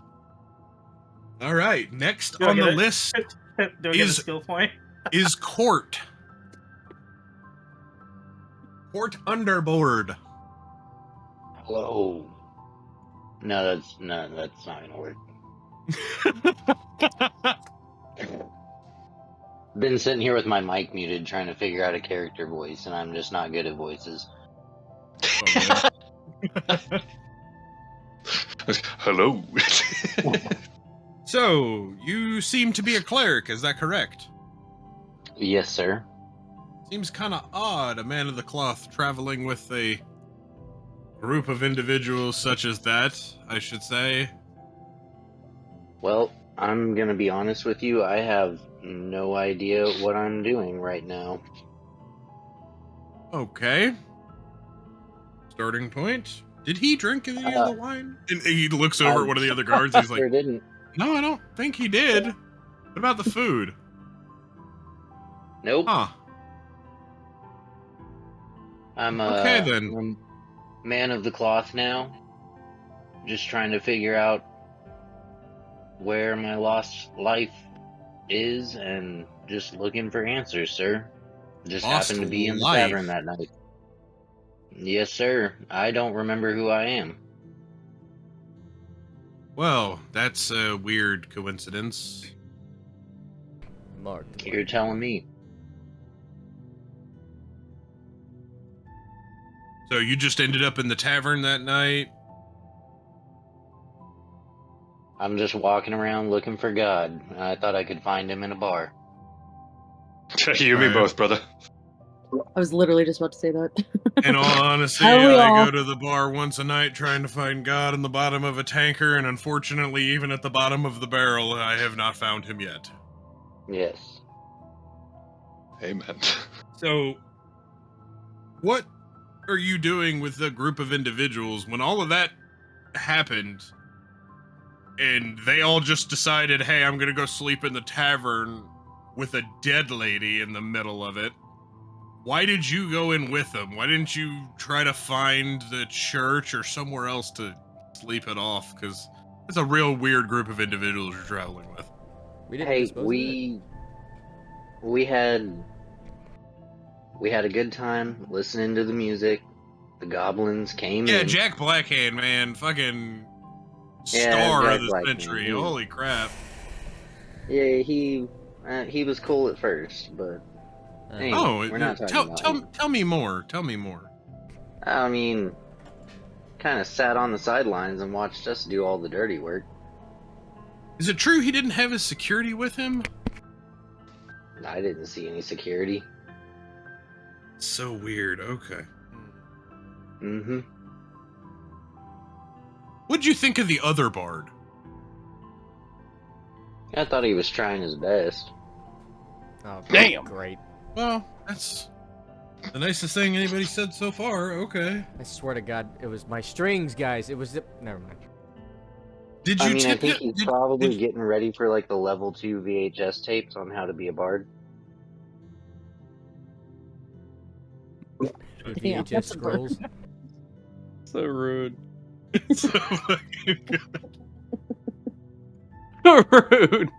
S1: All right, next
S3: Do I
S1: on
S3: get
S1: the
S3: it?
S1: list
S3: Do I get a
S1: Is-
S3: skill point?
S1: is Court. Court Underboard.
S8: Hello. No, that's not gonna work. Been sitting here with my mic muted trying to figure out a character voice, and I'm just not good at voices.
S4: Hello.
S1: So, you seem to be a cleric, is that correct?
S8: Yes, sir.
S1: Seems kind of odd, a man of the cloth traveling with a group of individuals such as that, I should say.
S8: Well, I'm gonna be honest with you, I have no idea what I'm doing right now.
S1: Okay. Starting point. Did he drink any of the wine? And he looks over at one of the other guards. He's like,
S8: Sure didn't.
S1: no, I don't think he did. What about the food?
S8: Nope.
S1: Huh.
S8: I'm
S1: Okay, then.
S8: I'm man of the cloth now. Just trying to figure out where my lost life is and just looking for answers, sir. Just
S1: Lost
S8: happened to be in the
S1: life?
S8: tavern that night. Yes, sir. I don't remember who I am.
S1: Well, that's a weird coincidence.
S5: Mark.
S8: You're telling me.
S1: So you just ended up in the tavern that night?
S8: I'm just walking around looking for God. I thought I could find him in a bar.
S4: You and me both, brother.
S2: I was literally just about to say that.
S1: In all honesty,
S2: How we
S1: I
S2: all-
S1: go to the bar once a night trying to find God in the bottom of a tanker, and unfortunately, even at the bottom of the barrel, I have not found him yet.
S8: Yes.
S4: Amen.
S1: So, what are you doing with the group of individuals when all of that happened, and they all just decided, hey, I'm gonna go sleep in the tavern with a dead lady in the middle of it? Why did you go in with them? Why didn't you try to find the church or somewhere else to sleep it off? Because it's a real weird group of individuals you're traveling with.
S5: We didn't
S8: Hey,
S5: dispose of it?
S8: we had a good time listening to the music. The goblins came
S1: Yeah,
S8: in.
S1: Jack Blackhand, man, fucking
S8: Yeah,
S1: star
S8: Jack
S1: of the
S8: Blackhand,
S1: century.
S8: yeah.
S1: Holy crap!
S8: Yeah, he was cool at first, but anyway,
S1: Oh,
S8: we're not talking about him.
S1: tell me more. Tell me more.
S8: I mean, kind of sat on the sidelines and watched us do all the dirty work.
S1: Is it true he didn't have his security with him?
S8: I didn't see any security.
S1: So weird. Okay.
S8: Mm-hmm.
S1: What'd you think of the other bard?
S8: I thought he was trying his best.
S5: Oh,
S6: Damn.
S5: great.
S1: Well, that's the nicest thing anybody said so far. Okay.
S5: I swear to God, it was my strings, guys. It was the... Never mind.
S1: Did you
S8: I mean, I
S1: tip
S8: think
S1: it?
S8: he's
S1: Did-
S8: probably
S1: did-
S8: getting ready for like the level 2 VHS tapes on how to be a bard.
S5: The
S2: Damn,
S5: VHS
S2: that's a
S5: scrolls.
S7: So rude.
S1: so fucking good.
S7: So rude.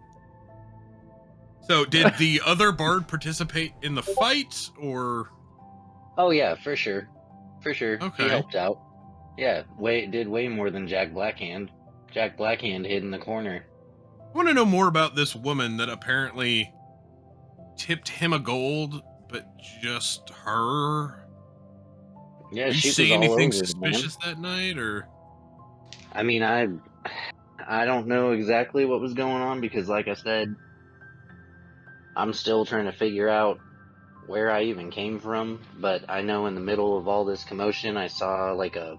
S1: So, did the other bard participate in the fight, or?
S8: Oh yeah, for sure, for sure.
S1: Okay.
S8: He helped out. Yeah, did way more than Jack Blackhand. Jack Blackhand hid in the corner.
S1: I want to know more about this woman that apparently tipped him a gold, but just her.
S8: Yeah,
S1: Did
S8: she
S1: you see
S8: was all
S1: anything
S8: over it, man.
S1: suspicious that night, or?
S8: I mean, I don't know exactly what was going on because, like I said, I'm still trying to figure out where I even came from. But I know in the middle of all this commotion, I saw like a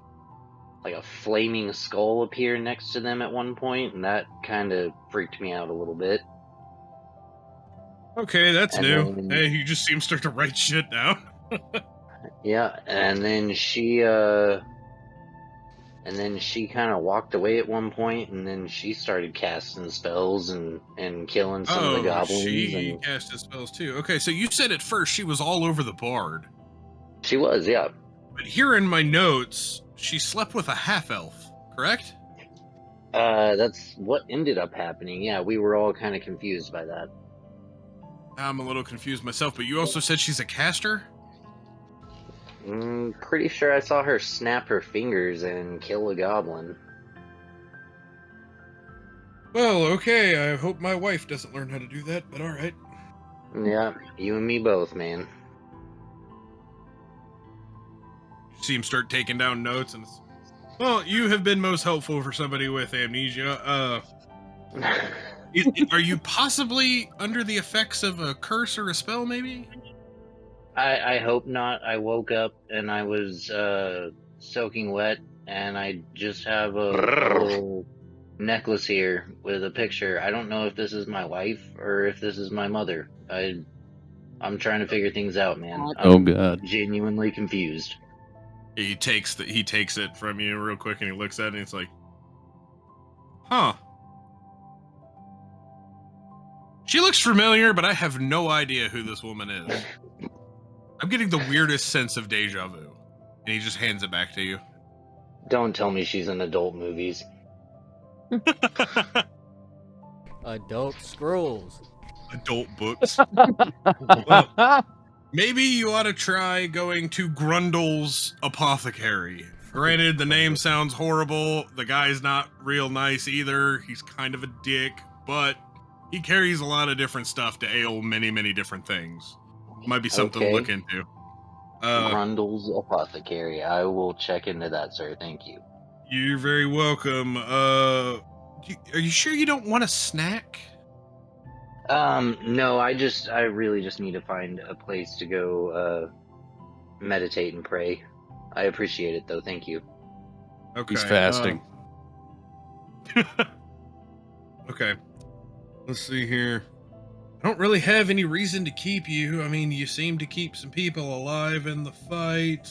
S8: flaming skull appear next to them at one point, and that kind of freaked me out a little bit.
S1: Okay, that's
S8: And
S1: new.
S8: then-
S1: Hey, you just seem to start to write shit down.
S8: Yeah, and then she kind of walked away at one point, and then she started casting spells and killing some of the goblins.
S1: she
S8: And
S1: casted spells too. Okay, so you said at first she was all over the bard,
S8: she was, yeah.
S1: but here in my notes, she slept with a half-elf, correct?
S8: That's what ended up happening. Yeah, we were all kind of confused by that.
S1: I'm a little confused myself, but you also said she's a caster?
S8: Pretty sure I saw her snap her fingers and kill a goblin.
S1: Well, okay, I hope my wife doesn't learn how to do that, but alright.
S8: Yeah, you and me both, man.
S1: You see him start taking down notes, and well, you have been most helpful for somebody with amnesia. Are you possibly under the effects of a curse or a spell, maybe?
S8: I hope not. I woke up and I was soaking wet, and I just have a little necklace here with a picture. I don't know if this is my wife or if this is my mother. I'm trying to figure things out, man.
S7: Oh,
S8: I'm
S7: God.
S8: genuinely confused.
S1: He takes it from you real quick, and he looks at it, and he's like, huh. She looks familiar, but I have no idea who this woman is. I'm getting the weirdest sense of deja vu. And he just hands it back to you.
S8: Don't tell me she's in adult movies.
S5: Adult scrolls.
S1: Adult books. Well, maybe you ought to try going to Grundle's Apothecary. Granted, the name sounds horrible. The guy's not real nice either. He's kind of a dick, but he carries a lot of different stuff to ail many, many different things. Might be something to look into.
S8: Grundle's Apothecary. I will check into that, sir. Thank you.
S1: You're very welcome. Are you sure you don't want a snack?
S8: No, I really just need to find a place to go, meditate and pray. I appreciate it, though. Thank you.
S1: Okay.
S7: He's fasting.
S1: Okay. Let's see here. I don't really have any reason to keep you. I mean, you seem to keep some people alive in the fight.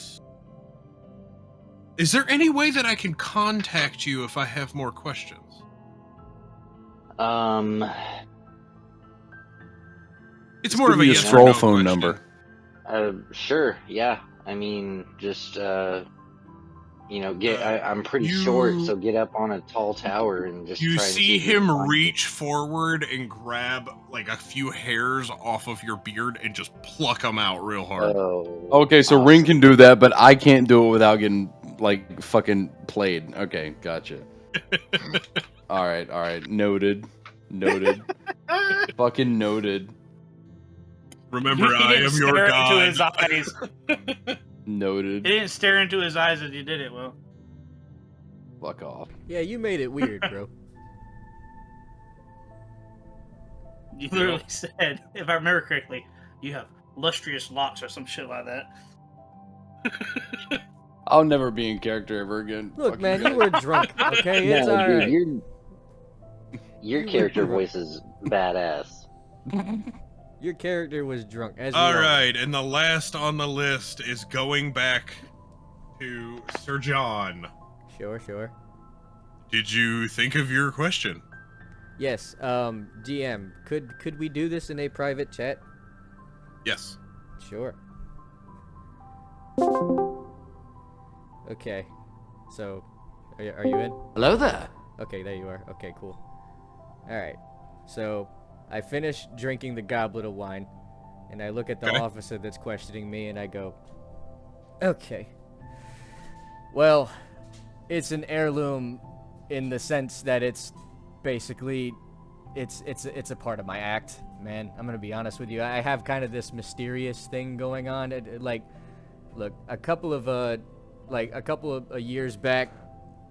S1: Is there any way that I can contact you if I have more questions? It's more of a
S7: Give me
S1: yes
S7: a
S1: or
S7: scroll
S1: no
S7: phone
S1: question.
S7: number.
S8: Sure, yeah. I mean, just, I'm pretty short, so get up on a tall tower and just
S1: You
S8: try and
S1: see
S8: if you can
S1: him
S8: find me.
S1: reach forward and grab like a few hairs off of your beard and just pluck them out real hard.
S8: Oh,
S7: Okay, so Ring can do that, but I can't do it without getting, like, fucking played. Okay, gotcha. Alright. Noted. Fucking noted.
S1: Remember,
S3: He
S1: I
S3: didn't
S1: am your
S3: stare
S1: god.
S3: into his eyes.
S7: Noted.
S3: He didn't stare into his eyes as you did it, Will.
S7: Fuck off.
S5: Yeah, you made it weird, bro.
S3: You literally said, if I remember correctly, you have lustrous locks or some shit like that.
S7: I'll never be in character ever again.
S5: Look,
S7: Fuck
S5: man,
S7: you
S5: you were drunk, okay? It's
S8: No, dude,
S5: alright.
S8: your character voice is badass.
S5: Your character was drunk. As
S1: All
S5: we all
S1: right, and the last on the list is going back to Sir John.
S5: Sure, sure.
S1: Did you think of your question?
S5: Yes, GM, could we do this in a private chat?
S1: Yes.
S5: Sure. Okay, so, are you in?
S6: Hello there.
S5: Okay, there you are. Okay, cool. Alright, so, I finish drinking the goblet of wine, and I look at the
S1: Okay.
S5: officer that's questioning me, and I go, okay. Well, it's an heirloom in the sense that it's basically, it's a part of my act, man. I'm gonna be honest with you. I have kind of this mysterious thing going on. Like, look, a couple of years back,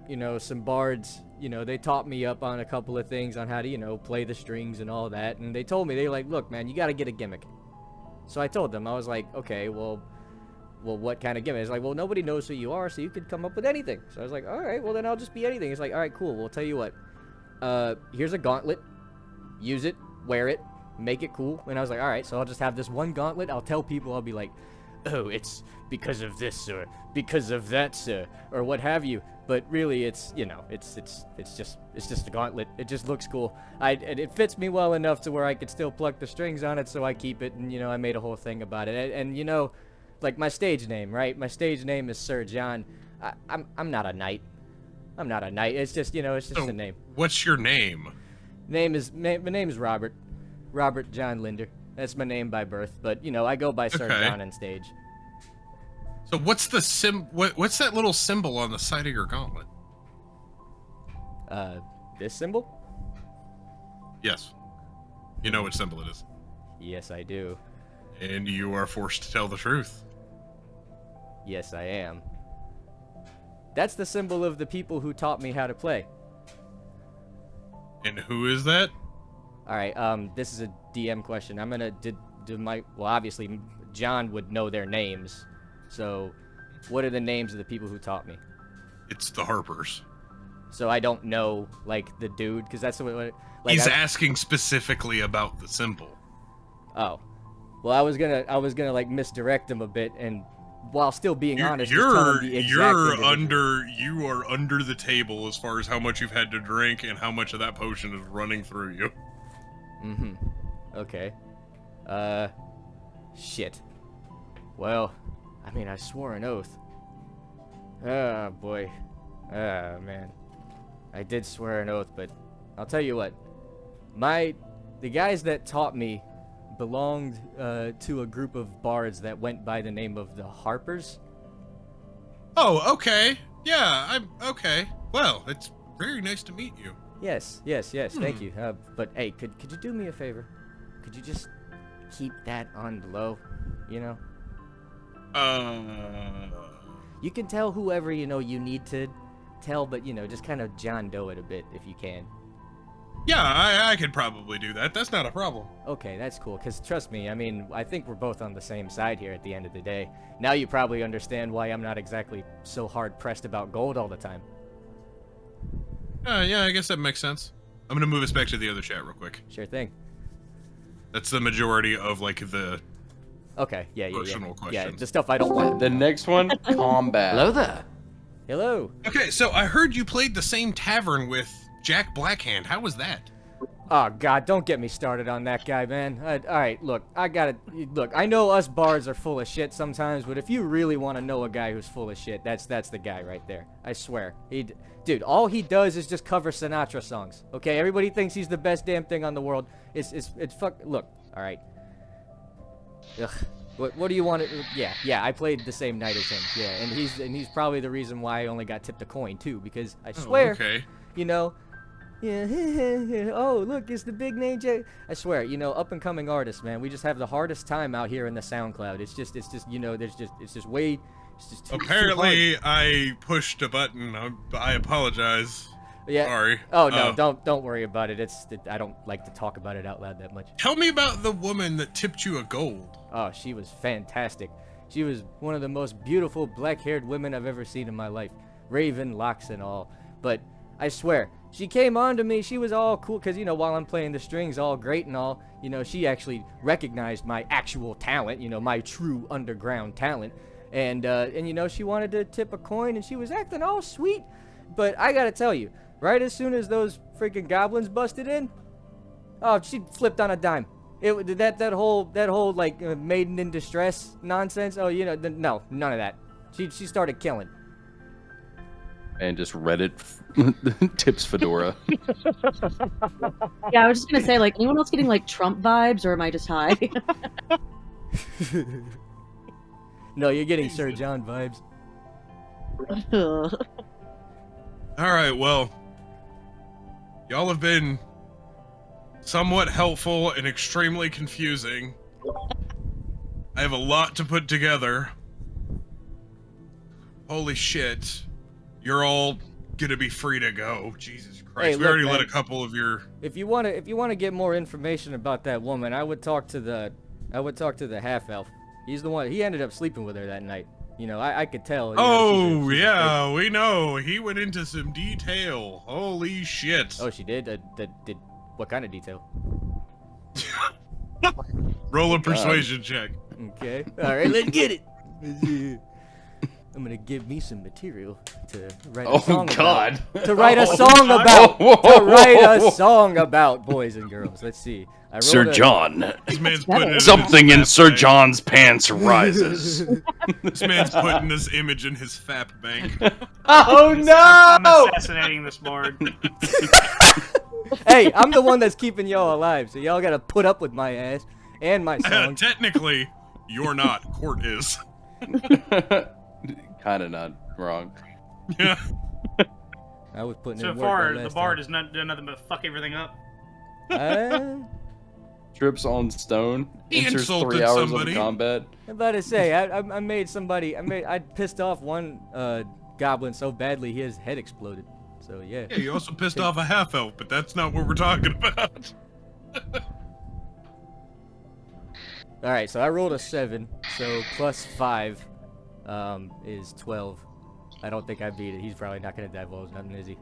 S5: you know, some bards, you know, they taught me up on a couple of things on how to, you know, play the strings and all that. And they told me, they were like, look, man, you got to get a gimmick. So I told them, I was like, okay, well, what kind of gimmick? It's like, well, nobody knows who you are, so you could come up with anything. So I was like, all right, well, then I'll just be anything. It's like, all right, cool. Well, tell you what, here's a gauntlet. Use it, wear it, make it cool. And I was like, all right, so I'll just have this one gauntlet. I'll tell people, I'll be like, oh, it's because of this, or because of that, sir, or what have you. But really, it's, you know, it's just a gauntlet. It just looks cool. It fits me well enough to where I could still pluck the strings on it, so I keep it. And, you know, I made a whole thing about it. And you know, like my stage name, right? My stage name is Sir John. I'm not a knight. I'm not a knight. It's just, you know, it's just a name.
S1: What's your name?
S5: My name is Robert. Robert John Linder. That's my name by birth. But, you know, I go by Sir
S1: Okay.
S5: John on stage.
S1: So what's the what's that little symbol on the side of your gauntlet?
S5: This symbol?
S1: Yes. You know which symbol it is.
S5: Yes, I do.
S1: And you are forced to tell the truth.
S5: Yes, I am. That's the symbol of the people who taught me how to play.
S1: And who is that?
S5: Alright, this is a DM question. I'm gonna do my, well, obviously, John would know their names. So, what are the names of the people who taught me?
S1: It's the Harpers.
S5: So I don't know, like, the dude, because that's what, like,
S1: He's asking specifically about the symbol.
S5: Oh. Well, I was gonna, like, misdirect him a bit, and while still being honest, just tell
S1: You're
S5: him the exact individual.
S1: you are under the table as far as how much you've had to drink and how much of that potion is running through you.
S5: Mm-hmm. Okay. Shit. Well, I mean, I swore an oath. Oh, boy. Oh, man. I did swear an oath, but I'll tell you what. The guys that taught me belonged to a group of bards that went by the name of the Harpers.
S1: Oh, okay. Yeah, I'm okay. Well, it's very nice to meet you.
S5: Yes, thank you. But hey, could you do me a favor? Could you just keep that on the low, you know? You can tell whoever, you know, you need to tell, but, you know, just kind of John Doe it a bit if you can.
S1: Yeah, I could probably do that. That's not a problem.
S5: Okay, that's cool, because trust me, I mean, I think we're both on the same side here at the end of the day. Now you probably understand why I'm not exactly so hard-pressed about gold all the time.
S1: Yeah, I guess that makes sense. I'm gonna move us back to the other chat real quick.
S5: Sure thing.
S1: That's the majority of, like, the
S5: Okay, yeah.
S1: personal
S5: Yeah,
S1: questions.
S5: the stuff I don't want.
S7: The next one, combat.
S6: Hello there.
S5: Hello.
S1: Okay, so I heard you played the same tavern with Jack Blackhand. How was that?
S5: Oh, God, don't get me started on that guy, man. Alright, look, I know us bards are full of shit sometimes, but if you really want to know a guy who's full of shit, that's the guy right there. I swear. Dude, all he does is just cover Sinatra songs, okay? Everybody thinks he's the best damn thing on the world. It's look, alright. Ugh. What do you want to... Yeah, I played the same night as him, yeah, and he's probably the reason why I only got tipped a coin, too, because I swear,
S1: okay.
S5: you know... Yeah, oh, look, it's the big name Jay. I swear, you know, up-and-coming artists, man, we just have the hardest time out here in the SoundCloud. It's just, you know, it's just way, it's just too
S1: Apparently,
S5: hard.
S1: I pushed a button. I apologize.
S5: Yeah.
S1: Sorry.
S5: Oh no, don't worry about it. I don't like to talk about it out loud that much.
S1: Tell me about the woman that tipped you a gold.
S5: Oh, she was fantastic. She was one of the most beautiful black-haired women I've ever seen in my life. Raven locks and all. But I swear, she came on to me. She was all cool because, you know, while I'm playing the strings all great and all, you know, she actually recognized my actual talent, you know, my true underground talent. And you know, she wanted to tip a coin and she was acting all sweet. But I gotta tell you, right as soon as those freaking goblins busted in, oh, she flipped on a dime. That whole like maiden in distress nonsense. Oh, you know, no, none of that. She started killing.
S7: And just Reddit tips fedora.
S2: Yeah, I was just gonna say, like, anyone else getting like Trump vibes, or am I just high?
S5: No, you're getting Sir John vibes.
S1: All right, well, y'all have been somewhat helpful and extremely confusing. I have a lot to put together. Holy shit. You're all gonna be free to go. Jesus Christ.
S5: Hey,
S1: we
S5: look,
S1: already
S5: man,
S1: let a couple of your...
S5: If you wanna get more information about that woman, I would talk to the half elf. He's the one. He ended up sleeping with her that night. You know, I could tell. You know, she's a
S1: yeah, we know. He went into some detail. Holy shit.
S5: Oh, she did? Did what kind of detail?
S1: Roll a persuasion check.
S5: Okay. All right, let's get it. I'm gonna give me some material to write a song
S7: God.
S5: about. To write a song about. To write a song about boys and girls. Let's see.
S6: Sir John.
S1: This man's putting it
S6: Something in Sir
S1: bank.
S6: John's pants rises.
S1: This man's putting this image in his FAP bank.
S7: Oh
S3: I'm
S7: no!
S3: assassinating this bard.
S5: Hey, I'm the one that's keeping y'all alive, so y'all gotta put up with my ass and my song.
S1: Technically, you're not. Court is.
S7: Kind of not wrong.
S1: Yeah.
S5: I was putting
S3: So
S5: in work
S3: far,
S5: that
S3: the
S5: last
S3: bard
S5: time.
S3: has not done nothing but fuck everything up.
S7: Trips on stone.
S1: He
S7: Enters
S1: insulted
S7: 3 hours
S1: somebody.
S7: of combat.
S5: I'm about to say, I pissed off one goblin so badly his head exploded. So yeah.
S1: Yeah, you also pissed off a half elf, but that's not what we're talking about.
S5: All right, so I rolled a 7, so plus 5 is 12. I don't think I beat it. He's probably not gonna divulge nothing, is he?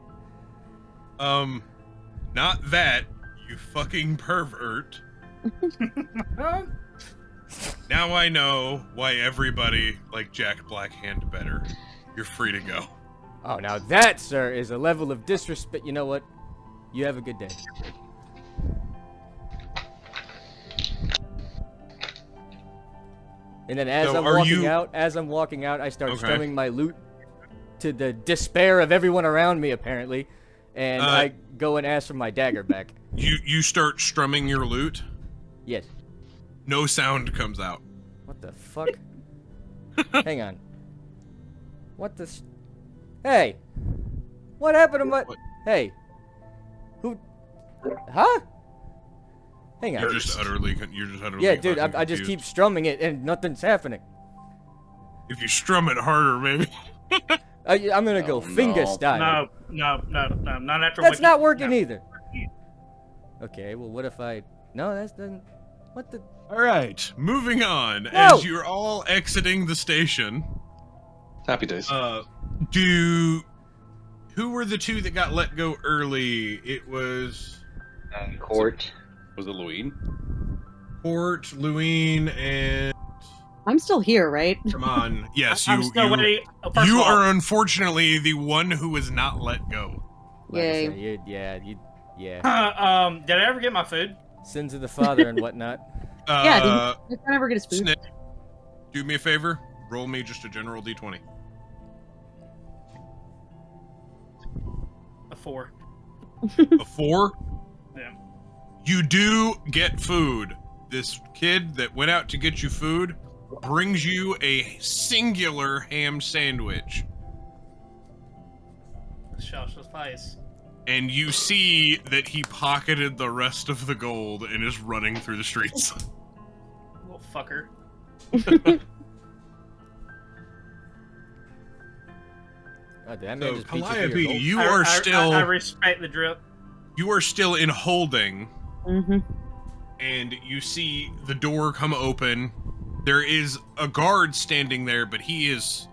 S1: Not that, you fucking pervert. Now I know why everybody liked Jack Blackhand better. You're free to go.
S5: Oh, now that, sir, is a level of disrespect. You know what? You have a good day. And then as
S1: So
S5: I'm walking out, I start
S1: Okay.
S5: strumming my lute to the despair of everyone around me, apparently. And I go and ask for my dagger back.
S1: You start strumming your lute.
S5: Yes.
S1: No sound comes out.
S5: What the fuck? Hang on. What the... Hey! What happened to my...
S1: What?
S5: Hey! Who... Huh? Hang on.
S1: You're just utterly
S5: Yeah, dude,
S1: fucking
S5: I just
S1: confused.
S5: keep strumming it and nothing's happening.
S1: If you strum it harder, maybe.
S5: I'm gonna go finger style.
S3: No, not after.
S5: That's
S3: Wiki.
S5: not working
S3: No.
S5: either. Okay, well, what if I... No, that's doesn't... What the...
S1: All right, moving on.
S5: No!
S1: As you're all exiting the station,
S4: Happy days.
S1: who were the two that got let go early? It was
S8: Court.
S7: Was it Louis?
S1: Port, Luine, and
S2: I'm still here, right?
S1: come on. Yes,
S3: I'm still waiting. First
S1: you
S3: of all,
S1: are unfortunately the one who was not let go.
S5: Like I
S2: Yay.
S5: said, yeah.
S3: Did I ever get my food?
S5: Sins of the father and whatnot.
S2: Yeah, did he never get his food?
S1: Snip, do me a favor. Roll me just a general d20.
S3: A 4.
S1: A 4?
S3: Yeah.
S1: You do get food. This kid that went out to get you food brings you a singular ham sandwich.
S3: Shall suffice.
S1: And you see that he pocketed the rest of the gold and is running through the streets.
S3: Little fucker.
S5: Oh, did that man
S1: So,
S5: just beat you for
S1: Calliope,
S5: your gold?
S1: you are still
S3: I respect the drip.
S1: you are still in holding,
S2: Mm-hmm.
S1: and you see the door come open. There is a guard standing there, but he is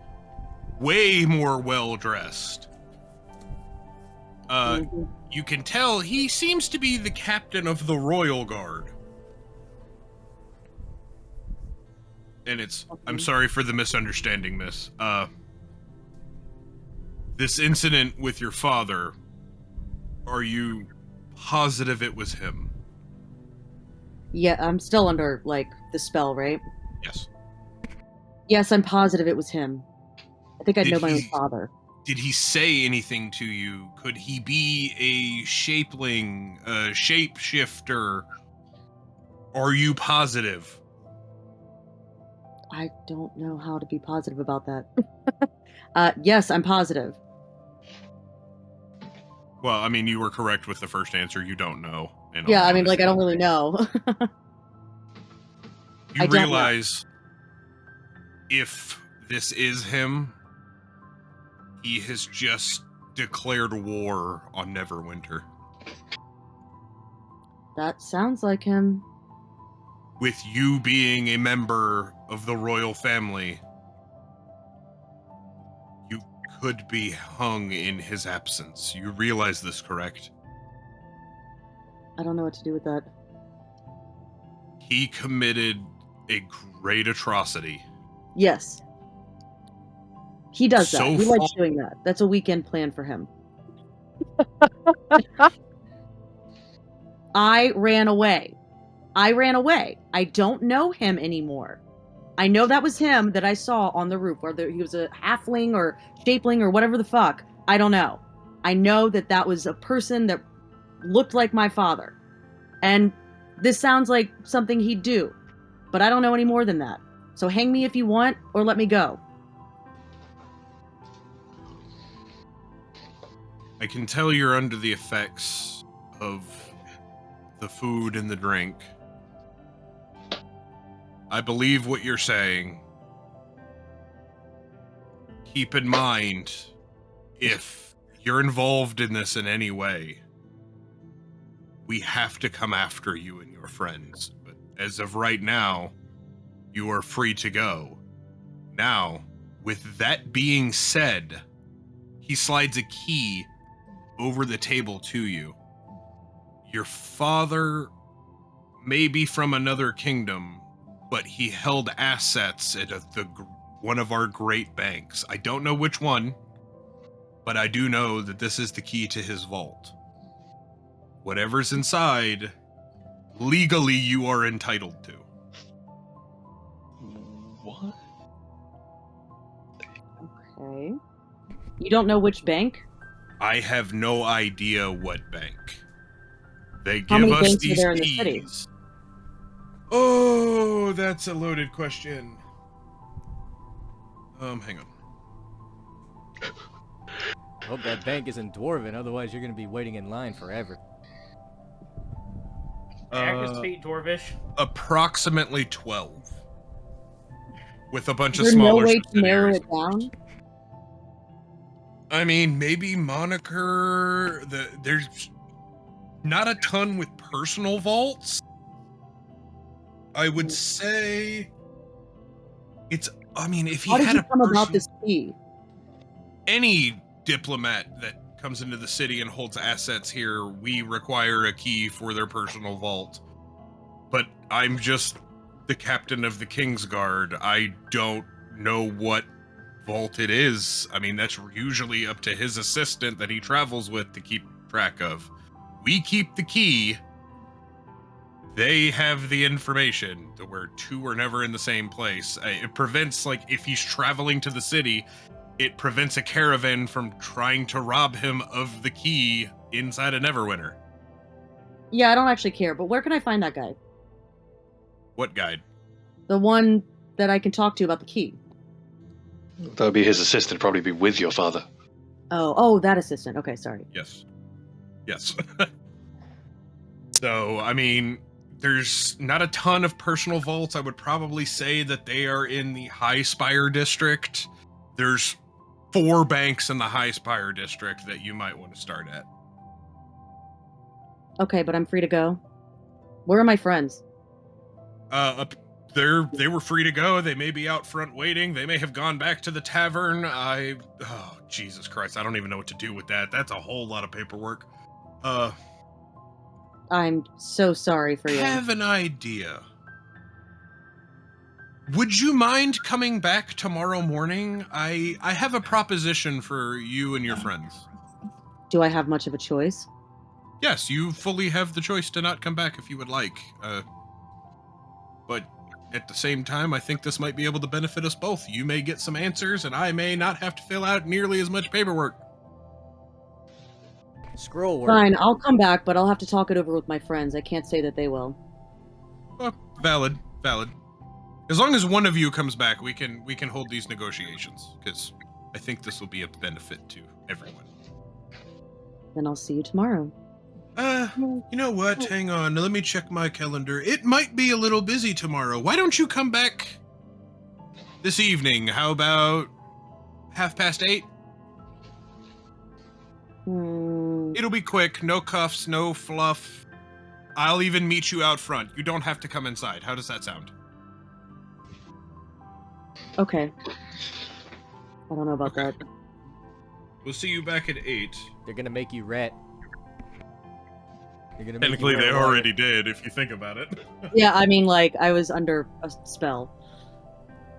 S1: way more well dressed. You can tell he seems to be the captain of the royal guard. And I'm sorry for the misunderstanding, miss. This incident with your father, are you positive it was him?
S2: Yeah, I'm still under, like, the spell, right?
S1: Yes.
S2: Yes, I'm positive it was him. I think I
S1: Did
S2: know my own
S1: he-
S2: father.
S1: Did he say anything to you? Could he be a shapeling, a shapeshifter? Are you positive?
S2: I don't know how to be positive about that. Yes, I'm positive.
S1: Well, I mean, you were correct with the first answer. You don't know.
S2: Yeah, I mean, like, I don't really know.
S1: You
S2: I don't know.
S1: realize if this is him, he has just declared war on Neverwinter.
S2: That sounds like him.
S1: With you being a member of the royal family, you could be hung in his absence. You realize this, correct?
S2: I don't know what to do with that.
S1: He committed a great atrocity.
S2: Yes. He does that.
S1: So
S2: He likes
S1: far-
S2: doing that. That's a weekend plan for him. I ran away. I don't know him anymore. I know that was him that I saw on the roof, whether he was a halfling or shapeling or whatever the fuck. I don't know. I know that that was a person that looked like my father. And this sounds like something he'd do. But I don't know any more than that. So hang me if you want, or let me go.
S1: I can tell you're under the effects of the food and the drink. I believe what you're saying. Keep in mind, if you're involved in this in any way, we have to come after you and your friends. But as of right now, you are free to go. Now, with that being said, he slides a key over the table to you. Your father may be from another kingdom, but he held assets at one of our great banks. I don't know which one, but I do know that this is the key to his vault. Whatever's inside, legally you are entitled to.
S4: What?
S2: Okay. You don't know which bank?
S1: I have no idea what bank. They
S2: How
S1: give
S2: many
S1: us
S2: banks are
S1: these
S2: there in the city?
S1: keys. Oh, that's a loaded question. Hang on.
S5: I hope that bank isn't dwarven, otherwise you're gonna be waiting in line forever.
S3: Accuracy speak Dwarvish.
S1: Approximately 12. With a bunch
S2: Is
S1: of
S2: there no
S1: smaller
S2: way to narrow
S1: subsidiaries.
S2: it down?
S1: I mean, maybe moniker. There's not a ton with personal vaults. I would say it's. I mean, if he
S2: How did
S1: had
S2: you
S1: a
S2: come about
S1: person-
S2: this key?
S1: any diplomat that comes into the city and holds assets here, we require a key for their personal vault. But I'm just the captain of the King's Guard. I don't know what vault it is. I mean, that's usually up to his assistant that he travels with to keep track of. We keep the key. They have the information to where two are never in the same place. It prevents, like, if he's traveling to the city, it prevents a caravan from trying to rob him of the key inside of Neverwinter.
S2: Yeah, I don't actually care, but where can I find that guy?
S1: What guide?
S2: The one that I can talk to about the key.
S4: That would be his assistant, probably be with your father.
S2: Oh, that assistant. Okay, sorry.
S1: Yes. Yes. So, I mean, there's not a ton of personal vaults. I would probably say that they are in the High Spire district. There's 4 banks in the High Spire district that you might want to start at.
S2: Okay, but I'm free to go. Where are my friends?
S1: They were free to go. They may be out front waiting. They may have gone back to the tavern. Oh, Jesus Christ. I don't even know what to do with that. That's a whole lot of paperwork.
S2: I'm so sorry for you.
S1: I have an idea. Would you mind coming back tomorrow morning? I have a proposition for you and your friends.
S2: Do I have much of a choice?
S1: Yes, you fully have the choice to not come back if you would like. But at the same time, I think this might be able to benefit us both. You may get some answers, and I may not have to fill out nearly as much paperwork.
S5: Scroll work.
S2: Fine, I'll come back, but I'll have to talk it over with my friends. I can't say that they will.
S1: Oh, valid. As long as one of you comes back, we can hold these negotiations, because I think this will be a benefit to everyone.
S2: Then I'll see you tomorrow.
S1: You know what? Hang on. Let me check my calendar. It might be a little busy tomorrow. Why don't you come back this evening? How about 8:30? It'll be quick. No cuffs, no fluff. I'll even meet you out front. You don't have to come inside. How does that sound?
S2: Okay. I don't know about that.
S1: We'll see you back at 8.
S5: They're gonna make you rat.
S1: Technically, they already did, if you think about it.
S2: Yeah, I mean, like, I was under a spell.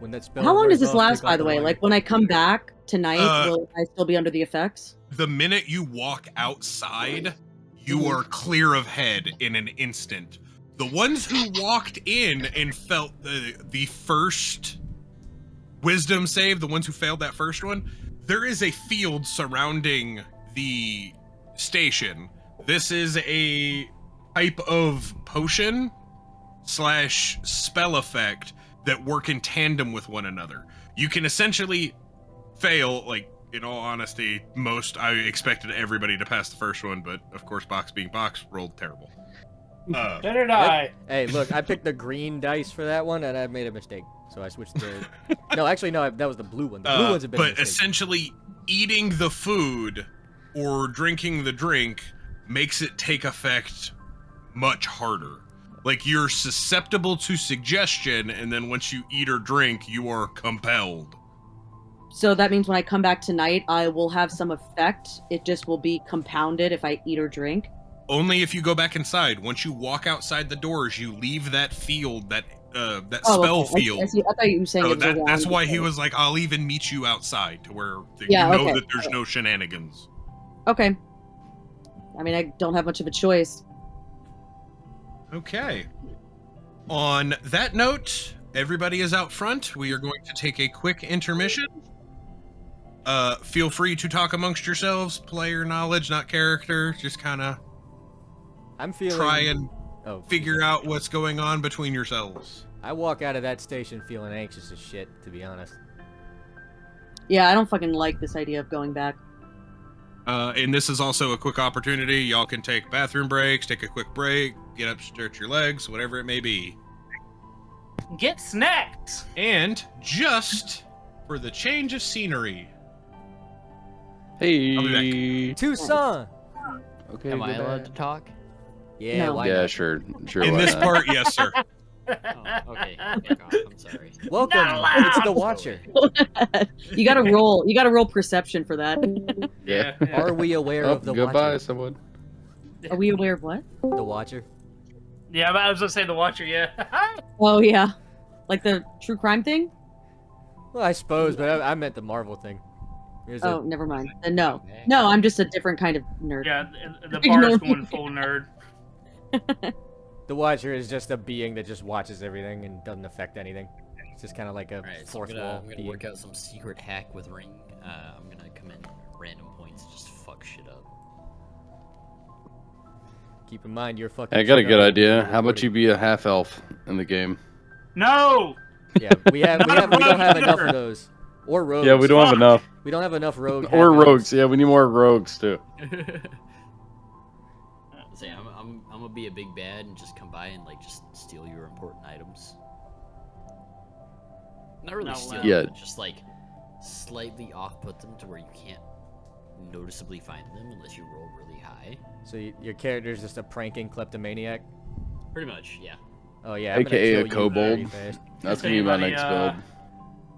S5: When that spell
S2: How long does
S5: wears
S2: this
S5: off,
S2: last,
S5: take
S2: by
S5: off
S2: the way?
S5: wire.
S2: Like, when I come back tonight, will I still be under the effects?
S1: The minute you walk outside, you are clear of head in an instant. The ones who walked in and felt the first wisdom save, the ones who failed that first one, there is a field surrounding the station. This is a type of potion / spell effect that work in tandem with one another. You can essentially fail, like, in all honesty, I expected everybody to pass the first one, but of course, Box being Box, rolled terrible.
S3: So did I.
S5: Hey, look, I picked the green dice for that one, and I made a mistake. So I switched to... No, actually, no, that was the blue one. The blue one's a bit of a
S1: But
S5: mistake.
S1: essentially, eating the food or drinking the drink makes it take effect much harder. Like, you're susceptible to suggestion, and then once you eat or drink, you are compelled.
S2: So that means when I come back tonight, I will have some effect. It just will be compounded if I eat or drink.
S1: Only if you go back inside. Once you walk outside the doors, you leave that field, that
S2: Oh,
S1: spell
S2: okay.
S1: field.
S2: I see. I thought you were saying
S1: So
S2: it was around
S1: that's why
S2: the
S1: he
S2: place.
S1: was like, I'll even meet you outside to where
S2: Yeah,
S1: you know
S2: okay.
S1: that there's no shenanigans.
S2: Okay. I mean, I don't have much of a choice.
S1: Okay. On that note, everybody is out front. We are going to take a quick intermission. Feel free to talk amongst yourselves, player knowledge, not character. Just kind of
S5: I'm feeling...
S1: try and
S5: Oh,
S1: figure out what's going on between yourselves.
S5: I walk out of that station feeling anxious as shit, to be honest.
S2: Yeah, I don't fucking like this idea of going back.
S1: And this is also a quick opportunity. Y'all can take bathroom breaks, take a quick break, get up, stretch your legs, whatever it may be.
S3: Get snacks.
S1: And just for the change of scenery,
S7: Hey.
S1: I'll be
S5: Tucson!
S7: Okay.
S10: Am I
S7: go
S10: allowed
S7: back.
S10: to talk?
S5: Yeah,
S2: No.
S5: why
S7: Yeah,
S5: not?
S7: sure.
S1: in
S7: why
S1: this
S7: not?
S1: part, yes, sir.
S10: Oh, okay. Fuck off. I'm sorry.
S5: Welcome,
S3: Not allowed!
S5: it's the Watcher.
S2: You gotta roll. You gotta roll perception for that.
S7: Yeah.
S5: Are we aware
S7: Oh,
S5: of the
S7: goodbye,
S5: Watcher?
S7: someone.
S2: Are we aware of what?
S5: The Watcher?
S3: Yeah, I was gonna say the Watcher. Yeah.
S2: Oh yeah, like the true crime thing.
S5: Well, I suppose, but I meant the Marvel thing. Here's
S2: Oh,
S5: a,
S2: never mind. Then no,
S10: Okay.
S2: no, I'm just a different kind of nerd.
S3: Yeah, the
S2: Ignore
S3: bar is
S2: me.
S3: going full nerd.
S5: the Watcher is just a being that just watches everything and doesn't affect anything. It's just kind of like a
S10: Alright, so
S5: fourth
S10: I'm
S5: wall
S10: gonna
S5: being.
S10: work out some secret hack with Ring. I'm gonna come in random points and just fuck shit up.
S5: Keep in mind, you're fucking.
S7: I got a
S5: shit
S7: good
S5: up
S7: idea.
S5: when
S7: How about you
S5: recording.
S7: be a half elf in the game?
S3: No.
S5: Yeah, we don't have enough of those. Or rogues.
S7: Yeah, we don't have
S3: Fuck.
S7: enough.
S5: We don't have enough rogue.
S7: Or
S5: half-elves.
S7: rogues. Yeah, we need more rogues too.
S10: Say, I'm gonna be a big bad and just come by and like just steal your important items. Not really
S3: No,
S10: steal,
S7: Yeah.
S10: but just like slightly off-put them to where you can't noticeably find them unless you roll really high.
S5: So your character's just a pranking kleptomaniac?
S10: Pretty much, yeah.
S5: Oh yeah, I'm
S7: AKA
S5: gonna
S7: a
S5: kill you very
S7: kobold.
S5: fast.
S7: That's gonna be my
S3: Anybody,
S7: next build.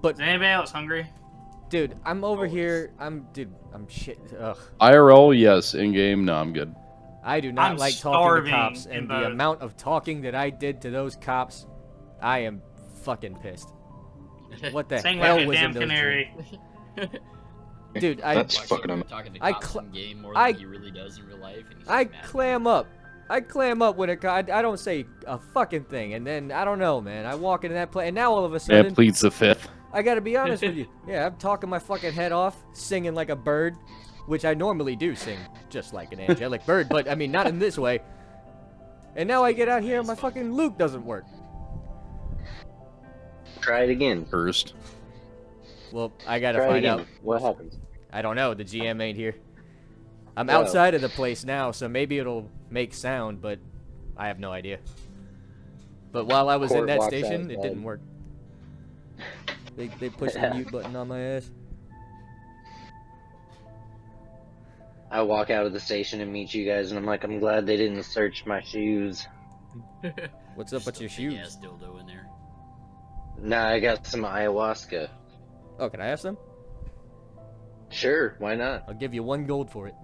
S5: But
S3: Is anybody else hungry?
S5: dude, I'm over here. I'm shit. Ugh.
S7: IRL, yes. In game, no, I'm good.
S5: I do not
S3: I'm
S5: like talking to
S3: starving
S5: cops,
S3: in
S5: and the
S3: both.
S5: amount of talking that I did to those cops, I am fucking pissed. What the
S3: Sing
S5: hell
S3: like a
S5: was
S3: damn
S5: in those
S3: canary.
S5: Dude,
S4: That's
S10: Watch
S4: fucking
S10: him
S4: un-
S10: talking to
S5: I
S10: cops
S5: cl-
S10: in game more
S5: I-
S10: than he really does in real life. And he's
S5: I
S10: just mad.
S5: clam up. I clam up when I don't say a fucking thing, and then I don't know, man. I walk into that place, and now all of a
S7: Man
S5: sudden,
S7: pleads the fifth.
S5: I gotta be honest with you. Yeah, I'm talking my fucking head off, singing like a bird, which I normally do sing just like an angelic bird, but I mean, not in this way. And now I get out here and my fucking Luke doesn't work.
S8: Try it again.
S7: First.
S5: Well, I gotta
S8: Try it
S5: find
S8: again.
S5: out.
S8: What happens?
S5: I don't know. The GM ain't here. I'm
S8: Oh.
S5: outside of the place now, so maybe it'll make sound, but I have no idea. But while I was in
S8: Court
S5: that
S8: walks
S5: station, it
S8: outside.
S5: didn't work. They pushed the mute button on my ass.
S8: I walk out of the station and meet you guys, and I'm like, I'm glad they didn't search my shoes.
S5: What's up with your
S10: Big
S5: shoes?
S10: ass dildo in there.
S8: Nah, I got some ayahuasca.
S5: Oh, can I have some?
S8: Sure, why not?
S5: I'll give you 1 gold for it.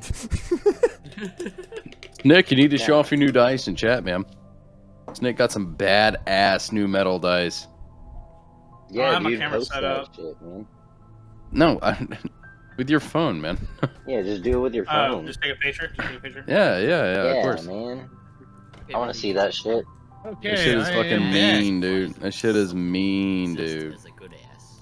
S7: Nick, you need to show
S8: Yeah.
S7: off your new dice in chat, man. Nick got some badass new metal dice.
S8: Yeah,
S3: have my
S8: dude,
S3: camera
S8: post
S3: set
S8: that
S3: up.
S8: shit, man.
S7: No, with your phone, man.
S8: Yeah, just do it with your phone.
S3: Just take a picture. Just take a picture.
S7: yeah,
S8: yeah,
S7: of course.
S8: man. I want to see that shit.
S1: Okay,
S7: That shit is
S1: I
S7: fucking
S1: am
S7: mean, dude. That shit is mean,
S10: Exist
S7: dude.
S10: as a good ass.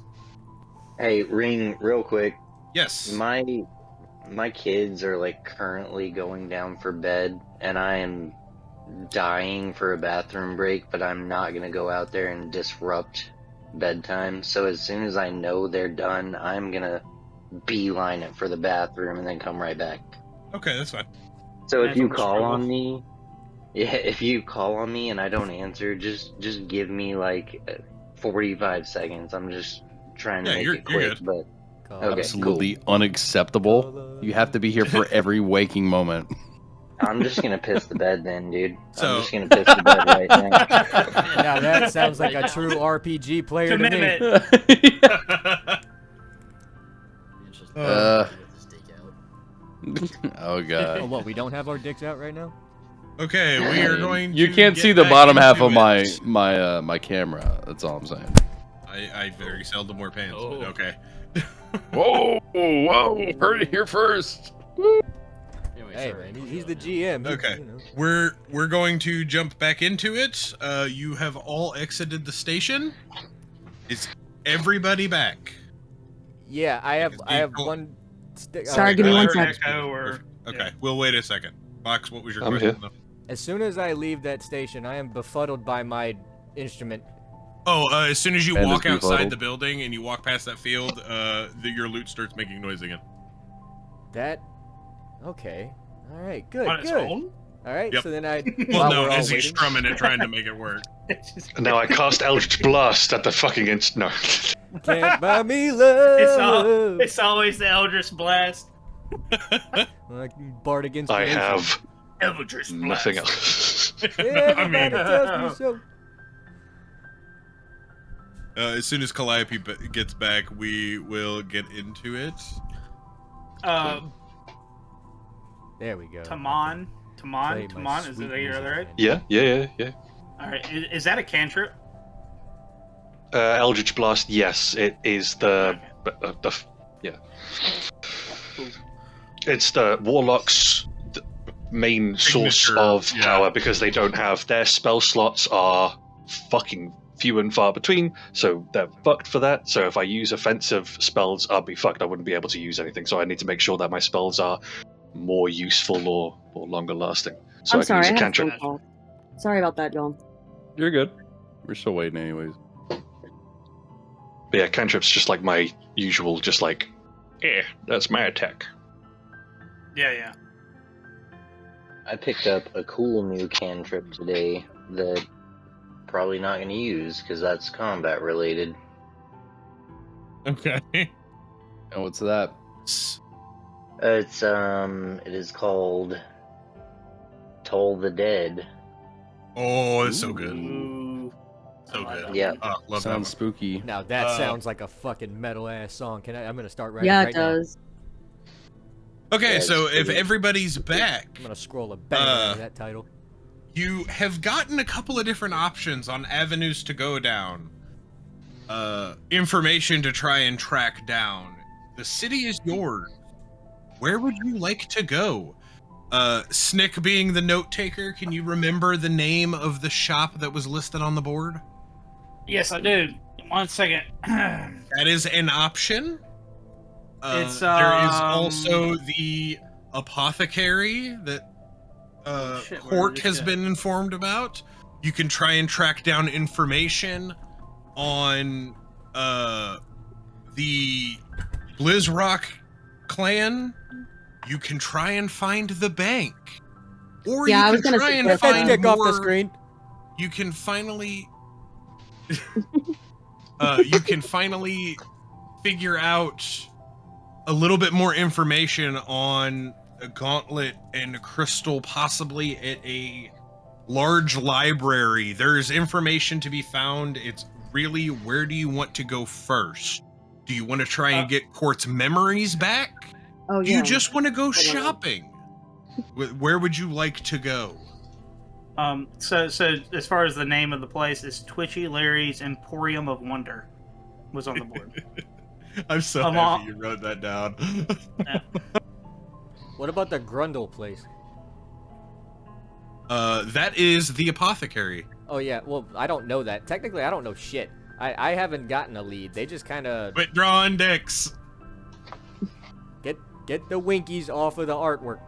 S8: Hey, Ring, real quick.
S1: Yes.
S8: My kids are like currently going down for bed, and I am dying for a bathroom break, but I'm not gonna go out there and disrupt bedtime. So as soon as I know they're done, I'm gonna beeline it for the bathroom and then come right back.
S1: Okay, that's fine.
S8: So if
S3: Depends
S8: you
S3: on the
S8: call
S3: struggle.
S8: on me, yeah, if you call on me and I don't answer, just give me like 45 seconds. I'm just trying to
S1: Yeah,
S8: make
S1: you're
S8: it quick,
S1: good.
S8: but okay,
S7: Absolutely unacceptable. You have to be here for every waking moment.
S8: I'm just gonna piss the bed then, dude.
S1: So-
S8: I'm just gonna piss the bed right now.
S5: Now that sounds like a true RPG player to me.
S3: Commitment.
S10: It's just
S7: Uh.
S10: with the stake out.
S7: Oh
S5: Oh,
S7: god.
S5: what? We don't have our dicks out right now?
S1: Okay, we are going to
S7: You can't
S1: get
S7: see the
S1: back
S7: bottom half
S1: into
S7: of my
S1: it.
S7: my camera. That's all I'm saying.
S1: I very seldom wear pants,
S10: Oh.
S1: but okay.
S7: Whoa! Heard it here first.
S10: Anyway,
S5: Hey,
S10: sorry.
S5: man, he's the GM. He-
S1: Okay.
S5: you know.
S1: We're going to jump back into it. You have all exited the station. Is everybody back?
S5: Yeah, I have
S1: Cool.
S5: one. Stick.
S2: Sorry, give me
S1: I
S2: one
S1: heard
S2: sec.
S3: Echo or
S1: Okay, we'll wait a second. Fox, what was your
S4: I'm
S1: question?
S4: here.
S1: though?
S5: As soon as I leave that station, I am befuddled by my instrument.
S1: Oh, as soon as you
S7: And
S1: walk
S7: is
S1: outside
S7: befuddled.
S1: the building and you walk past that field, your loot starts making noise again.
S5: That. Okay. All right. Good.
S3: on its
S5: Good.
S3: own.
S5: All right.
S1: Yep.
S5: So then I.
S1: Well,
S5: while
S1: no,
S5: we're all
S1: as he's
S5: waiting-
S1: strumming it, trying to make it work.
S4: Now I cast Eldritch Blast at the fucking no.
S5: Can't buy me love.
S3: It's always the Eldritch Blast.
S5: Like Bard against.
S4: I have
S3: Eldritch Blast.
S4: nothing else.
S5: Everybody tells me so.
S1: As soon as Calliope gets back, we will get into it.
S5: There we go.
S3: Tamon.
S5: Play my
S3: Tamon, is
S5: sweet
S3: it your
S5: music.
S3: other right?
S4: Yeah.
S3: Alright, is that a cantrip?
S4: Eldritch Blast, yes, it is yeah. It's the warlock's main source
S1: Signature,
S4: of
S1: yeah.
S4: power because they don't have their spell slots are fucking few and far between, so they're fucked for that. So if I use offensive spells, I'll be fucked. I wouldn't be able to use anything. So I need to make sure that my spells are more useful or longer lasting. So
S2: I'm
S4: I can
S2: sorry,
S4: use
S2: I
S4: a
S2: had a
S4: cantrip.
S2: phone call. Sorry about that, y'all.
S7: You're good. We're still waiting, anyways.
S4: But yeah, cantrip's just like my usual, just like, that's my attack.
S3: Yeah.
S8: I picked up a cool new cantrip today that probably not going to use because that's combat related.
S1: Okay.
S7: And what's that?
S8: It is called Toll the Dead.
S1: Oh, it's so good.
S3: Ooh.
S1: So good.
S8: Yeah.
S1: Love
S7: Sounds
S1: that
S7: spooky.
S5: Now that sounds like a fucking metal ass song. I'm gonna start writing
S2: Yeah,
S5: right
S2: it does.
S1: one. Okay,
S8: Yeah,
S1: so
S8: it's
S1: if
S8: pretty-
S1: everybody's back,
S5: I'm gonna scroll a banger out of that title.
S1: you have gotten a couple of different options on avenues to go down. Information to try and track down. The city is yours. Where would you like to go? Snick being the note taker, can you remember the name of the shop that was listed on the board?
S3: Yes, I do. 1 second.
S1: That is an option.
S3: It's,
S1: there is also the apothecary that
S3: shit, where
S1: Court
S3: did
S1: has
S3: this go?
S1: been informed about. You can try and track down information on the Blizzrock clan. You can try and find the bank, or
S2: Yeah, I
S1: you
S2: was
S1: can
S2: gonna
S1: try
S2: say
S1: and
S2: that.
S1: find
S5: Dick off the
S1: more.
S5: screen.
S1: You can finally, figure out a little bit more information on a gauntlet and a crystal, possibly at a large library. There's information to be found. It's really, where do you want to go first? Do you want to try and get Court's memories back?
S2: Oh
S1: Do
S2: yeah.
S1: you just want to go
S2: Hold on.
S1: shopping? Where would you like to go?
S3: So as far as the name of the place is Twitchy Larry's Emporium of Wonder was on the board.
S1: I'm so happy you wrote that down.
S5: What about the Grundle place?
S1: That is the apothecary.
S5: Oh yeah, well I don't know that. Technically, I don't know shit. I haven't gotten a lead. They just kind of
S1: Quit drawing dicks.
S5: get the winkies off of the artwork.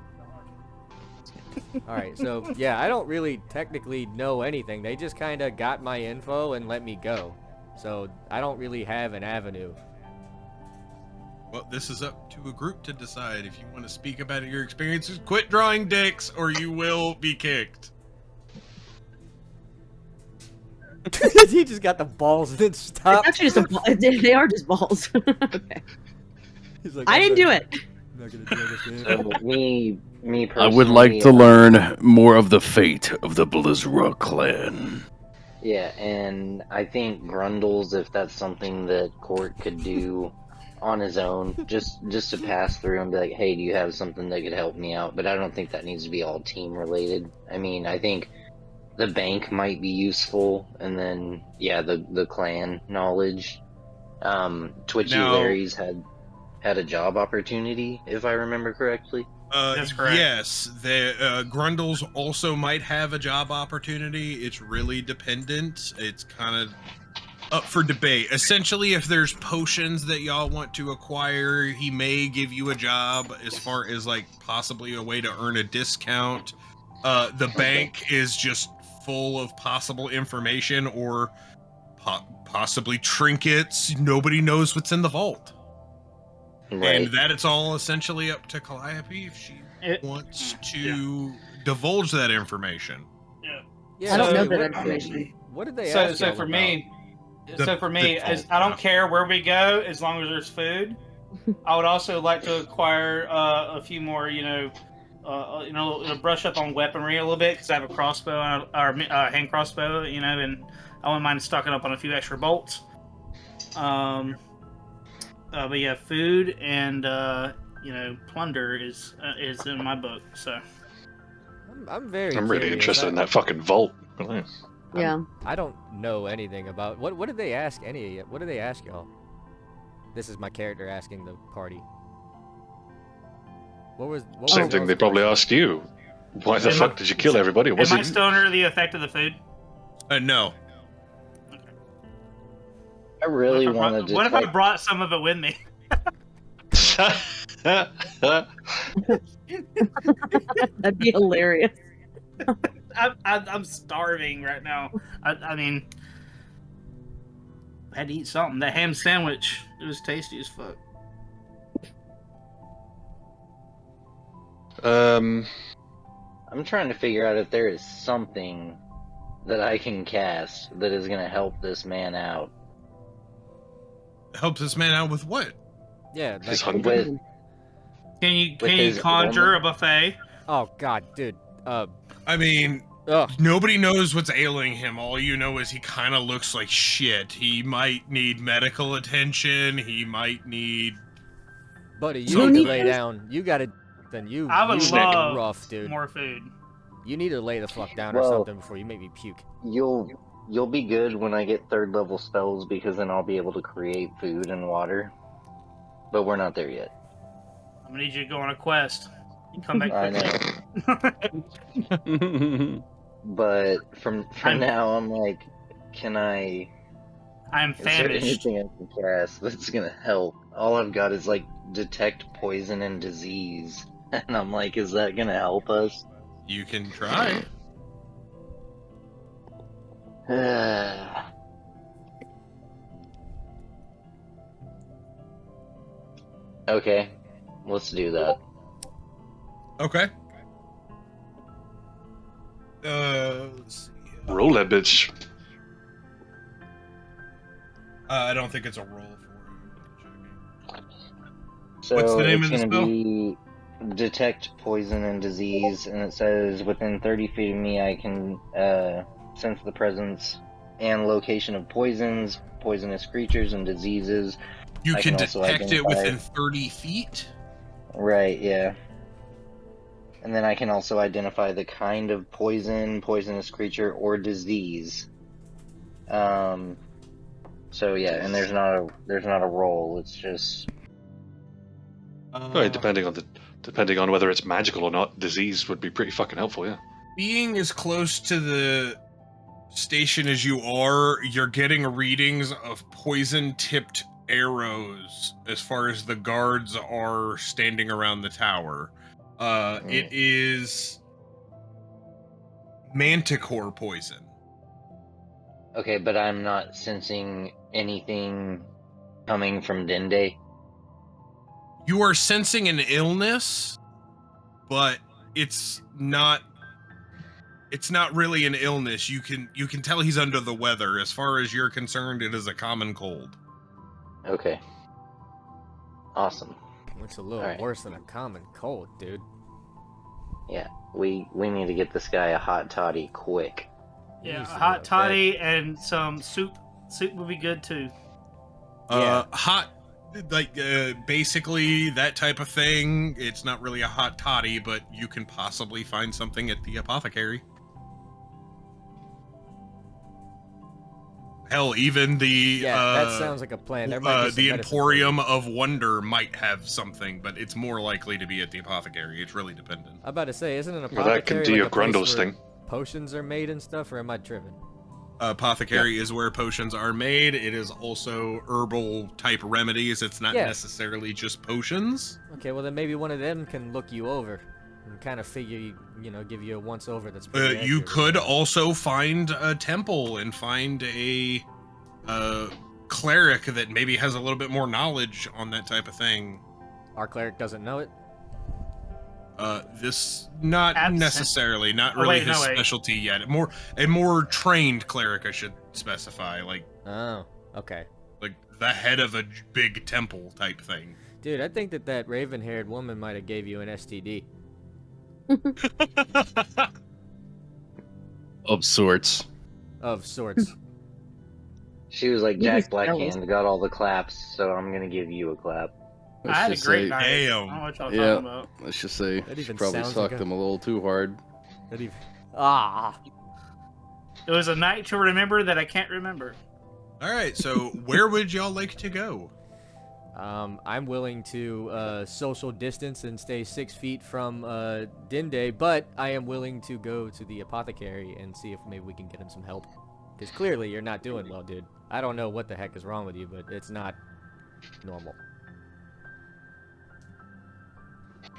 S5: All right, so yeah, I don't really technically know anything. They just kind of got my info and let me go. So I don't really have an avenue.
S1: Well, this is up to a group to decide. If you want to speak about your experiences, quit drawing dicks or you will be kicked.
S5: He just got the balls and then
S2: It's
S5: stopped.
S2: actually just a ball. They are just balls. Okay.
S5: He's like,
S2: I didn't do it.
S5: I'm not gonna do this game.
S8: So me
S6: I
S8: personally.
S6: would like to learn more of the fate of the Blizzrock clan.
S8: Yeah, and I think Grundles, if that's something that Court could do on his own, just to pass through and be like, hey, do you have something that could help me out? But I don't think that needs to be all team related. I mean, I think the bank might be useful, and then yeah, the clan knowledge. Twitchy
S1: Now-
S8: Larry's had a job opportunity, if I remember correctly.
S3: That's correct.
S1: Yes, the Grundles also might have a job opportunity. It's really dependent. It's kind of up for debate. Essentially, if there's potions that y'all want to acquire, he may give you a job as far as like possibly a way to earn a discount. The bank is just full of possible information or possibly trinkets. Nobody knows what's in the vault.
S8: Right.
S1: And that it's all essentially up to Calliope if she wants to divulge that information.
S5: Yeah,
S2: I don't know
S5: so
S2: that
S5: what-
S2: information.
S5: What did they
S3: So,
S5: ask
S3: so
S5: y'all
S3: for
S5: about?
S3: me,
S1: The
S3: as
S1: vault,
S3: I don't
S1: yeah.
S3: care where we go as long as there's food. I would also like to acquire a few more, brush up on weaponry a little bit because I have a crossbow or hand crossbow, and I wouldn't mind stocking up on a few extra bolts. But yeah, food and plunder is in my book. So
S5: I'm very.
S4: I'm really
S5: curious.
S4: interested in that fucking vault. Oh,
S2: Yeah.
S5: I don't know anything about what did they ask what did they ask y'all? This is my character asking the party. What
S4: Same
S5: was
S4: thing
S5: y'all's
S4: they probably
S5: question?
S4: asked you. Why the
S3: Am I-
S4: fuck did you kill everybody? Was
S3: am I
S4: it
S3: still under the effect of the food?
S1: No.
S8: I really
S3: What if I
S8: want
S3: brought-
S8: to
S3: What if I brought some of it with me?
S2: That'd be hilarious.
S3: I'm starving right now. I mean, I had to eat something. That ham sandwich, it was tasty as fuck.
S8: I'm trying to figure out if there is something that I can cast that is going to help this man out.
S1: Helps this man out with what?
S5: Yeah.
S4: He's
S5: Like,
S4: hungry.
S8: With
S3: Can you
S8: With his
S3: conjure
S8: ailment?
S3: a buffet?
S5: oh God, dude.
S1: I mean,
S5: Ugh.
S1: nobody knows what's ailing him. All you know is he kind of looks like shit. He might need medical attention. He might need.
S5: Buddy, you
S1: So
S5: need to
S2: need
S5: lay
S2: this?
S5: down. You gotta. Then you.
S3: I would
S5: you
S3: love
S5: rough, dude.
S3: more food.
S5: You need to lay the fuck down or
S8: Well-
S5: something before you make me puke.
S8: you'll be good when I get 3rd level spells because then I'll be able to create food and water. But we're not there yet.
S3: I'm gonna need you to go on a quest. You come back
S8: I
S3: quickly.
S8: know. But for now, I'm like, can I?
S3: I'm
S8: Is there
S3: famished.
S8: anything I can cast that's gonna help? All I've got is like detect poison and disease, and I'm like, is that gonna help us?
S1: You can try.
S8: Okay, let's do that.
S1: Okay. Let's see.
S4: Roll that bitch.
S1: I don't think it's a roll for it.
S8: So
S1: What's the name
S8: it's
S1: of the
S8: gonna
S1: spell?
S8: be detect poison and disease, and it says within 30 feet of me, I can sense the presence and location of poisons, poisonous creatures, and diseases.
S1: You
S8: I
S1: can
S8: can also
S1: detect it
S8: identify-
S1: within 30 feet?
S8: Right, yeah. And then I can also identify the kind of poison, poisonous creature, or disease. So yeah, and there's not a roll. It's just
S4: Right, depending on whether it's magical or not, disease would be pretty fucking helpful. Yeah.
S1: Being as close to the station as you are, you're getting readings of poison-tipped arrows as far as the guards are standing around the tower. It is manticore poison.
S8: okay, but I'm not sensing anything coming from Dende.
S1: You are sensing an illness, but it's not really an illness. You can tell he's under the weather. As far as you're concerned, it is a common cold.
S8: Okay. Awesome.
S5: Looks a little
S8: Alright.
S5: worse than a common cold, dude.
S8: Yeah, we need to get this guy a hot toddy quick.
S3: Yeah,
S5: Easy,
S3: a hot
S5: okay.
S3: toddy and some soup. Soup would be good too.
S1: Hot, like basically that type of thing. It's not really a hot toddy, but you can possibly find something at the apothecary. Hell, even the
S5: Yeah, that sounds like a plan. There might be some
S1: the
S5: medicine for you.
S1: Emporium of Wonder might have something, but it's more likely to be at the apothecary. It's really dependent.
S5: I'm about to say, isn't an
S4: Well,
S5: apothecary
S4: that can do
S5: like
S4: your
S5: a place
S4: Grundle's
S5: where
S4: thing.
S5: potions are made and stuff, or am I tripping?
S1: Apothecary is where potions are made. It is also herbal type remedies. It's not
S5: Yeah.
S1: necessarily just potions.
S5: Okay, well then maybe one of them can look you over and kind of figure, give you a once over that's
S1: You
S5: pretty accurate.
S1: could also find a temple and find a cleric that maybe has a little bit more knowledge on that type of thing.
S5: Our cleric doesn't know it.
S1: This not
S3: Absent.
S1: necessarily, not
S3: Oh,
S1: really
S3: wait,
S1: his
S3: no, wait.
S1: specialty yet. A more trained cleric, I should specify, like
S5: Oh, okay.
S1: the head of a big temple type thing.
S5: Dude, I think that raven-haired woman might have gave you an STD.
S7: Of sorts.
S5: Of sorts.
S8: She was like,
S2: Maybe
S8: Jack
S2: spells.
S8: Blackhand got all the claps, so I'm gonna give you a clap.
S3: I had a
S7: just
S3: great
S7: say,
S3: night. I
S1: damn.
S3: don't know what y'all
S7: Yeah.
S3: talking about.
S7: let's just say
S5: That
S7: she
S5: even
S7: probably
S5: sounds
S7: sucked
S5: like a-
S7: him a little too hard.
S5: That even... Ah.
S3: It was a night to remember that I can't remember.
S1: All right, so where would y'all like to go?
S5: I'm willing to social distance and stay 6 feet from Dende, but I am willing to go to the apothecary and see if maybe we can get him some help. Because clearly you're not doing well, dude. I don't know what the heck is wrong with you, but it's not normal.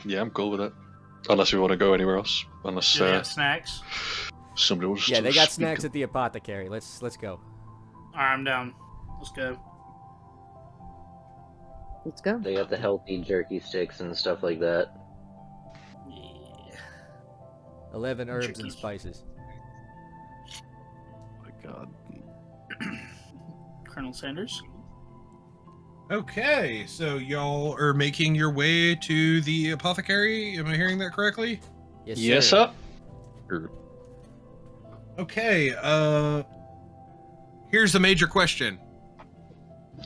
S4: Yeah, I'm cool with it. Unless we want to go anywhere else. Unless
S3: Do they have snacks?
S4: somebody wants
S5: Yeah,
S4: to
S5: they got
S4: speak.
S5: snacks at the apothecary. Let's go.
S3: Alright, I'm down. Let's go.
S2: Let's go.
S8: They got the healthy jerky sticks and stuff like that.
S3: Yeah.
S5: 11 herbs and
S3: Chicken.
S5: spices.
S7: My God.
S3: Colonel Sanders?
S1: Okay, so y'all are making your way to the apothecary. Am I hearing that correctly?
S4: Yes, sir.
S1: Okay, here's the major question.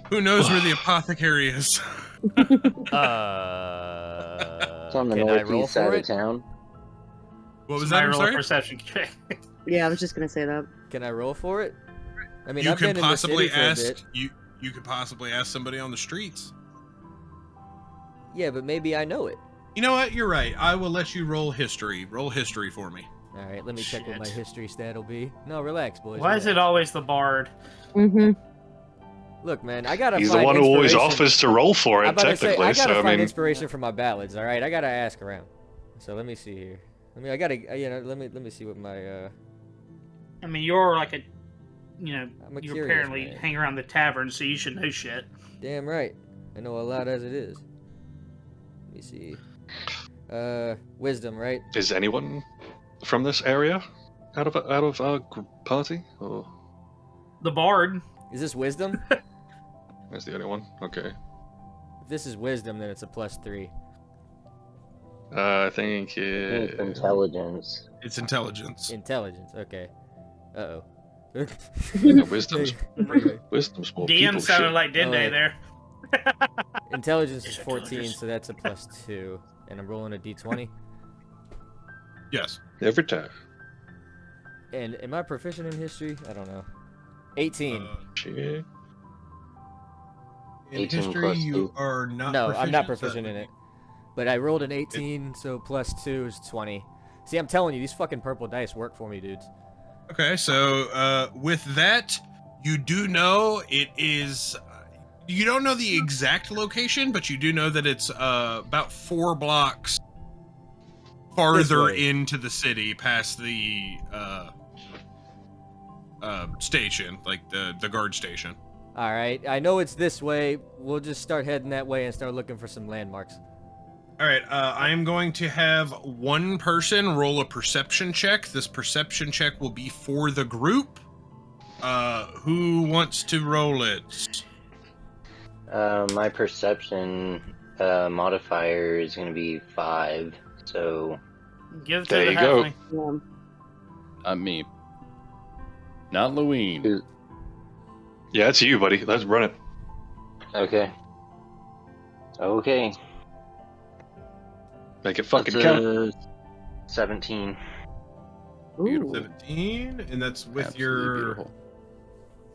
S1: Who knows where the apothecary is?
S8: It's on the
S5: Can I roll
S8: northeast side
S5: for
S8: of
S5: it?
S8: town.
S1: What was
S3: Somebody
S1: that? I'm
S3: roll a
S1: sorry?
S3: perception check.
S2: Yeah, I was just gonna say that.
S5: Can I roll for it? I mean,
S1: You
S5: I've
S1: can
S5: been in the
S1: possibly
S5: city for a
S1: ask
S5: bit.
S1: you could possibly ask somebody on the streets.
S5: Yeah, but maybe I know it.
S1: You know what? You're right. I will let you roll history. Roll history for me.
S5: All right, let me check what my
S3: Shit.
S5: history stat will be. No, relax, boys.
S3: Why is it
S5: relax.
S3: always the bard?
S2: Mm-hmm.
S5: Look, man, I gotta
S4: He's the
S5: find
S4: one who always
S5: inspiration-
S4: offers to roll for
S5: I'm
S4: it,
S5: about to say,
S4: technically.
S5: I gotta
S4: So I
S5: find
S4: mean,
S5: inspiration for my ballads. All right, I gotta ask around. So let me see here. I gotta, let me see what my.
S3: I mean, you're like a,
S5: I'm a
S3: you
S5: curious
S3: apparently
S5: man.
S3: hang around the tavern, so you should know shit.
S5: Damn right, I know a lot as it is. Let me see. Wisdom, right?
S4: is anyone from this area out of our party? Or
S3: The bard.
S5: Is this wisdom?
S4: is the only one? Okay.
S5: If this is wisdom, then it's a +3.
S4: I think
S8: It's intelligence.
S1: It's intelligence.
S5: Intelligence. Okay. Uh oh.
S4: wisdom's more
S3: DM
S4: people
S3: sounded
S4: shit.
S3: like Dende
S5: Alright.
S3: there.
S5: Intelligence is
S3: It's
S5: 14,
S3: intelligence.
S5: so that's a +2, and I'm rolling a d20.
S1: Yes.
S4: Every time.
S5: And am I proficient in history? I don't know. 18.
S4: Shit.
S1: In
S8: 18
S1: history,
S8: plus
S1: you
S8: 2.
S1: are not.
S5: No, I'm not
S1: so
S5: proficient
S1: that
S5: in
S1: would
S5: it. But I rolled an 18, so +2 is 20. See, I'm telling you, these fucking purple dice work for me, dudes.
S1: be- Okay, so with that, you do know it is. You don't know the exact location, but you do know that it's about 4 blocks farther
S5: way.
S1: into the city, past the station, like the guard station.
S5: All right, I know it's this way. We'll just start heading that way and start looking for some landmarks.
S1: All right, I am going to have one person roll a perception check. This perception check will be for the group. Who wants to roll it?
S8: My perception modifier is going to be 5. So
S3: Give it to
S4: There
S3: the
S4: you go.
S3: halfling.
S2: Yeah.
S7: Not me. Not Louine.
S4: Yeah, it's you, buddy. Let's run it.
S8: okay. Okay.
S4: Make it fucking
S8: That's
S4: count.
S8: a 17.
S2: Ooh.
S1: 17, and that's with
S7: Absolutely
S1: your
S7: beautiful.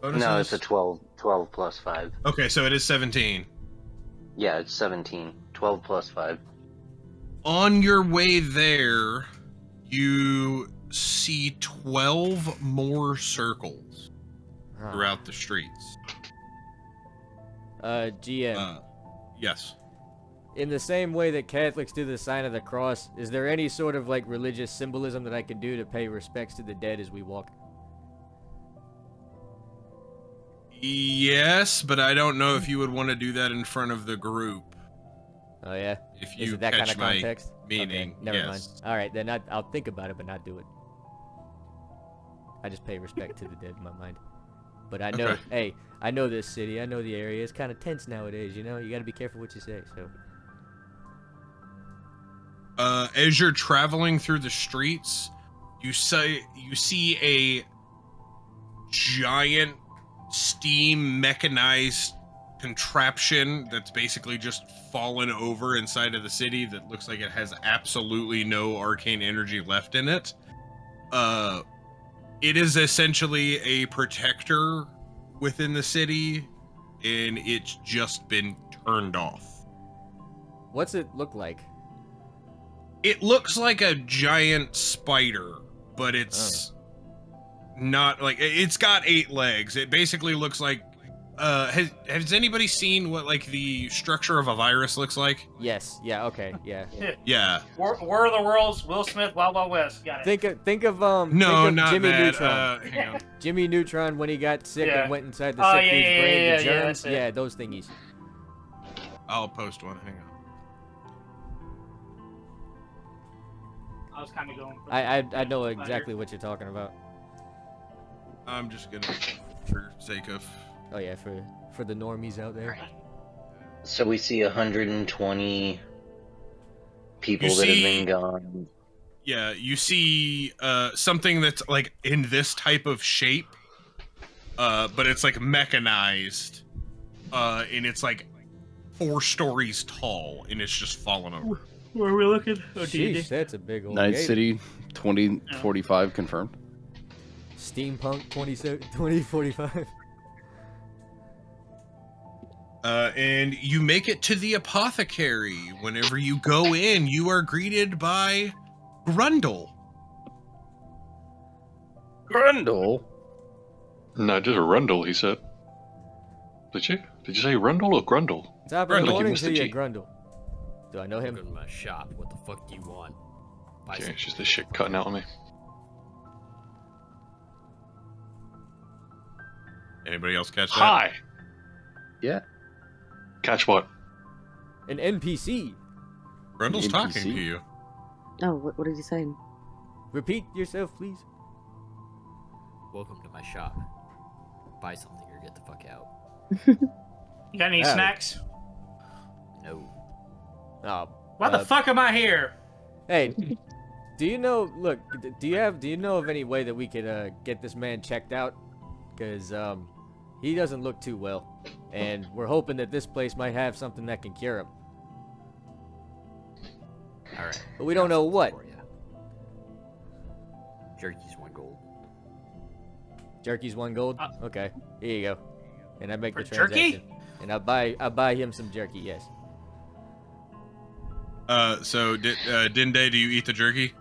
S1: bonuses?
S8: No, it's a 12. 12 plus 5.
S1: Okay, so it is 17.
S8: Yeah, it's 17. 12 plus 5.
S1: On your way there, you see 12 more circles
S5: Huh.
S1: throughout the streets.
S5: GM.
S1: Yes.
S5: In the same way that Catholics do the sign of the cross, is there any sort of like religious symbolism that I can do to pay respects to the dead as we walk?
S1: Yes, but I don't know if you would want to do that in front of the group.
S5: Oh yeah.
S1: If
S5: Is
S1: you
S5: it that
S1: catch
S5: kind of
S1: my
S5: context?
S1: meaning,
S5: Okay, never mind.
S1: yes.
S5: All right, then I'll think about it, but not do it. I just pay respect to the dead in my mind. But I know,
S1: Okay.
S5: hey, I know this city. I know the area. It's kind of tense nowadays. You know, you got to be careful what you say. So.
S1: As you're traveling through the streets, you see a giant steam mechanized contraption that's basically just fallen over inside of the city that looks like it has absolutely no arcane energy left in it. It is essentially a protector within the city, and it's just been turned off.
S5: What's it look like?
S1: It looks like a giant spider, but it's not like it's got 8 legs. It basically looks like has anybody seen what like the structure of a virus looks like?
S5: Yes. Yeah. Okay. Yeah.
S1: Yeah.
S3: War of the Worlds, Will Smith, Wild Wild West. Got it.
S5: Think of
S1: No,
S5: think of
S1: not
S5: Jimmy
S1: that.
S5: Neutron.
S1: Hang on.
S5: Jimmy Neutron when he got sick
S3: Yeah.
S5: and went inside the
S3: Oh,
S5: sick
S3: yeah,
S5: dude's
S3: yeah,
S5: brain,
S3: yeah,
S5: the
S3: yeah,
S5: germs.
S3: that's it.
S5: Yeah, those thingies.
S1: I'll post one. Hang on.
S3: I was kind of going. For
S5: I know exactly what you're talking about.
S1: I'm just gonna, for sake of.
S5: Oh yeah, for the normies out there.
S8: So we see 120 people
S1: You
S8: that have
S1: see-
S8: been gone.
S1: Yeah, you see something that's like in this type of shape, but it's like mechanized, and it's like 4 stories tall, and it's just fallen over.
S3: Where are we looking? Oh,
S5: Sheesh, that's a big old
S7: Night
S5: gate.
S7: City 2045 confirmed.
S5: Steampunk 2045.
S1: And you make it to the apothecary. Whenever you go in, you are greeted by Grundle.
S7: Grundle?
S4: No, just a Rundle, he said. Did you? Did you say Rundle or Grundle?
S5: Top
S1: Grundle,
S5: of the
S1: you
S5: morning
S4: missed
S5: to
S4: the
S5: you,
S4: G.
S5: Grundle. Do I know him?
S10: Welcome to my shop. What the fuck do you want? Buy
S4: Okay,
S10: some-
S4: it's just this shit cutting out on me.
S1: Anybody else catch that?
S4: Hi!
S7: Yeah.
S4: Catch what?
S5: An NPC.
S1: Grundle's talking
S7: NPC?
S1: to you.
S2: Oh, what is he saying?
S5: Repeat yourself, please.
S10: Welcome to my shop. Buy something or get the fuck out.
S3: You got any
S5: Oh.
S3: snacks?
S10: No.
S5: Oh,
S3: Why the fuck am I here?
S5: hey, do you know? Look, do you know of any way that we could get this man checked out? Because he doesn't look too well, and we're hoping that this place might have something that can cure him.
S10: All right.
S5: But we don't know what.
S10: For ya. Jerky's 1 gold.
S5: Jerky's 1 gold. Okay, here you go. And I make
S3: For
S5: the transaction.
S3: jerky?
S5: And I buy him some jerky. Yes.
S1: So Dinde, do you eat the jerky?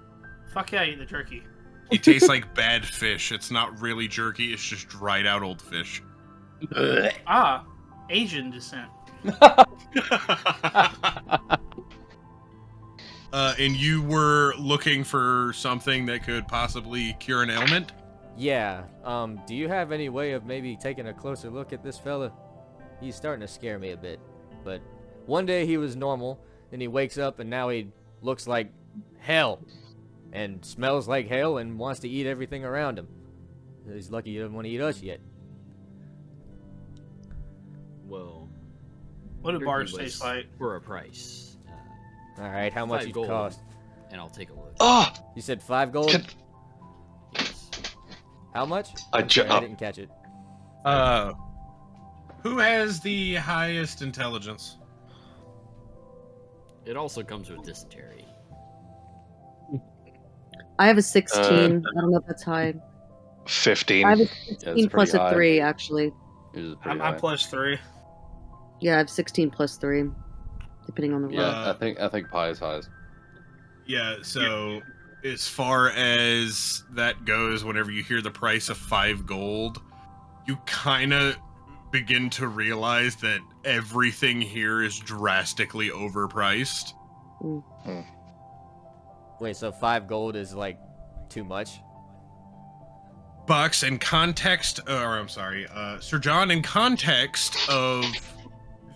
S3: Fuck yeah, I eat the jerky.
S1: It tastes like bad fish. It's not really jerky. It's just dried out old fish.
S3: Ah, Asian descent.
S1: And you were looking for something that could possibly cure an ailment?
S5: Yeah. Do you have any way of maybe taking a closer look at this fella? He's starting to scare me a bit. But one day he was normal, then he wakes up and now he looks like hell. And smells like hell and wants to eat everything around him. He's lucky he doesn't want to eat us yet.
S10: Well,
S3: What do
S10: jerky
S3: bars
S10: was
S3: taste like?
S10: For a price.
S5: Alright, how much
S10: 5
S5: each
S10: gold.
S5: cost?
S10: And I'll take a look.
S4: Ah!
S5: You said 5 gold?
S4: Can-
S10: Yes.
S5: How much?
S4: I ju-
S5: Sorry, I
S4: oh.
S5: didn't catch it.
S1: Who has the highest intelligence?
S10: It also comes with dysentery.
S2: I have a 16. I don't know if that's high.
S4: 15.
S2: I have a
S7: it's
S2: 16 plus
S7: pretty
S2: a
S7: high.
S2: 3, actually.
S7: Yours is pretty
S3: I'm
S7: high.
S3: +3.
S2: Yeah, I have 16 plus 3, depending on the roll.
S7: Yeah, I think pie is highest.
S1: Yeah, so as far as that goes, whenever you hear the price of 5 gold, you kind of begin to realize that everything here is drastically overpriced.
S5: Wait, so 5 gold is like too much?
S1: Bucks, in context, or I'm sorry, Sir John, in context of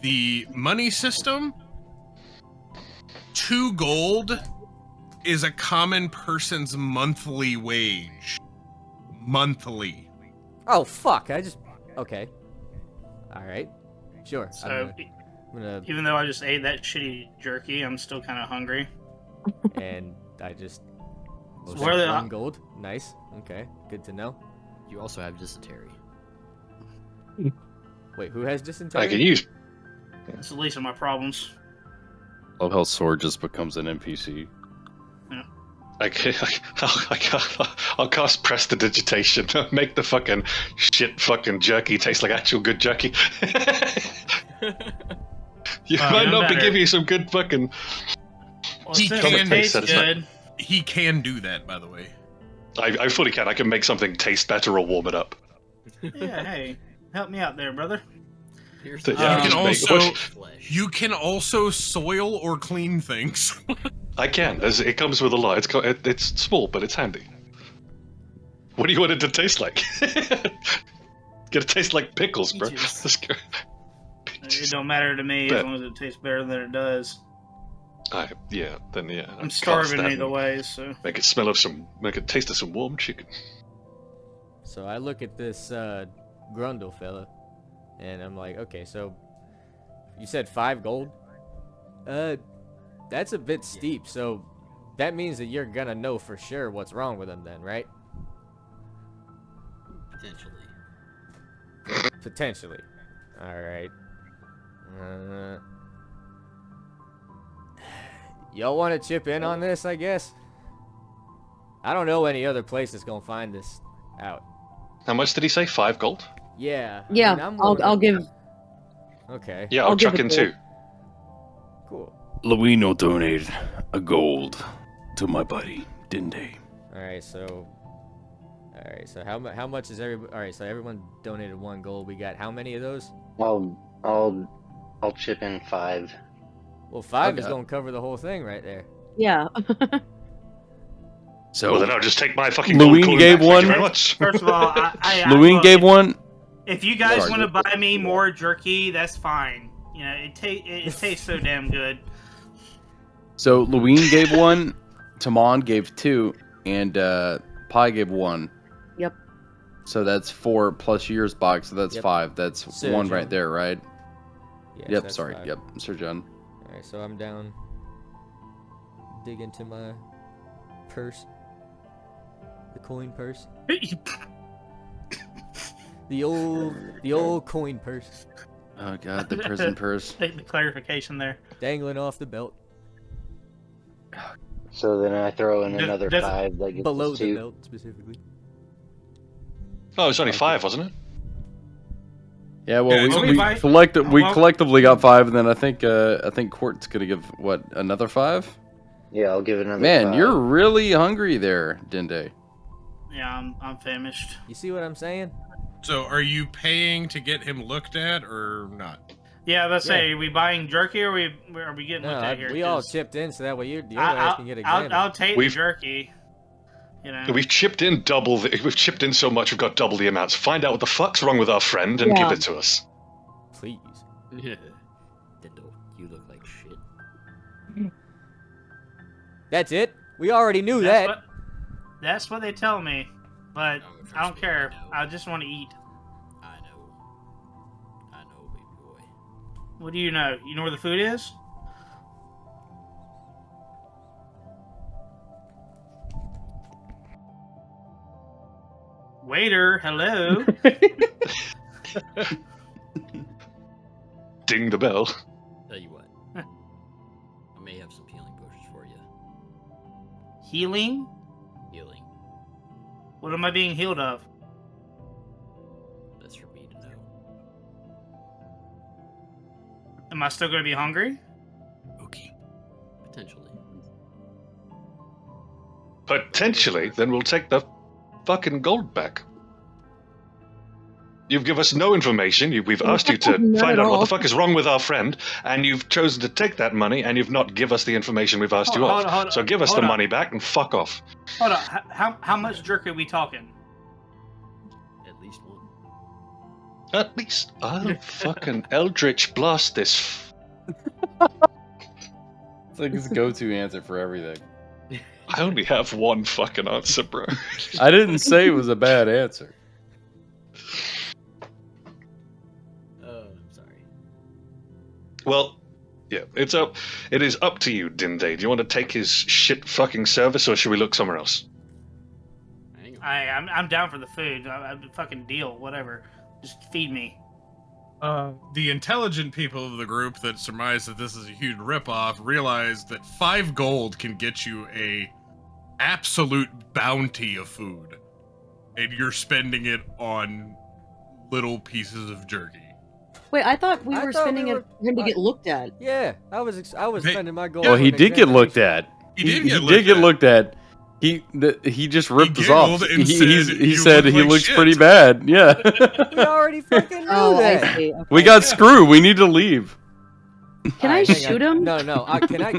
S1: the money system, 2 gold is a common person's monthly wage. Monthly.
S5: Oh, fuck. Okay. Alright. Sure.
S3: So,
S5: I'm gonna
S3: even though I just ate that shitty jerky, I'm still kind of hungry.
S5: and I just
S3: So where are the-
S5: 1 gold. Nice. Okay. Good to know.
S10: You also have dysentery.
S5: Wait, who has dysentery?
S4: I can use.
S3: That's the least of my problems.
S7: Love how Sword just becomes an NPC.
S4: I'll cast prestidigitation. Make the fucking shit fucking jerky taste like actual good jerky. You might
S3: no
S4: not be
S3: matter.
S4: giving you some good fucking.
S3: Well,
S1: He
S3: since
S1: can
S3: it tastes
S4: satisfy-
S3: good.
S1: He can do that, by the way.
S4: I fully can. I can make something taste better or warm it up.
S3: Yeah, hey, help me out there, brother.
S10: Here's
S4: Yeah,
S10: the
S1: you
S4: I
S1: can
S4: can make-
S1: also
S10: flesh.
S1: you can also soil or clean things.
S4: I can. It comes with a lot. It's small, but it's handy. What do you want it to taste like? Gonna taste like pickles, bro.
S10: Peaches.
S4: Let's go.
S3: It don't matter to me as
S4: Bet.
S3: long as it tastes better than it does.
S4: Yeah.
S3: I'm
S4: cast
S3: starving
S4: that
S3: either
S4: and
S3: way, so.
S4: Make it taste of some warm chicken.
S5: So I look at this Grundle fella, and I'm like, okay, so You said 5 gold? That's a bit steep, so that means that you're gonna know for sure what's wrong with him then, right?
S10: Potentially.
S5: Potentially. Alright. Y'all want to chip in on this, I guess? I don't know any other place that's gonna find this out.
S4: How much did he say? 5 gold?
S5: Yeah. I
S2: Yeah,
S5: mean, I'm
S2: I'll
S5: willing to-
S2: give.
S5: Okay.
S4: Yeah, I'll
S2: give
S4: chuck
S2: it
S4: in
S2: to
S4: 2.
S5: Cool.
S6: Louine will donate a gold to my buddy, Dinde.
S5: Alright, so how much is everybody? Alright, so everyone donated 1 gold. We got how many of those?
S8: I'll chip in 5.
S5: Well, 5 is
S7: Okay.
S5: gonna cover the whole thing right there.
S2: Yeah.
S6: So
S4: Well, then I'll just take my fucking
S6: Louine
S4: gold coin
S6: gave
S4: back. Thank
S6: one.
S4: you very much.
S3: First of all,
S6: Louine
S3: look,
S6: gave one.
S3: If you guys
S7: Sorry.
S3: want to buy me more jerky, that's fine. You know, it tastes so damn good.
S7: So Louine gave 1, Tamon gave 2, and Pi gave 1.
S2: Yep.
S7: So that's 4 plus yours box, so that's
S5: Yep.
S7: 5. That's
S5: Sir
S7: 1
S5: John.
S7: right there, right?
S5: Yes,
S7: Yep,
S5: that's
S7: sorry.
S5: 5.
S7: Yep, Sir John.
S5: Alright, so I'm down. Dig into my purse. The coin purse. The old coin purse.
S7: Oh god, the prison purse.
S3: The clarification there.
S5: Dangling off the belt.
S8: So then I throw in
S3: Does-
S8: another
S3: does-
S8: 5 that gets
S5: Below
S8: us
S5: the
S8: 2.
S5: belt, specifically.
S4: Oh, it's only 5, wasn't it?
S7: Yeah, well,
S1: Yeah,
S7: we
S3: well,
S7: collectively got 5, and then I think Court's gonna give what, another 5?
S8: Yeah, I'll give it another
S7: Man,
S8: 5.
S7: you're really hungry there, Dinde.
S3: Yeah, I'm famished.
S5: You see what I'm saying?
S1: So, are you paying to get him looked at or not?
S3: Yeah, let's
S5: Yeah.
S3: say, are we buying jerky or are we getting
S5: No,
S3: looked at here?
S5: we all
S3: 'Cause
S5: chipped in so that way your ass can get examined.
S3: I'll take
S4: We've-
S3: the jerky. You know.
S4: We've chipped in we've chipped in so much we've got double the amounts. Find out what the fuck's wrong with our friend and
S2: Yeah.
S4: give it to us.
S5: Please.
S10: Diddle, you look like shit.
S5: That's it? We already knew that.
S3: That's what they tell me. But I don't care. I just want to eat.
S10: I know, baby boy.
S3: What do you know? You know where the food is? Waiter, hello.
S4: Ding the bell.
S10: Tell you what, I may have some healing potions for you.
S3: Healing?
S10: Healing.
S3: What am I being healed of?
S10: That's for me to know.
S3: Am I still going to be hungry?
S10: Okay. Potentially.
S4: Potentially, then we'll take the fucking gold back. You've given us no information. We've asked you to
S2: Not
S4: find
S2: at
S4: out what
S2: all.
S4: the fuck is wrong with our friend, and you've chosen to take that money, and you've not give us the information we've asked you
S3: Hold
S4: of.
S3: on,
S4: So give us
S3: hold
S4: the
S3: on.
S4: money back and fuck off.
S3: Hold on. How much jerky are we talking?
S10: At least one.
S4: At least I'll fucking Eldritch blast this.
S7: It's like his go-to answer for everything.
S4: I only have one fucking answer, bro.
S7: I didn't say it was a bad answer.
S10: I'm sorry.
S4: Well, yeah, it is up to you, Dinde. Do you want to take his shit fucking service, or should we look somewhere else?
S10: Hang on.
S3: I'm down for the food. I fucking deal, whatever. Just feed me.
S1: The intelligent people of the group that surmise that this is a huge ripoff realize that 5 gold can get you a absolute bounty of food, and you're spending it on little pieces of jerky.
S2: Wait, I thought we
S5: I
S2: were
S5: thought
S2: spending
S5: we
S2: it
S5: were-
S2: for him to get looked at.
S5: Yeah, I was
S1: Hey,
S5: spending my gold.
S7: Well,
S5: on
S7: he did get looked
S5: examination.
S7: at.
S1: He did get
S7: did get looked at. He just ripped us off.
S1: giggled and
S7: He
S1: said,
S7: said
S1: "You
S7: he
S1: look like
S7: looks
S1: shit."
S7: pretty bad. Yeah.
S5: We already fucking knew
S2: Oh,
S5: that.
S2: I see.
S7: We
S2: Okay.
S7: got screwed. We need to leave.
S2: Can I
S5: Alright, hang
S2: shoot
S5: on.
S2: him?
S5: No. Can I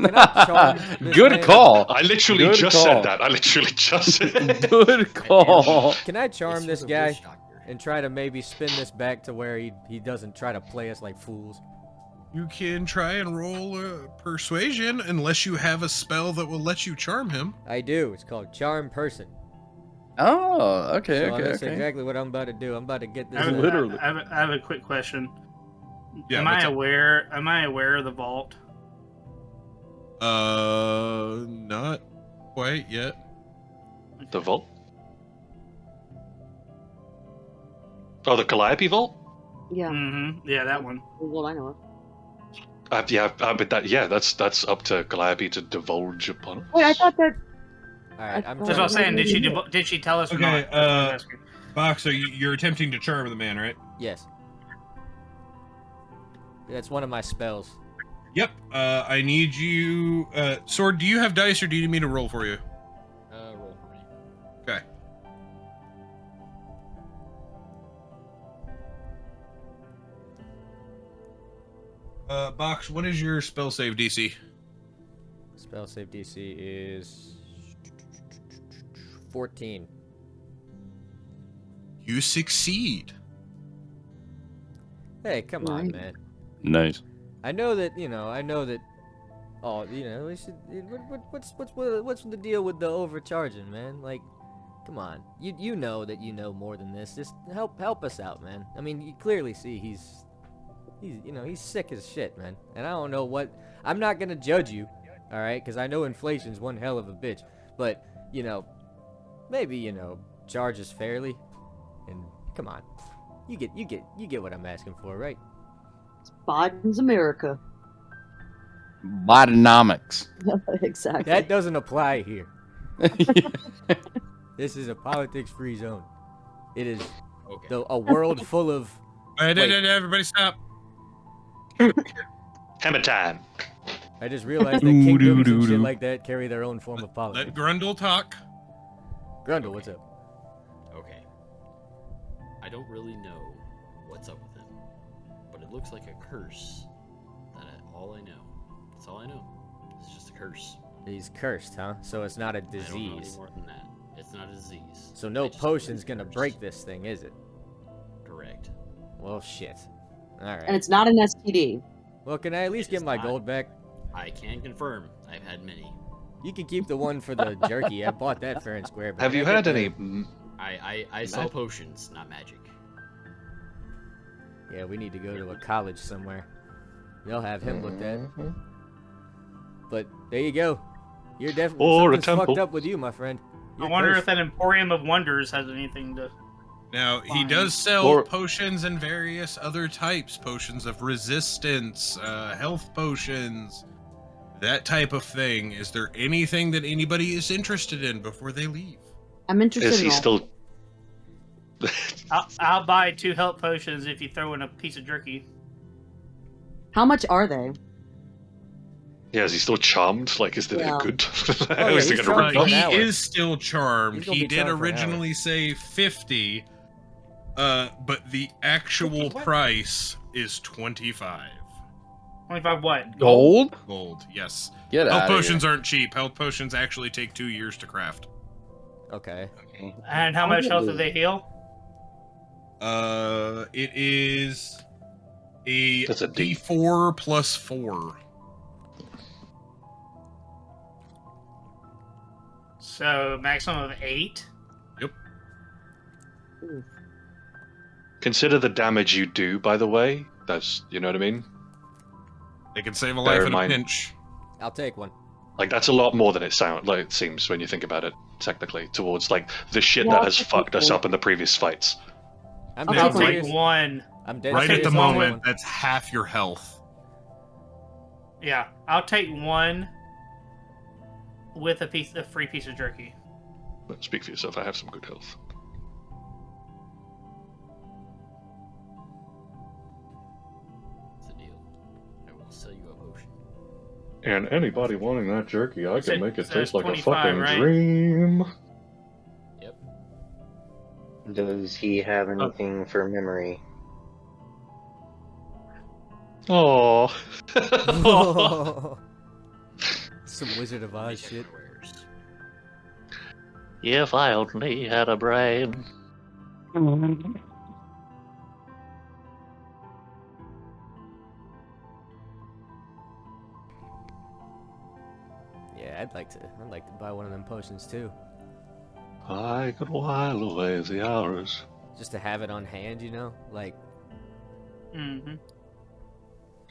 S5: charm this
S7: Good
S5: man?
S7: call.
S4: I literally
S7: Good
S4: just
S7: call.
S4: said that. I literally just said that.
S7: Good call.
S5: Can I charm
S10: It's
S5: this
S10: for the
S5: guy
S10: witch doctor.
S5: and try to maybe spin this back to where he doesn't try to play us like fools?
S1: You can try and roll persuasion unless you have a spell that will let you charm him.
S5: I do. It's called Charm Person.
S7: Oh, okay,
S5: So
S7: okay,
S5: that's
S7: okay.
S5: exactly what I'm about to do. I'm about to get this.
S3: I have,
S7: Literally.
S3: I have a quick question.
S1: Yeah,
S3: am
S1: what's
S3: I
S1: up?
S3: aware? Am I aware of the vault?
S1: Not quite yet.
S4: The vault? Oh, the Calliope vault?
S2: Yeah.
S3: Mm-hmm. Yeah, that one.
S2: Well, I know it.
S4: But that's up to Calliope to divulge upon us.
S2: Wait, I thought that.
S5: All right, I'm
S2: I
S3: That's what I was
S5: trying.
S3: saying. Did she tell us or
S1: Okay,
S3: not? That's what I was asking.
S1: Boxer, you're attempting to charm the man, right?
S5: Yes. That's one of my spells.
S1: Yep. I need you. Sword, do you have dice or do you need me to roll for you?
S10: Roll for me.
S1: Okay. Box, what is your spell save DC?
S5: Spell save DC is 14.
S1: You succeed.
S5: Hey, come on,
S2: Right.
S5: man.
S6: Nice.
S5: I know that. Oh, we should. What's the deal with the overcharging, man? Like, come on. You know that you know more than this. Just help us out, man. I mean, you clearly see he's sick as shit, man. And I don't know what. I'm not gonna judge you, all right? Because I know inflation's one hell of a bitch. But maybe charge us fairly. And come on, you get what I'm asking for, right?
S2: Biden's America.
S7: Bidenomics.
S2: Exactly.
S5: That doesn't apply here. This is a politics-free zone. It is
S10: Okay.
S5: a world full of. Wait.
S1: Everybody stop.
S4: Hammer time.
S5: I just realized that kingdoms and shit like that carry their own form of
S1: Let
S5: politics.
S1: Grundle talk.
S5: Grundle, what's up?
S10: Okay. I don't really know what's up with him, but it looks like a curse. All I know. That's all I know. It's just a curse.
S5: He's cursed, huh? So it's not a
S10: I don't know any
S5: disease.
S10: more than that. It's not a disease.
S5: So
S10: I
S5: no
S10: just know it's
S5: potion's gonna
S10: cursed.
S5: break this thing, is it?
S10: Correct.
S5: Well, shit. All right.
S2: And it's not an STD.
S5: Well, can I at least
S10: It
S5: get
S10: is
S5: my
S10: not.
S5: gold back?
S10: I can confirm. I've had many.
S5: You can keep the one for the jerky. I bought that fair and square. But
S4: Have
S5: can
S4: you
S5: I
S4: had
S5: get
S4: any?
S5: the-
S10: I sell potions, not magic.
S5: Yeah, we need to go to a college somewhere. They'll have him looked at. But there you go. You're definitely
S4: Or a
S5: something's fucked
S4: temple.
S5: up with you, my friend.
S3: I
S5: You're
S3: wonder
S5: cursed.
S3: if that Emporium of Wonders has anything to.
S1: Now, he
S3: Fine.
S1: does sell
S4: Or-
S1: potions and various other types. Potions of resistance, health potions, that type of thing. Is there anything that anybody is interested in before they leave?
S2: I'm interested
S4: Is
S2: in
S4: he
S2: all.
S4: still?
S3: I'll buy 2 health potions if you throw in a piece of jerky.
S2: How much are they?
S4: Yeah, is he still charmed? Like, is that
S2: Yeah.
S4: good?
S5: yeah,
S4: Is he
S5: he's
S4: gonna
S5: charmed
S4: rip
S5: for an
S1: He
S4: off?
S5: hour.
S1: is still charmed.
S5: He's gonna
S1: He
S5: be
S1: did
S5: charmed for an hour.
S1: originally say 50, but the actual price is 25
S3: 25 what?
S7: Gold?
S1: gold. Yes.
S7: Get
S1: Health
S7: out of
S1: potions
S7: here.
S1: aren't cheap. Health potions actually take 2 years to craft.
S5: Okay.
S3: And how much health do they heal?
S1: It is a
S4: That's a D.
S1: D4 plus 4.
S3: So maximum of 8.
S4: Consider the damage you do, by the way. That's, you know what I mean?
S1: They can save a
S4: Bear
S1: life
S4: in
S1: in a
S4: mind.
S1: pinch.
S5: I'll take one.
S4: Like, that's a lot more than it seems when you think about it, technically, towards, like, the shit
S2: Yeah,
S4: that
S2: I'll
S4: has
S2: take
S4: fucked us
S2: one.
S4: up in the previous fights.
S5: I'm
S2: I'll
S5: dead
S3: I'll
S2: take
S3: take
S5: serious.
S3: 1.
S5: I'm dead
S1: Right
S5: serious
S1: at the
S5: on that
S1: moment,
S5: one.
S1: that's half your health.
S3: Yeah, I'll take 1 with a free piece of jerky.
S4: But speak for yourself, I have some good health.
S10: What's the deal? I will sell you a potion.
S4: And anybody wanting that jerky, I
S3: Said-
S4: can make it
S3: says
S4: taste like a
S3: 25,
S4: fucking
S3: right?
S4: dream.
S10: Yep.
S11: Does he have anything for memory?
S4: Oh.
S5: Some Wizard of Oz shit.
S10: Wares.
S4: If I only had a brain.
S5: Yeah, I'd like to buy one of them potions too,
S4: I could while away the hours.
S5: just to have it on hand, like.
S3: Mm-hmm.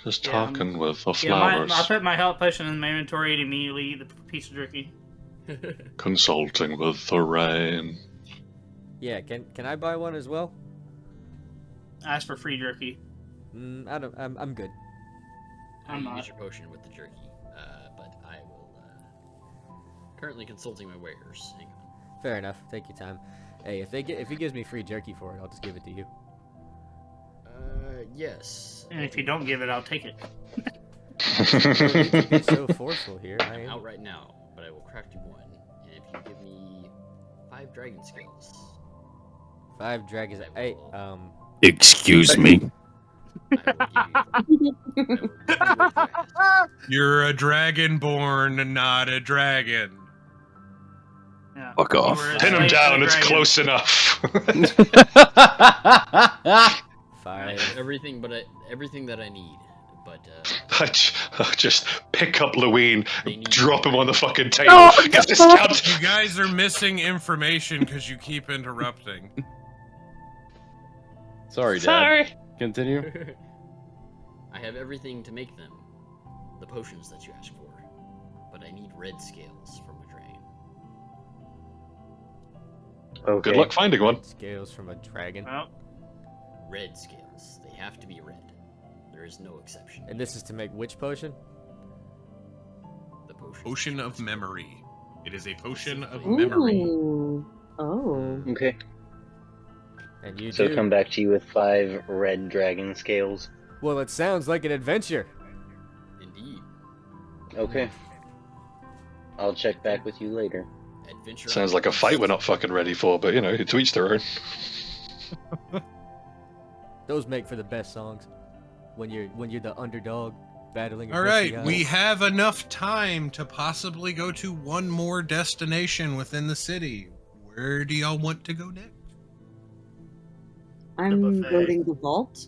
S4: Just
S3: Yeah,
S4: talking with the
S3: Yeah,
S4: flowers.
S3: I put my health potion in my inventory and immediately eat the piece of jerky.
S4: Consulting with the rain.
S5: Yeah, can I buy one as well?
S3: Ask for free jerky.
S5: I'm good.
S3: I'm
S10: You
S3: not.
S10: use your potion with the jerky, but I will. Currently consulting my wares. Hang on.
S5: Fair enough. Take your time. Hey, if he gives me free jerky for it, I'll just give it to you.
S10: Yes.
S3: And if you don't give it, I'll take it.
S5: No need to be so forceful here.
S10: I'm out right now, but I will craft you one. And if you give me 5 dragon skills.
S5: 5 dragons. Hey,
S6: Excuse me.
S10: I will give you a grass.
S1: You're a dragonborn, not a dragon.
S3: Yeah.
S6: Fuck
S3: You
S6: off.
S3: were a
S4: Pin him
S3: slave to
S4: down,
S3: the
S4: it's
S3: dragon.
S4: close enough.
S5: 5.
S10: Everything that I need. But
S4: I just pick up Louine,
S10: They need-
S4: drop him on the fucking table. Get this count.
S1: You guys are missing information because you keep interrupting.
S7: Sorry, Dad. Continue.
S10: I have everything to make them. The potions that you asked for. But I need red scales from a drain.
S11: Okay.
S4: Good luck finding one.
S5: Scales from a dragon.
S3: Well,
S10: Red scales. They have to be red. There is no exception.
S5: And this is to make which potion?
S10: The potion.
S1: Potion of memory. It is a potion of memory.
S2: Ooh. Oh.
S11: Okay.
S5: And you
S11: So
S5: do.
S11: come back to you with 5 red dragon scales.
S5: Well, it sounds like an adventure.
S10: Indeed.
S11: Okay. I'll check back with you later.
S10: Adventure.
S4: Sounds like a fight we're not fucking ready for, but you know, to each their own.
S5: Those make for the best songs. When you're the underdog battling.
S1: All
S5: against the
S1: right,
S5: odds.
S1: we have enough time to possibly go to one more destination within the city. Where do y'all want to go next?
S2: I'm
S3: buffet.
S2: voting the vault.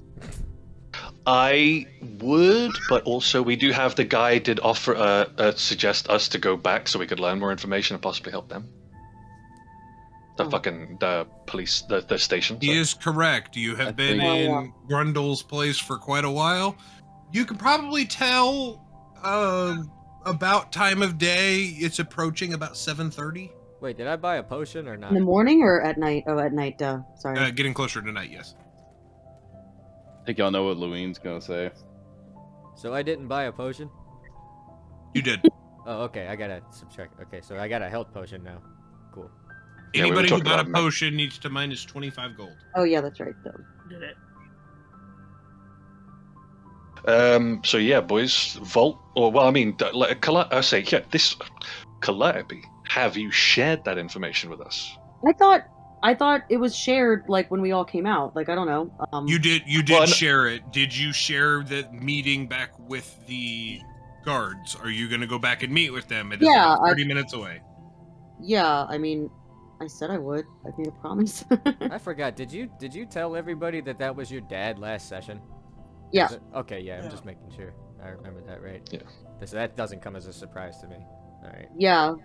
S4: I would, but also we do have the guy did offer suggest us to go back so we could learn more information and possibly help them. The police, the station.
S1: He is correct. You have
S7: I
S1: been
S7: think-
S1: in Grundle's place for quite a while. You can probably tell about time of day. It's approaching about 7:30.
S5: Wait, did I buy a potion or not?
S2: In the morning or at night? Oh, at night. Sorry.
S1: Getting closer to night, yes.
S7: I think y'all know what Louine's gonna say.
S5: So I didn't buy a potion?
S1: You did.
S5: Oh, okay. I gotta subtract. Okay, so I got a health potion now. Cool.
S4: Yeah, we were
S1: Anybody who
S4: talking
S1: bought a
S4: about that.
S1: potion needs to minus 25 gold.
S2: Oh yeah, that's right. Though.
S3: did it.
S4: So yeah, boys, Vault, or well, I mean, I say, yeah, this Calliope. Have you shared that information with us?
S2: I thought it was shared like when we all came out. Like I don't know.
S1: You did
S4: Well,
S1: share it. Did you share the meeting back with the guards? Are you going to go back and meet with them? It is
S2: Yeah,
S1: about 30 minutes away.
S2: Yeah, I mean, I said I would. I made a promise.
S5: I forgot. Did you tell everybody that was your dad last session?
S2: Yeah.
S5: Okay, yeah. I'm just making sure. I remember that right.
S4: Yeah.
S5: So that doesn't come as a surprise to me. All right.
S2: Yeah.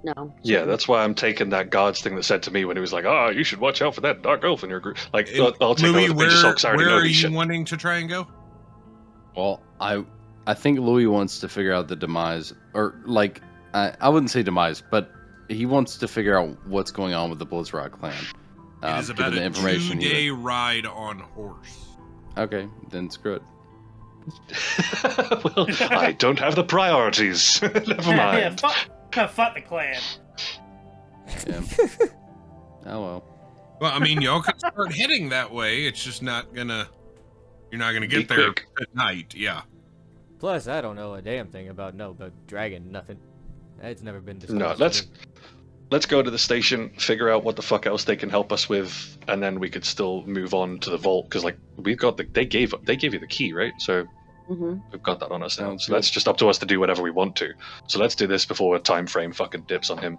S2: No.
S4: Yeah, that's why I'm taking that guards thing that said to me when he was like, "Oh, you should watch out for that dark elf in your group." Like, I'll take
S1: Louis,
S4: over the pinch of salt 'cause I already
S1: where
S4: know
S1: are
S4: this
S1: you
S4: shit.
S1: wanting to try and go?
S7: Well, I think Louis wants to figure out the demise, or like I wouldn't say demise, but he wants to figure out what's going on with the Blizzrock clan.
S1: It is about
S7: given the
S1: a
S7: information he-
S1: 2-day ride on horse.
S7: Okay, then screw it.
S4: Well, I don't have the priorities. Never mind.
S3: Fuck the clan.
S7: Yeah. Oh well.
S1: Well, I mean, y'all can start heading that way. It's just not gonna. You're not gonna
S4: Be
S1: get there
S4: quick.
S1: at night. Yeah.
S5: Plus, I don't know a damn thing about the dragon. Nothing. It's never been discussed.
S4: No, let's go to the station, figure out what the fuck else they can help us with, and then we could still move on to the vault because like we've got they gave you the key, right? So
S2: Mm-hmm.
S4: we've got that on us now.
S7: Sounds
S4: So
S7: good.
S4: that's just up to us to do whatever we want to. So let's do this before a time frame fucking dips on him.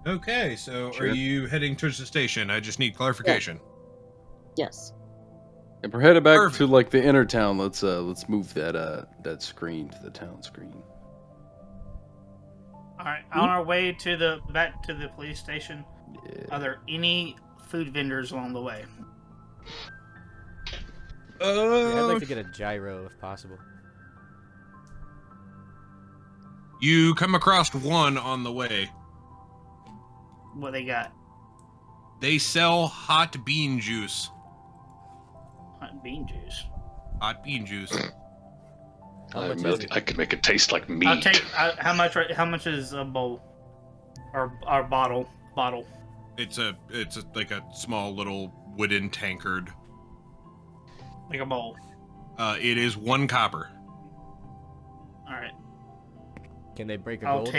S1: Okay, so
S4: Sure.
S1: are you heading towards the station? I just need clarification.
S2: Yes.
S7: If we're headed back
S1: Perfect.
S7: to like the inner town, let's move that screen to the town screen.
S3: All right, on our way to back to the police station,
S7: Yeah.
S3: are there any food vendors along the way?
S5: Yeah, I'd like to get a gyro if possible.
S1: You come across one on the way.
S3: What they got?
S1: They sell hot bean juice.
S3: Hot bean juice.
S1: Hot bean juice.
S5: How much is it?
S4: I could make it taste like meat.
S3: I'll take. How much? How much is a bowl? Or bottle? Bottle.
S1: It's like a small little wooden tankard.
S3: Like a bowl.
S1: It is 1 copper.
S3: All right.
S5: Can they break a
S3: I'll
S5: gold?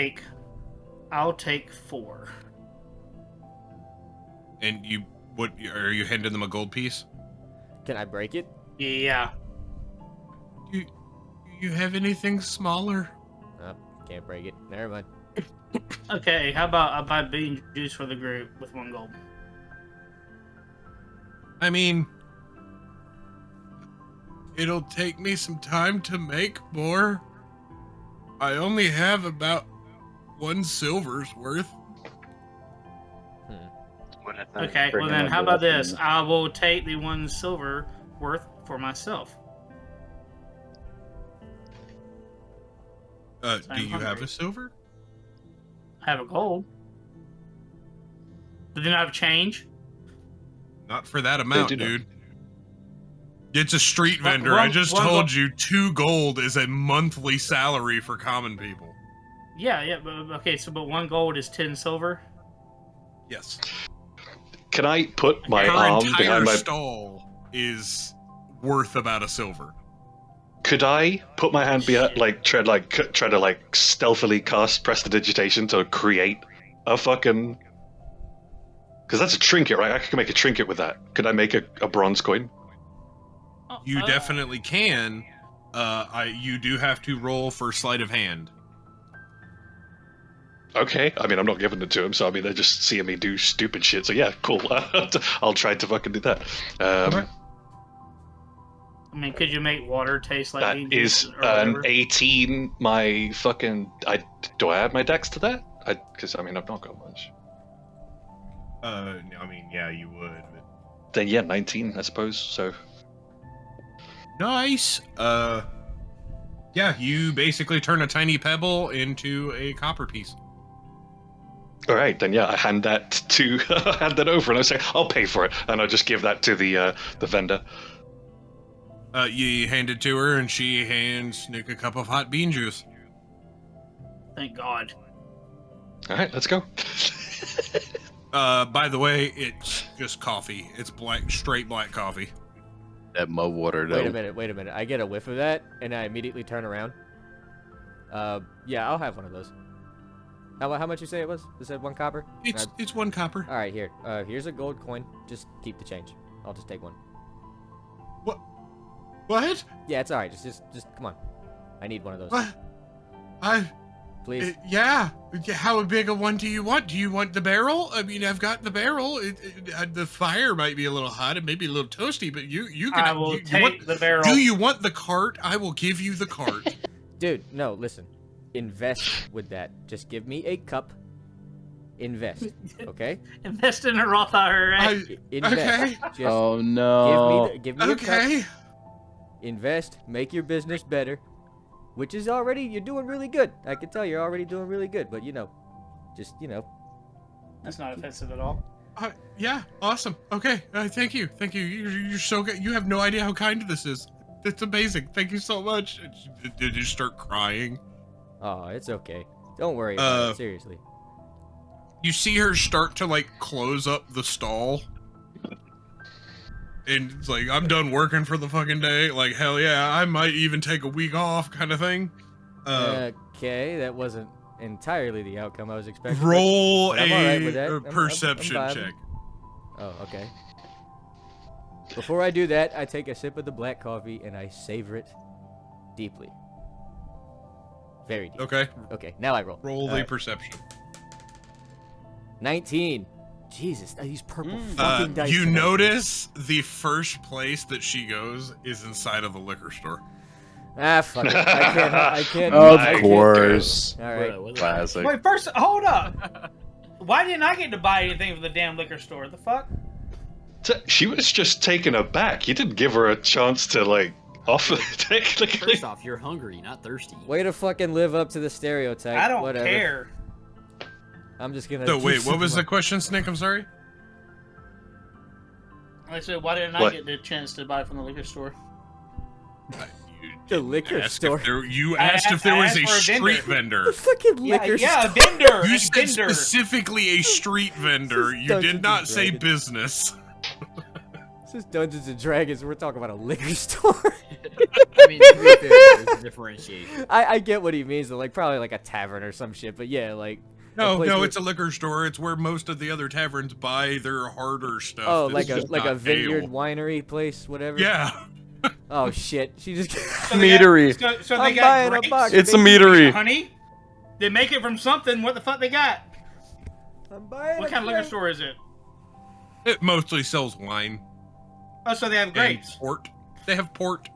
S3: I'll take 4.
S1: And what are you handing them a gold piece?
S5: Can I break it?
S3: Yeah.
S1: Do you have anything smaller?
S5: Oh, can't break it. Never mind.
S3: Okay. How about I buy bean juice for the group with 1 gold?
S1: I mean, it'll take me some time to make more. I only have about 1 silver's worth.
S3: Okay, well then, how about this? I will take the 1 silver worth for myself.
S1: Do you have a silver?
S3: I have a gold. But then I have change.
S1: Not for that amount,
S4: do not.
S1: dude. It's a street vendor.
S3: One-
S1: I just
S3: one-
S1: told you 2 gold is a monthly salary for common people.
S3: Yeah, but okay, but 1 gold is 10 silver.
S1: Yes.
S4: Can I put my
S1: Her
S4: arm
S1: entire
S4: behind my...
S1: stall is worth about a silver.
S4: Could I put my hand behind, try to stealthily cast prestidigitation to create a fucking... Because that's a trinket, right? I could make a trinket with that. Could I make a bronze coin?
S1: You definitely can. You do have to roll for sleight of hand.
S4: Okay, I mean, I'm not giving it to him, so I mean, they're just seeing me do stupid shit, so yeah, cool. I'll try to fucking do that.
S3: I mean, could you make water taste like
S4: That
S3: bean
S4: is
S3: juice or
S4: an
S3: whatever?
S4: 18, my fucking... do I add my dex to that? Because, I mean, I've not got much.
S1: I mean, yeah, you would. But...
S4: Then, yeah, 19, I suppose, so...
S1: Nice. Yeah, you basically turn a tiny pebble into a copper piece.
S4: All right, then yeah, I hand that to hand that over, and I say, "I'll pay for it," and I just give that to the vendor.
S1: You hand it to her, and she hands Nick a cup of hot bean juice.
S3: Thank God.
S4: All right, let's go.
S1: By the way, it's just coffee. It's straight black coffee.
S7: That mud water, though.
S5: Wait a minute. I get a whiff of that, and I immediately turn around. Yeah, I'll have one of those. How much you say it was? Is that 1 copper?
S1: It's 1 copper.
S5: All right, here. Here's a gold coin. Just keep the change. I'll just take 1.
S1: What?
S5: Yeah, it's all right. Just come on. I need one of those.
S1: What?
S5: Please.
S1: Yeah. How big a one do you want? Do you want the barrel? I mean, I've got the barrel. The fire might be a little hot. It may be a little toasty, but you can.
S3: I will take the barrel.
S1: Do you want the cart? I will give you the cart.
S5: Dude, no, listen. Invest with that. Just give me a cup. Invest, okay?
S3: Invest in a Roth IRA.
S5: Invest.
S1: Okay.
S5: Just
S7: Oh no.
S5: give me a cup.
S1: Okay.
S5: Invest. Make your business better. Which is already, you're doing really good. I can tell you're already doing really good. But,
S3: That's not offensive at all.
S1: Yeah. Awesome. Okay. Thank you. Thank you. You're so good. You have no idea how kind this is. It's amazing. Thank you so much. Did you start crying?
S5: Oh, it's okay. Don't worry about it. Seriously.
S1: You see her start to close up the stall, and it's like, I'm done working for the fucking day. Like, hell yeah, I might even take a week off, kind of thing.
S5: Okay, that wasn't entirely the outcome I was expecting.
S1: Roll
S5: but I'm all right with that.
S1: a
S5: I'm
S1: perception
S5: vibing.
S1: check.
S5: Oh, okay. Before I do that, I take a sip of the black coffee and I savor it deeply. Very deep.
S1: Okay.
S5: Okay, now I roll.
S1: Roll the
S5: Alright.
S1: perception.
S5: 19. Jesus, these purple fucking dice.
S1: You
S5: tonight.
S1: notice the first place that she goes is inside of the liquor store.
S5: Ah, fuck it. I can't.
S7: Of course.
S5: All right.
S7: Classic.
S3: Wait, first, hold up. Why didn't I get to buy anything from the damn liquor store? The fuck?
S4: She was just taken aback. You didn't give her a chance to, like, offer technically.
S10: First off, you're hungry, not thirsty.
S5: Way to fucking live up to the stereotype.
S3: I don't
S5: Whatever.
S3: care.
S5: I'm just gonna.
S1: So
S5: keep
S1: wait, what was the
S5: sipping
S1: question, Snake? I'm sorry.
S12: I said, why didn't I
S4: What?
S12: get the chance to buy from the liquor store?
S5: The liquor
S1: Asked
S5: store.
S1: you asked if there
S3: I
S1: was
S3: asked
S1: a
S3: for a
S1: street
S3: vendor.
S1: vendor.
S5: Fucking
S3: Yeah,
S5: liquor
S3: yeah, a
S5: store.
S3: vendor.
S1: You
S3: a
S1: said
S3: vendor.
S1: specifically a street vendor.
S5: This is
S1: You
S5: Dungeons
S1: did not
S5: and
S1: say
S5: Dragons.
S1: business.
S5: This is Dungeons and Dragons. We're talking about a liquor store.
S10: I mean, to be fair, there's a differentiation.
S5: I get what he means. Though, like probably like a tavern or some shit. But yeah, like. a
S1: No,
S5: place
S1: no,
S5: where-
S1: it's a liquor store. It's where most of the other taverns buy their harder stuff.
S5: Oh,
S1: that's
S5: like a
S1: just
S5: like a
S1: not
S5: vineyard
S1: ale.
S5: winery place, whatever.
S1: Yeah.
S5: Oh shit! She just.
S3: So they got-
S7: Meadery.
S3: So
S5: I'm
S3: they
S5: buying
S3: got
S5: a
S3: grapes,
S5: box.
S7: It's a
S5: baby.
S7: meadery.
S3: honey. They make it from something. What the fuck they got?
S5: I'm buying.
S3: What
S5: a
S3: kind of liquor
S5: grape.
S3: store is it?
S1: It mostly sells wine
S3: Oh, so they have
S1: and
S3: grapes.
S1: port. They have port.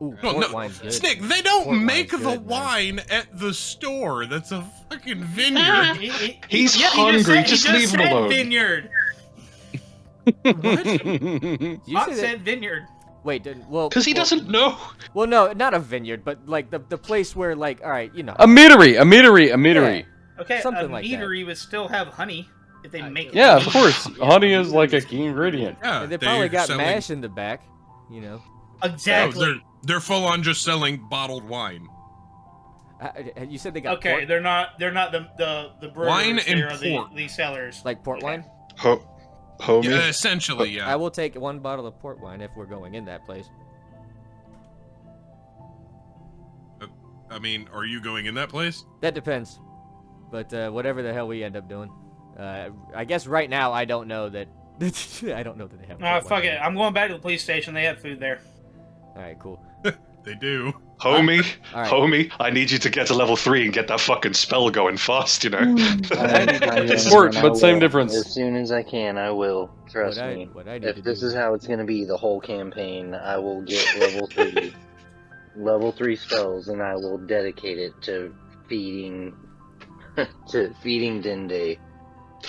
S5: Ooh,
S1: Well,
S5: port
S1: no,
S5: wine's good.
S1: Snick, they don't
S5: Port
S1: make
S5: wine's
S1: the
S5: good, man.
S1: wine at the store. That's a fucking vineyard.
S4: He's
S3: he
S4: hungry,
S3: Just,
S4: just leave him
S3: said
S4: alone.
S3: Vineyard.
S1: What?
S5: You
S3: Hot
S5: say that-
S3: said vineyard.
S5: Wait, well.
S4: Because he
S5: well-
S4: doesn't know.
S5: Well, no, not a vineyard, but like the place where like, all right, you know.
S7: A meadery, a meadery, a meadery.
S3: Okay,
S5: Something
S3: a
S5: like that.
S3: meadery would still have honey if they make it.
S7: Yeah, of course. Honey is like a key ingredient.
S1: Yeah,
S5: And they probably got
S1: selling-
S5: mash in the back, you know.
S1: Oh,
S3: Exactly.
S1: they're full on just selling bottled wine.
S5: You said they got
S3: Okay,
S5: port,
S3: they're not the brewers.
S1: Wine and
S3: they are
S1: port.
S3: the sellers.
S5: like port wine.
S4: Homie.
S1: Yeah, essentially, yeah.
S5: I will take one bottle of port wine if we're going in that place.
S1: I mean, are you going in that place?
S5: That depends, but whatever the hell we end up doing, I guess right now I don't know that. I don't know that they have.
S3: No,
S5: port
S3: fuck
S5: wine
S3: it.
S5: there.
S3: I'm going back to the police station. They have food there.
S5: All right, cool.
S1: They do.
S4: Homie,
S5: All right.
S4: homie, I need you to get to level 3 and get that fucking spell going fast, you know?
S7: Sport, but same difference.
S11: As soon as I can, I will. Trust
S5: What I-
S11: me.
S5: what I need
S11: If
S5: to
S11: this
S5: do-
S11: is how it's going to be the whole campaign, I will get level 3. Level 3 spells, and I will dedicate it to feeding Dende.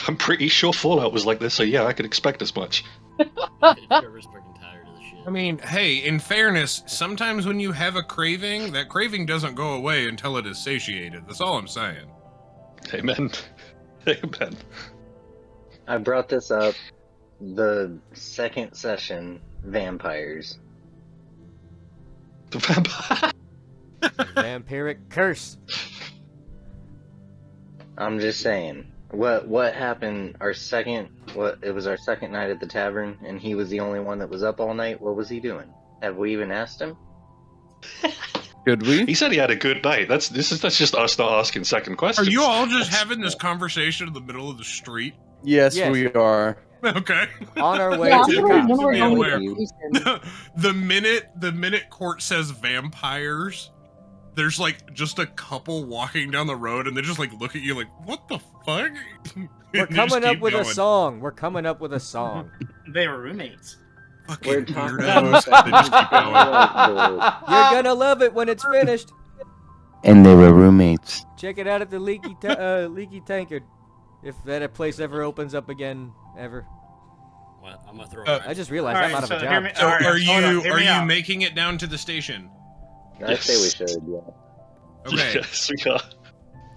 S4: I'm pretty sure Fallout was like this, so yeah, I could expect as much.
S10: Trevor's fucking tired of the shit.
S1: I mean, hey, in fairness, sometimes when you have a craving, that craving doesn't go away until it is satiated. That's all I'm saying.
S4: Amen. Amen.
S11: I brought this up the second session, vampires.
S4: The vampire.
S5: Vampiric curse.
S11: I'm just saying. What happened our second it was our second night at the tavern and he was the only one that was up all night. What was he doing? Have we even asked him?
S7: Could we?
S4: He said he had a good night. That's just us not asking second
S1: Are
S4: questions.
S1: you all just having this conversation in the middle of the street?
S7: Yes,
S5: Yes.
S7: we are.
S1: Okay.
S5: On our way
S2: Yeah,
S5: to the
S2: I'm wondering
S5: cops.
S2: when we're
S1: Be
S2: going
S1: aware.
S2: to Houston.
S1: the minute court says vampires, there's like just a couple walking down the road and they just like look at you like, what the fuck?
S5: We're
S1: And they just
S5: coming up
S1: keep
S5: with a
S1: going.
S5: song. We're coming up with a song.
S3: They were roommates.
S1: Fucking
S11: We're talking
S1: weirdos. They just keep going.
S5: You're gonna love it when it's finished.
S7: And they were roommates.
S5: Check it out at the Leaky Tankard. If that place ever opens up again, ever.
S10: Well, I'm gonna throw.
S1: I
S5: I just realized
S3: All
S5: I'm
S3: right,
S5: out of a
S3: so hear
S5: job.
S3: me-
S1: So
S3: Alright,
S1: are
S3: hold on,
S1: you
S3: hear
S1: are
S3: me
S1: you
S3: out.
S1: making it down to the station?
S11: I say we should, yeah.
S1: Okay.
S4: Yes, we are.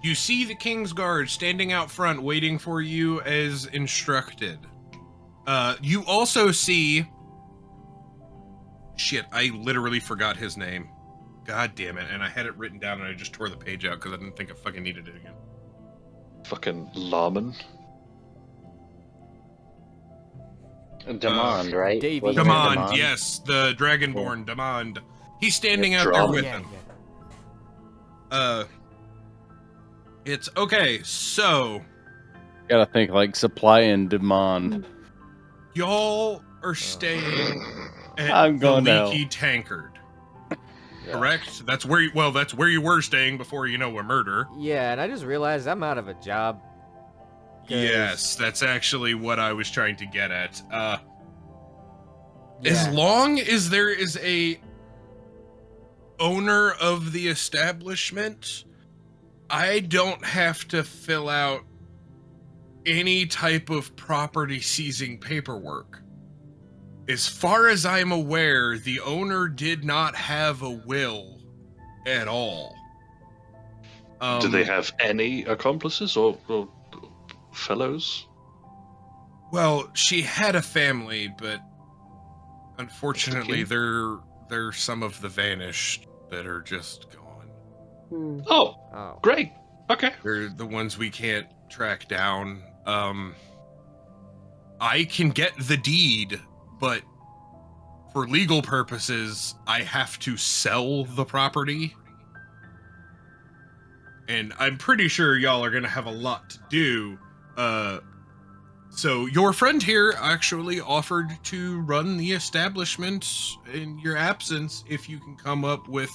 S1: You see the King's Guard standing out front waiting for you as instructed. You also see... Shit, I literally forgot his name. God damn it, and I had it written down and I just tore the page out because I didn't think I fucking needed it again.
S4: Fucking Laman.
S11: Demand, right?
S5: Davey.
S11: Wasn't it
S1: Demand, yes, the Dragonborn, Demand. He's standing out there
S4: Drum.
S1: with
S5: Yeah,
S1: them.
S5: yeah.
S1: It's okay, so
S7: Gotta think like supply and demand.
S1: y'all are staying at
S7: I'm
S1: the
S7: going to
S1: Leaky Tankard. Correct? That's where that's where you were staying before a murder.
S5: Yeah, and I just realized I'm out of a job. 'Cause-
S1: Yes, that's actually what I was trying to get at. As
S5: Yeah.
S1: long as there is a owner of the establishment, I don't have to fill out any type of property seizing paperwork. As far as I am aware, the owner did not have a will at all.
S4: Do they have any accomplices or fellows?
S1: Well, she had a family, but unfortunately, they're some of the vanished that are just gone.
S4: Oh,
S5: Oh.
S4: great. Okay.
S1: They're the ones we can't track down. I can get the deed, but for legal purposes, I have to sell the property. And I'm pretty sure y'all are gonna have a lot to do. So your friend here actually offered to run the establishment in your absence if you can come up with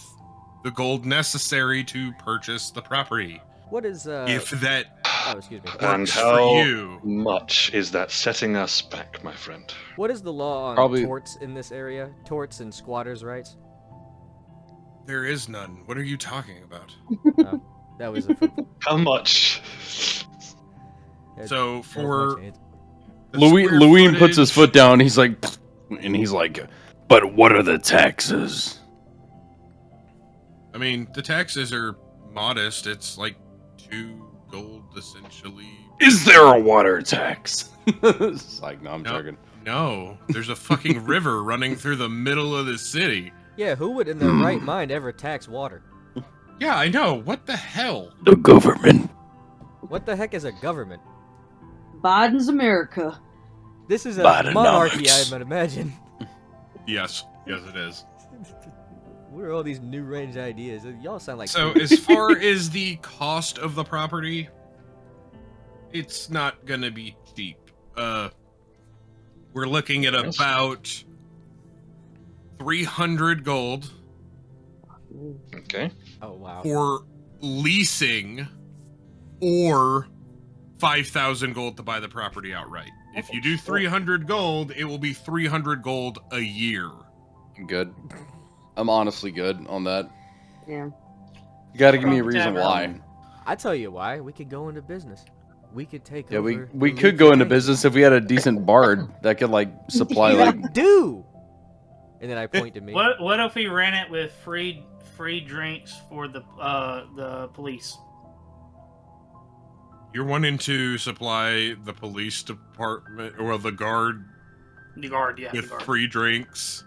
S1: the gold necessary to purchase the property.
S5: What is
S1: If that
S5: Oh, excuse me.
S4: And
S1: works
S4: how
S1: for you.
S4: much is that setting us back, my friend?
S5: What is the law on
S7: Probably-
S5: torts in this area? Torts and squatters' rights?
S1: There is none. What are you talking about?
S5: Oh, that was a.
S4: How much?
S1: So for the
S7: Louis
S1: square
S7: Louis puts his
S1: footage-
S7: foot down. He's like, and he's like, but what are the taxes?
S1: I mean, the taxes are modest. It's like 2 gold essentially.
S7: Is there a water tax? It's like, no, I'm
S1: No.
S7: joking.
S1: No, there's a fucking river running through the middle of the city.
S5: Yeah, who would in their right mind ever tax water?
S1: Yeah, I know. What the hell?
S6: The government.
S5: What the heck is a government?
S2: Biden's America.
S5: This is a
S6: Bidenomics.
S5: monarchy, I would imagine.
S1: Yes, yes, it is.
S5: What are all these new range ideas? Y'all sound like.
S1: So as far as the cost of the property, it's not gonna be cheap. We're looking at
S4: Yes.
S1: about 300 gold
S4: Okay.
S5: Oh wow.
S1: for leasing, or 5,000 gold to buy the property outright. If you do 300 gold, it will be 300 gold a year.
S7: Good. I'm honestly good on that.
S2: Yeah.
S7: You got to give me a
S12: From
S7: reason
S12: Tavern.
S7: why.
S5: I tell you why. We could go into business. We could take
S7: Yeah,
S5: over.
S7: we
S5: the
S7: could
S5: Leaky
S7: go into
S5: Tankard.
S7: business if we had a decent bard that could like supply
S5: You
S7: like.
S5: do. And then I point to me.
S12: What if we ran it with free drinks for the police?
S1: You're wanting to supply the police department or the guard
S12: The guard, yeah.
S1: with
S12: The guard.
S1: free drinks.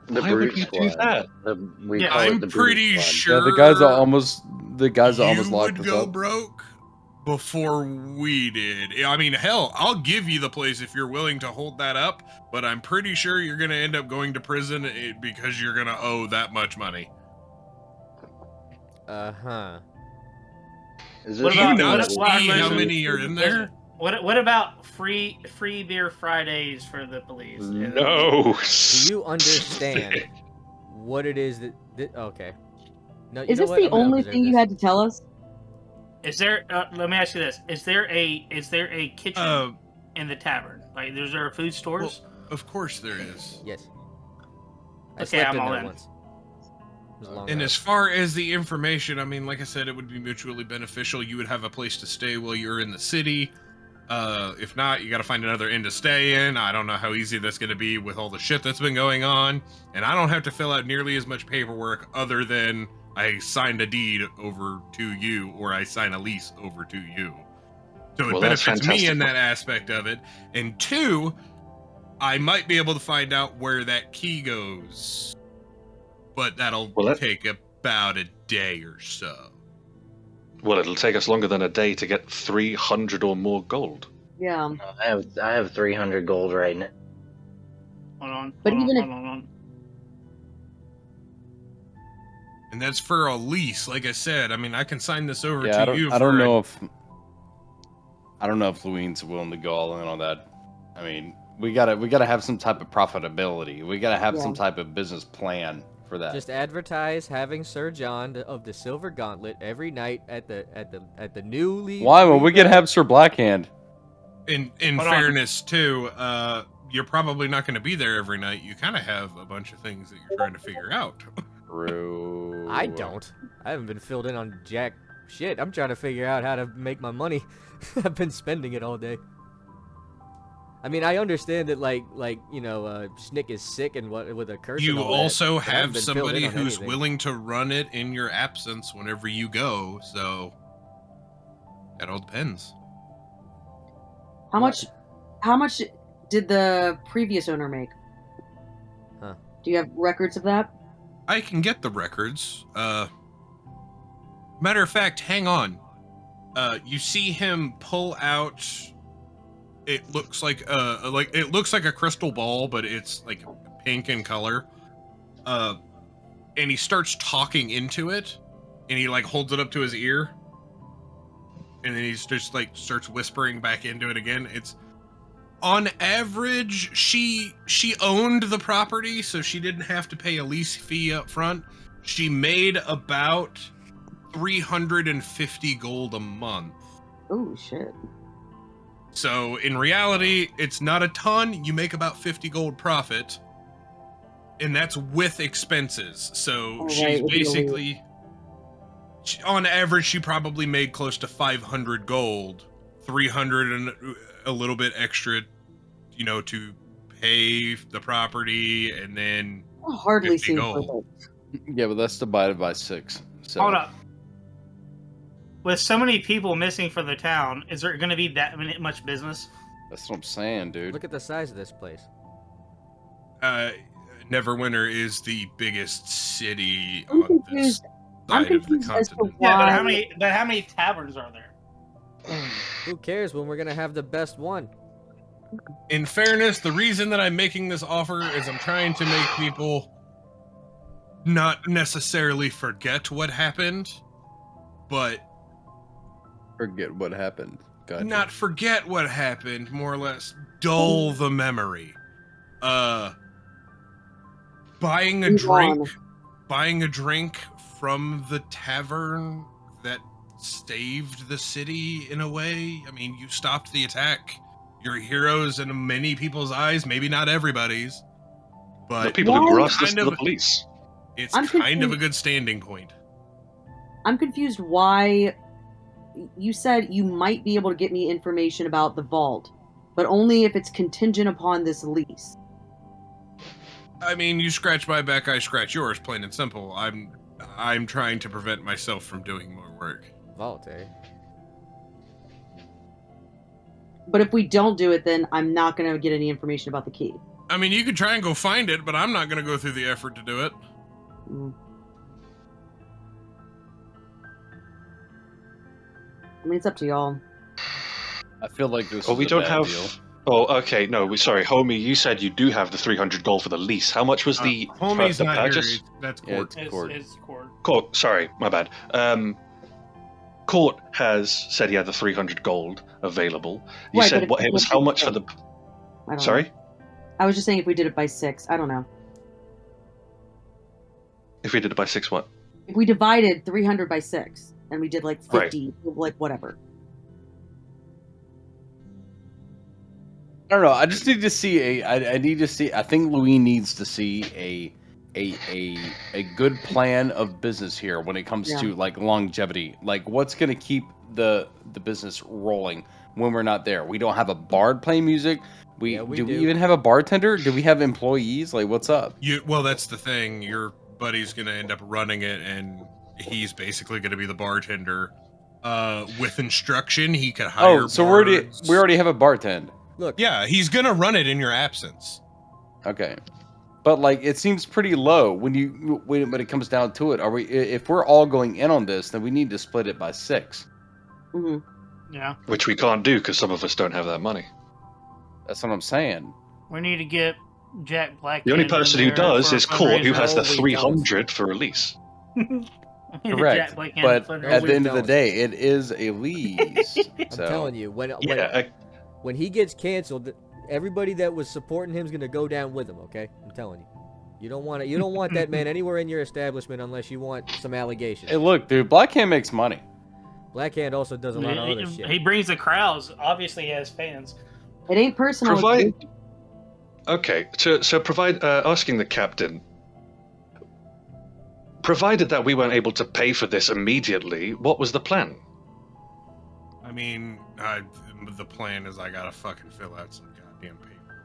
S11: The
S4: Why would
S11: brute
S4: we do
S11: squad.
S4: that?
S11: We
S12: Yeah,
S11: call it
S1: I'm
S11: the brute
S1: pretty
S11: squad.
S1: sure
S7: Yeah, the guys are almost
S1: you
S7: locked
S1: would
S7: us
S1: go
S7: up.
S1: broke before we did. I mean, hell, I'll give you the place if you're willing to hold that up, but I'm pretty sure you're going to end up going to prison because you're going to owe that much money.
S5: Uh-huh.
S11: Is
S12: What
S11: this
S12: about-
S11: something
S1: not
S11: that
S12: what-
S1: see
S11: we-
S1: how many are in there?
S12: What about free beer Fridays for the police?
S4: No.
S5: Do you understand what it is that okay. No, you
S2: Is
S5: know
S2: this
S5: what?
S2: the
S5: I'm gonna
S2: only
S5: observe
S2: thing you
S5: this.
S2: had to tell us?
S12: Is there? Let me ask you this: Is there a kitchen
S1: Uh,
S12: in the tavern? Like, is there food stores?
S1: of course there is.
S5: Yes. I
S12: Okay,
S5: slept
S12: I'm
S5: in
S12: all
S5: there
S12: in.
S5: once. It was a long
S1: And
S5: ride.
S1: as far as the information, I mean, like I said, it would be mutually beneficial. You would have a place to stay while you're in the city. If not, you got to find another inn to stay in. I don't know how easy that's going to be with all the shit that's been going on. And I don't have to fill out nearly as much paperwork other than I signed a deed over to you or I sign a lease over to you. So it
S4: Well, that's
S1: benefits me in
S4: fantastic.
S1: that aspect of it. And two, I might be able to find out where that key goes. But that'll
S4: Well, that-
S1: take about a day or so.
S4: Well, it'll take us longer than a day to get 300 or more gold.
S2: Yeah.
S11: I have 300 gold right now.
S12: Hold on.
S2: But
S12: hold
S2: even
S12: on,
S2: if-
S12: hold on.
S1: And that's for a lease, like I said. I mean, I can sign this over
S7: Yeah,
S1: to you.
S7: I don't
S1: for a-
S7: know if Louine's willing to go all in on that. I mean, we gotta have some type of profitability. We gotta have some
S2: Yeah.
S7: type of business plan for that.
S5: Just advertise having Sir John of the Silver Gauntlet every night at the newly.
S7: Why? Well, we could have Sir Blackhand.
S1: In
S12: Hold on.
S1: fairness, too, you're probably not going to be there every night. You kind of have a bunch of things that you're trying to figure out.
S7: True.
S5: I don't. I haven't been filled in on jack shit. I'm trying to figure out how to make my money. I've been spending it all day. I mean, I understand that, like you know, Schnick is sick and what with a curse.
S1: You
S5: and all
S1: also
S5: that, but I haven't
S1: have
S5: been filled
S1: somebody
S5: in on
S1: who's
S5: anything.
S1: willing to run it in your absence whenever you go, so that all depends.
S2: How much did the previous owner make?
S5: Huh.
S2: Do you have records of that?
S1: I can get the records. Matter of fact, hang on. You see him pull out. It looks like a crystal ball, but it's like pink in color. And he starts talking into it, and he like holds it up to his ear, and then he's just like starts whispering back into it again. It's on average, she owned the property, so she didn't have to pay a lease fee up front. She made about 350 gold a month.
S2: Oh shit.
S1: So in reality, it's not a ton. You make about 50 gold profit, and that's with expenses. So she's basically, on average, she probably made close to 500 gold, 300 and a little bit extra, you know, to pay the property, and then
S2: Hardly
S1: 50
S2: seems
S1: gold.
S7: Yeah, but that's divided by 6. So
S12: Hold up. With so many people missing for the town, is there going to be that much business?
S7: that's what I'm saying, dude.
S5: Look at the size of this place.
S1: Neverwinter is the biggest city
S2: I'm
S1: on this
S2: confused. I'm
S1: side of the
S2: confused as to
S1: continent.
S12: Yeah, but
S2: why.
S12: how many taverns are there?
S5: Who cares when we're gonna have the best one?
S1: In fairness, the reason that I'm making this offer is I'm trying to make people not necessarily forget what happened, but
S7: Forget what happened. Gotcha.
S1: not forget what happened, more or less dull the memory. Buying a drink from the tavern that saved the city in a way. I mean, you stopped the attack. You're heroes in many people's eyes, maybe not everybody's, but
S4: The people who brought us
S1: kind
S4: to
S1: of
S4: the police.
S1: it's
S2: I'm
S1: kind of a
S2: confused.
S1: good standing point.
S2: I'm confused why you said you might be able to get me information about the vault, but only if it's contingent upon this lease.
S1: I mean, you scratch my back, I scratch yours, plain and simple. I'm trying to prevent myself from doing more work.
S5: Voluntary.
S2: But if we don't do it, then I'm not going to get any information about the key.
S1: I mean, you could try and go find it, but I'm not going to go through the effort to do it.
S2: Mm. I mean, it's up to y'all.
S7: I feel like this
S4: Oh,
S7: is
S4: we
S7: a
S4: don't
S7: bad
S4: have.
S7: deal.
S4: Oh, okay. No, sorry, homie. You said you do have the 300 gold for the lease. How much was the
S1: Homie's
S4: the
S1: not
S4: purchase?
S1: here. That's
S7: Yeah,
S1: court.
S7: it's court.
S12: It's court.
S4: Court. Sorry, my bad. Court has said he had the 300 gold available. You
S2: Right, but
S4: said
S2: if
S4: what?
S2: we
S4: It was
S2: did
S4: how
S2: it
S4: much for
S2: by-
S4: the?
S2: I don't
S4: Sorry,
S2: know. I was just saying if we did it by 6. I don't know.
S4: if we did it by 6, what?
S2: If we divided 300 by 6 and we did like
S4: Right.
S2: 50, like whatever.
S7: I don't know. I just need to see I need to see. I think Louis needs to see a good plan of business here when it comes
S2: Yeah.
S7: to like longevity. Like what's gonna keep the business rolling when we're not there. We don't have a bard playing music. We
S5: Yeah, we
S7: do we
S5: do.
S7: even have a bartender? Do we have employees? Like what's up?
S1: Well, that's the thing. Your buddy's going to end up running it, and he's basically going to be the bartender. With instruction, he could hire.
S7: Oh, so we
S1: bards.
S7: already have a bartender.
S5: Look,
S1: Yeah, he's going to run it in your absence.
S7: Okay. But like it seems pretty low when it comes down to it. Are we if we're all going in on this, then we need to split it by 6.
S2: Hmm.
S12: Yeah.
S4: Which we can't do because some of us don't have that money.
S7: That's what I'm saying.
S12: We need to get Jack Black.
S4: The only
S12: in
S4: person who
S12: there
S4: does
S12: for
S4: is
S12: a
S4: Court, who
S12: fundraiser.
S4: has the
S5: No, we don't.
S4: 300 for release.
S7: Correct.
S12: Jack Black in
S7: But
S12: fundraiser.
S7: at the
S5: we
S7: end of the
S5: don't.
S7: day, it is a lease.
S5: I'm
S7: So
S5: telling you, when
S4: Yeah,
S5: when he gets canceled, everybody that was supporting him is gonna go down with him. Okay, I'm telling you. You don't want that man anywhere in your establishment unless you want some allegations.
S7: hey, look, dude, Blackhand makes money.
S5: Blackhand also does a lot of other shit.
S12: He brings the crowds. Obviously, he has fans.
S2: It ain't personal. it's
S4: Provide.
S2: business.
S4: Okay, so provide. Asking the captain. Provided that we weren't able to pay for this immediately, what was the plan?
S1: I mean, the plan is I got to fucking fill out some damn paper.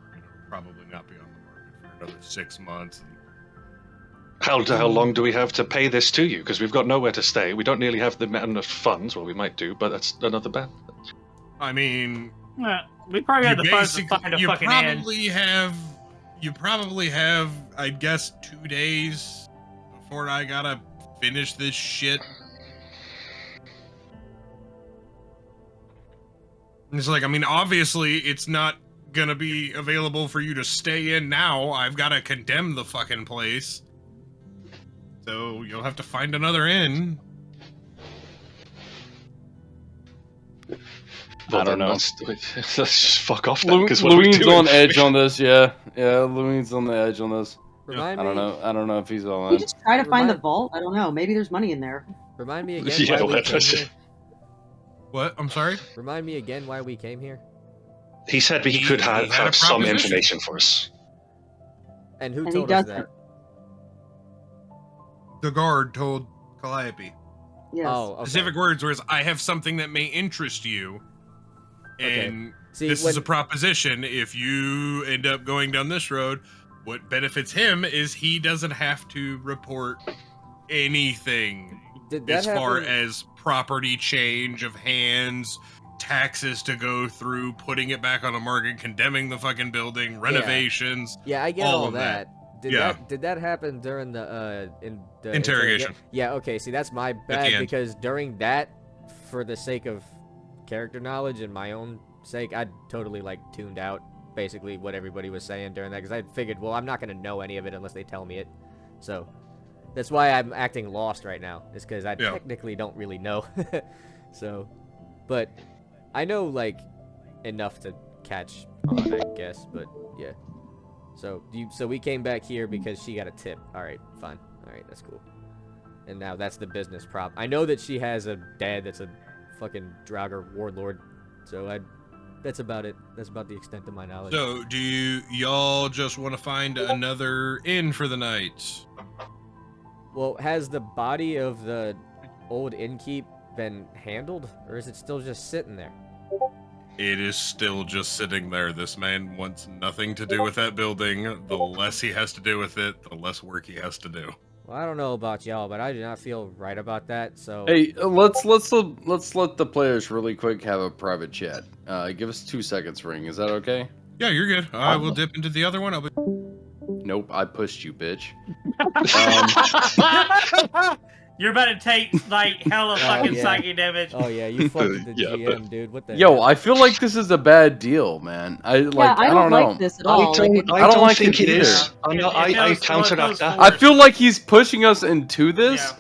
S1: Probably not be on the market for another 6 months.
S4: How long do we have to pay this to you? Because we've got nowhere to stay. We don't nearly have the amount of funds. Well, we might do, but that's another bad.
S1: I mean,
S3: we probably had the funds to find a fucking inn.
S1: You probably have, I guess, 2 days before I gotta finish this shit. It's like, I mean, obviously, it's not gonna be available for you to stay in now. I've gotta condemn the fucking place. So you'll have to find another inn.
S4: Well,
S7: I don't know.
S4: Let's just fuck off then.
S7: Louine's on edge on this. Yeah, Louine's on the edge on this.
S5: Remind
S7: I
S5: me.
S7: don't know if he's on
S2: We
S7: it.
S2: just try to find the vault. I don't know. Maybe there's money in there.
S5: Remind me again
S4: Yeah,
S5: why we
S4: let
S5: came
S4: us-
S5: here.
S1: What? I'm sorry?
S5: Remind me again why we came here.
S4: He said he could
S1: He had a
S4: have some
S1: proposition.
S4: information for us.
S5: And who
S2: And
S5: told
S2: he
S5: us
S2: doesn't.
S5: that?
S1: The guard told Calliope.
S2: Yes.
S5: Oh, okay.
S1: Specific words was, I have something that may interest you. And
S5: See,
S1: this
S5: when-
S1: is a proposition. If you end up going down this road, what benefits him is he doesn't have to report anything
S5: Did that
S1: as far
S5: happen-
S1: as property change of hands, taxes to go through, putting it back on the market, condemning the fucking building, renovations.
S5: Yeah, I get
S1: all
S5: all
S1: of
S5: that.
S1: Yeah.
S5: Did that happen during the
S1: Interrogation.
S5: Yeah, okay, see that's my
S1: the
S5: bad
S1: end.
S5: because during that, for the sake of character knowledge and my own sake, I totally like tuned out basically what everybody was saying during that because I figured, well, I'm not gonna know any of it unless they tell me it. So that's why I'm acting lost right now, is because I technically don't really know. So, but I know like enough to catch on, I guess. But yeah. So we came back here because she got a tip. All right, fine. All right, that's cool. And now that's the business prop. I know that she has a dad that's a fucking Draugr warlord. So that's about it. That's about the extent of my knowledge.
S1: So, do y'all just want to find another inn for the night?
S5: Well, has the body of the old innkeep been handled, or is it still just sitting there?
S1: It is still just sitting there. This man wants nothing to do with that building. The less he has to do with it, the less work he has to do.
S5: Well, I don't know about y'all, but I do not feel right about that. So
S7: Hey, let's let the players really quick have a private chat. Give us 2 seconds, Ring. Is that okay?
S1: Yeah, you're good. I will dip into the other one.
S7: Nope, I pushed you, bitch.
S3: You're about to take like hella fucking psychic damage.
S5: Oh yeah, you fucked with the
S7: Yeah,
S5: GM, dude. What the?
S7: Yo,
S5: hell?
S7: I feel like this is a bad deal, man. I don't know.
S2: like this at all.
S4: I don't
S7: like
S4: think
S7: it
S4: it is.
S7: either.
S4: I counteract that.
S7: I feel like he's pushing us into this,